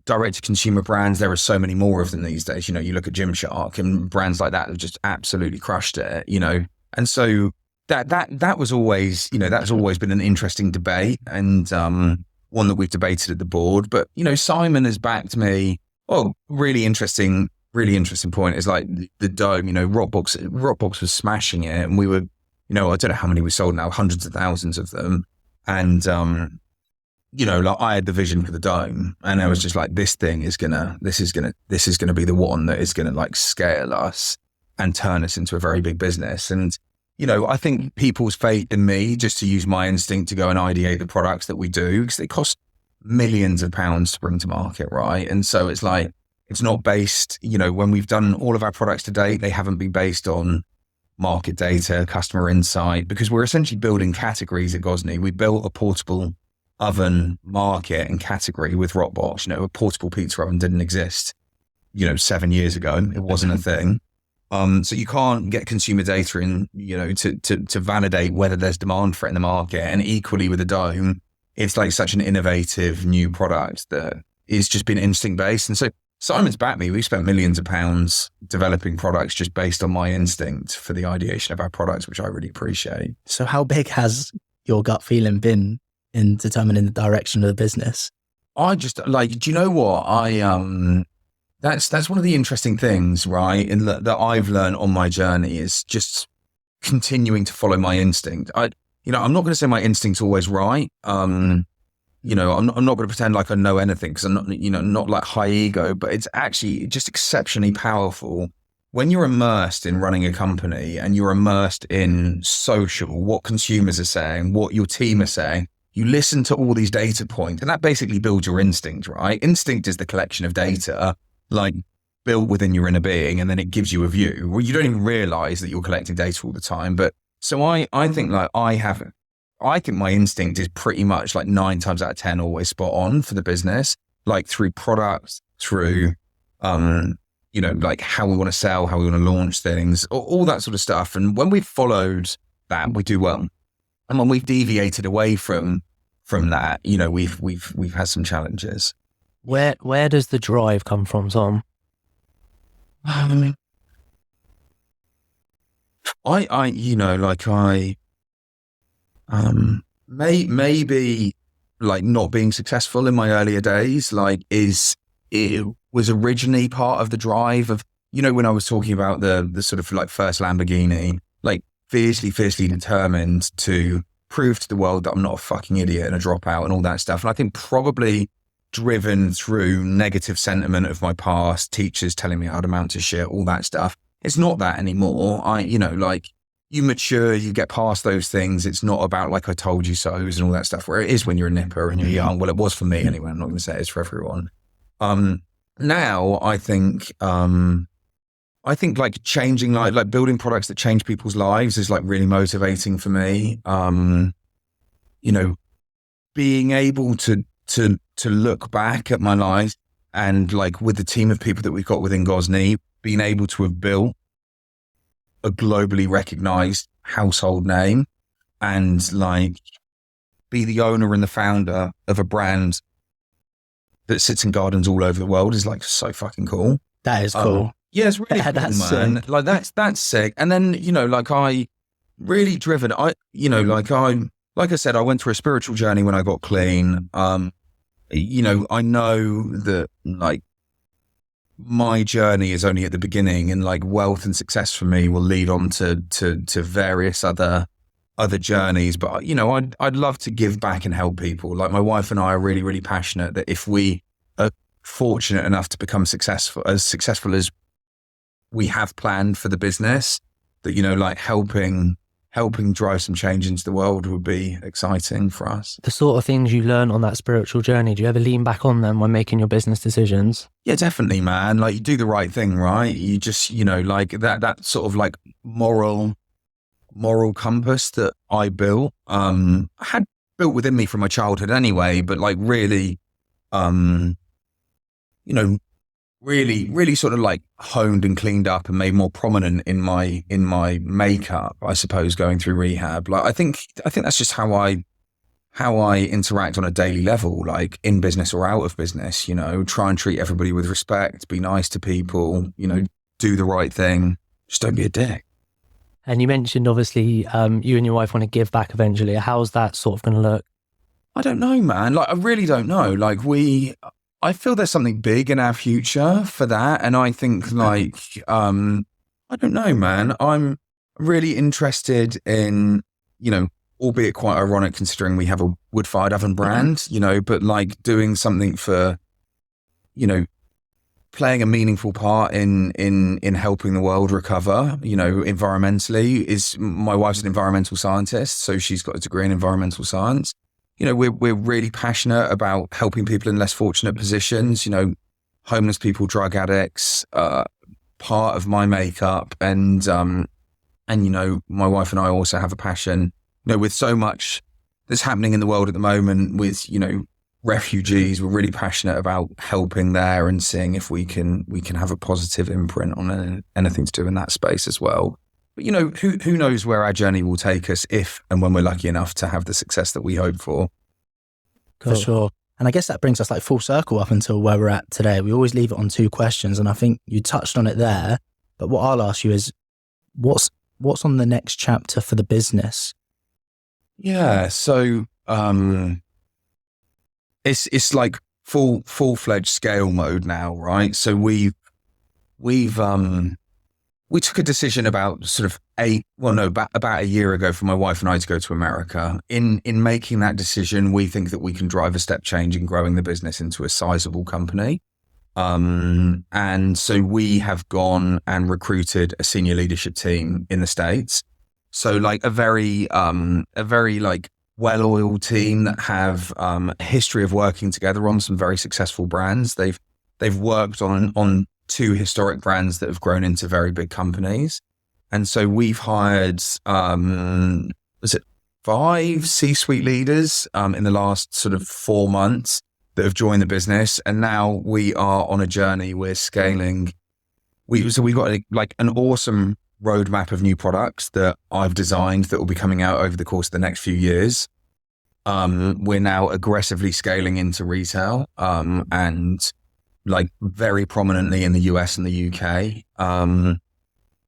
direct to consumer brands. There are so many more of them these days. You know, you look at Gymshark and brands like that have just absolutely crushed it, you know? And so that was always, you know, that's always been an interesting debate and, one that we've debated at the board. But, you know, Simon has backed me. Oh, really interesting point is like the dome, you know, Rockbox was smashing it. And we were, you know, I don't know how many we sold now, hundreds of thousands of them. And, you know, like I had the vision for the dome and I was just like, this is going to be the one that is going to like scale us and turn us into a very big business. And, you know, I think people's faith in me just to use my instinct to go and ideate the products that we do, because they cost millions of pounds to bring to market, right? And so it's like, it's not based, you know, when we've done all of our products to date, they haven't been based on market data, customer insight, because we're essentially building categories at Gozney. We built a portable oven market and category with Rockbox. You know, a portable pizza oven didn't exist, you know, 7 years ago. It wasn't a thing. So you can't get consumer data in, you know, to validate whether there's demand for it in the market. And equally with the dome, it's like such an innovative new product that it's just been instinct based. And so Simon's backed me. We've spent millions of pounds developing products just based on my instinct for the ideation of our products, which I really appreciate. So how big has your gut feeling been in determining the direction of the business? I just like, do you know what? That's one of the interesting things, right? And that I've learned on my journey is just continuing to follow my instinct. I'm not going to say my instinct's always right. You know, I'm not going to pretend like I know anything because I'm not, you know, not like high ego, but it's actually just exceptionally powerful when you're immersed in running a company and you're immersed in social, what consumers are saying, what your team are saying. You listen to all these data points and that basically builds your instinct, right? Instinct is the collection of data like built within your inner being, and then it gives you a view. Well, you don't even realize that you're collecting data all the time. But so I think like I think my instinct is pretty much like 9 times out of 10 always spot on for the business, like through products, through, you know, like how we want to sell, how we want to launch things, all that sort of stuff. And when we've followed that, we do well. And when we've deviated away from that, you know, we've had some challenges. Where does the drive come from, Tom? Maybe like not being successful in my earlier days, like it was originally part of the drive of, you know, when I was talking about the sort of like first Lamborghini, like fiercely determined to prove to the world that I'm not a fucking idiot and a dropout and all that stuff. And I think probably driven through negative sentiment of my past, teachers telling me I'd amount to shit, all that stuff. It's not that anymore. You mature, you get past those things. It's not about like I told you so's and all that stuff, where it is when you're a nipper and you're young. Well, it was for me anyway. I'm not going to say it's for everyone. Now I think like changing, like building products that change people's lives is like really motivating for me. You know, being able to look back at my life and like with the team of people that we've got within Gozney, being able to have built a globally recognized household name and like be the owner and the founder of a brand that sits in gardens all over the world is like so fucking cool. That is cool. Yeah, it's really cool, that's man. sick. Like that's sick. And then, you know, like I really driven, like I said, I went through a spiritual journey when I got clean. You know, I know that like my journey is only at the beginning, and like wealth and success for me will lead on to various other other journeys, but I'd love to give back and help people. Like my wife and I are really, really passionate that if we are fortunate enough to become successful as we have planned for the business, that, like helping drive some change into the world would be exciting for us. The sort of things you learn on that spiritual journey, do you ever lean back on them when making your business decisions? Yeah, definitely, man. Like you do the right thing, right? You just, like that sort of like moral compass that I built, I had built within me from my childhood anyway, but like really, really sort of like honed and cleaned up and made more prominent in my makeup, I suppose, going through rehab. Like I think that's just how I interact on a daily level, like in business or out of business, try and treat everybody with respect, be nice to people, do the right thing. Just don't be a dick. And you mentioned, obviously, you and your wife want to give back eventually. How's that sort of going to look? I don't know, man. Like, I really don't know. Like, I feel there's something big in our future for that. And I think, like, I don't know, man. I'm really interested in, albeit quite ironic considering we have a wood-fired oven brand, but like doing something for, playing a meaningful part in helping the world recover, environmentally. My wife's an environmental scientist, so she's got a degree in environmental science. We're really passionate about helping people in less fortunate positions, homeless people, drug addicts, part of my makeup. And my wife and I also have a passion, with so much that's happening in the world at the moment with, refugees. We're really passionate about helping there and seeing if we can have a positive imprint on anything to do in that space as well. But who knows where our journey will take us if and when we're lucky enough to have the success that we hope for. Cool. For sure. And I guess that brings us like full circle up until where we're at today. We always leave it on 2 questions, and I think you touched on it there. But what I'll ask you is, what's on the next chapter for the business? Yeah, so it's like full-fledged scale mode now, right? So we took a decision about about a year ago for my wife and I to go to America. In making that decision, we think that we can drive a step change in growing the business into a sizable company. And so we have gone and recruited a senior leadership team in the States. So like a very like well-oiled team that have a history of working together on some very successful brands. They've worked on 2 historic brands that have grown into very big companies. And so we've hired, 5 C-suite leaders in the last sort of 4 months that have joined the business. And now we are on a journey. We're scaling. We've got an awesome roadmap of new products that I've designed that will be coming out over the course of the next few years. We're now aggressively scaling into retail, and like very prominently in the US and the UK. And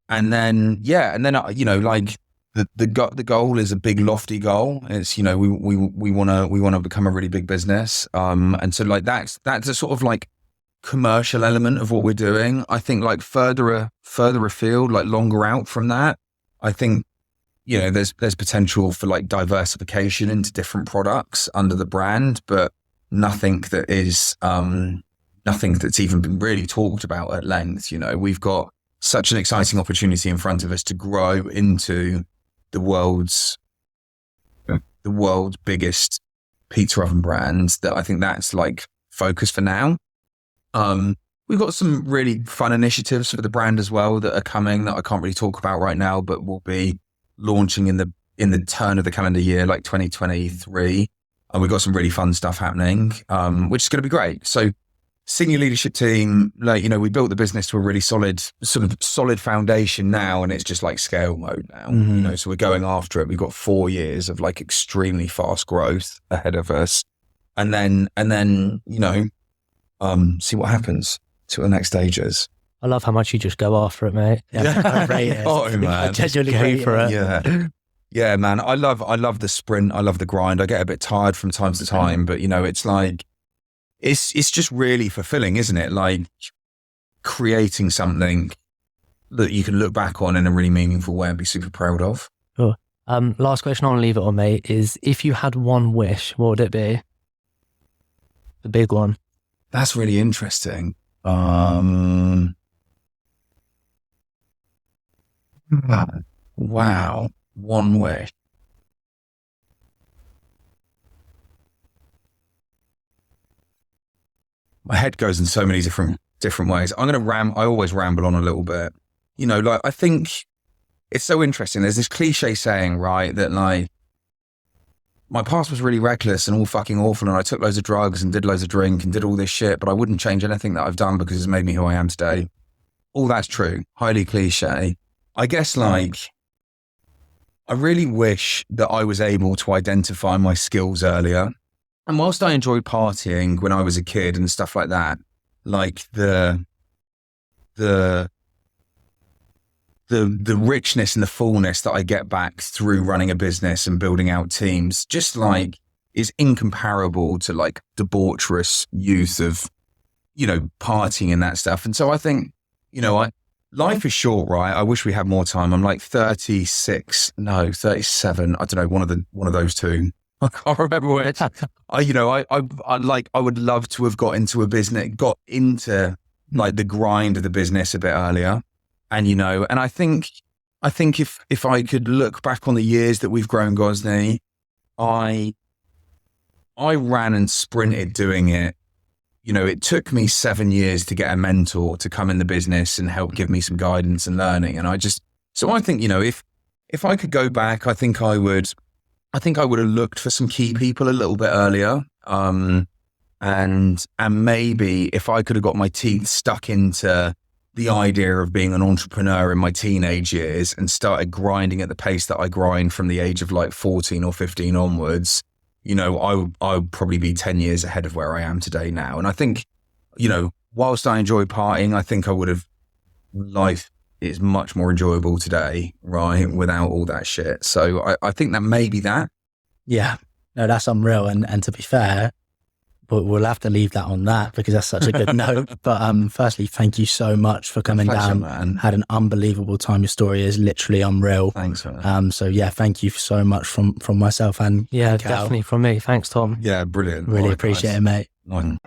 then like the goal is a big lofty goal. It's, we want to become a really big business. And so like that's a sort of like commercial element of what we're doing. I think like further afield, like longer out from that, I think, there's potential for like diversification into different products under the brand, but nothing that's even been really talked about at length. We've got such an exciting opportunity in front of us to grow into the world's biggest pizza oven brand, that I think that's like focus for now. We've got some really fun initiatives for the brand as well that are coming that I can't really talk about right now, but will be launching in the turn of the calendar year, like 2023. And we've got some really fun stuff happening, which is going to be great. So senior leadership team, like, we built the business to a really solid foundation now, and it's just like scale mode now. Mm-hmm. So we're going after it. We've got 4 years of like extremely fast growth ahead of us. And then, see what happens to the next stages. I love how much you just go after it, mate. Yeah, I rate it. Oh, man. I genuinely go for it. Yeah. Yeah, man. I love the sprint. I love the grind. I get a bit tired from time to time, but it's like, it's just really fulfilling, isn't it? Like creating something that you can look back on in a really meaningful way and be super proud of. Sure. Last question, I'll leave it on, mate, is if you had one wish, what would it be? The big one. That's really interesting. Wow. One wish. My head goes in so many different ways. I always ramble on a little bit. You know, like, I think it's so interesting. There's this cliche saying, right, that like, my past was really reckless and all fucking awful, and I took loads of drugs and did loads of drink and did all this shit, but I wouldn't change anything that I've done because it's made me who I am today. All that's true. Highly cliche. I guess, like, I really wish that I was able to identify my skills earlier. And whilst I enjoyed partying when I was a kid and stuff like that, like the richness and the fullness that I get back through running a business and building out teams, just like, is incomparable to like debaucherous youth of, you know, partying and that stuff. And so I think, you know, life is short, right? I wish we had more time. I'm like 37. I don't know, one of those two. I can't remember which. I would love to have got into like the grind of the business a bit earlier. And, you know, and I think if I could look back on the years that we've grown Gozney, I ran and sprinted doing it. You know, it took me 7 years to get a mentor to come in the business and help give me some guidance and learning. And so I think, you know, if I could go back, I think I would have looked for some key people a little bit earlier. And maybe if I could have got my teeth stuck into the idea of being an entrepreneur in my teenage years and started grinding at the pace that I grind from the age of like 14 or 15 onwards, you know, I would probably be 10 years ahead of where I am today now. And I think, you know, whilst I enjoy partying, I think life is much more enjoyable today, right? Without all that shit. So I think that may be that. Yeah, no, that's unreal. And to be fair, but we'll have to leave that on that because that's such a good note. But firstly, thank you so much for coming down. Man. Had an unbelievable time. Your story is literally unreal. Thanks, man. So yeah, thank you so much from myself and Yeah, Cal. definitely from me. Thanks, Tom. Yeah, brilliant. Really All right, appreciate guys. it, mate. Nice.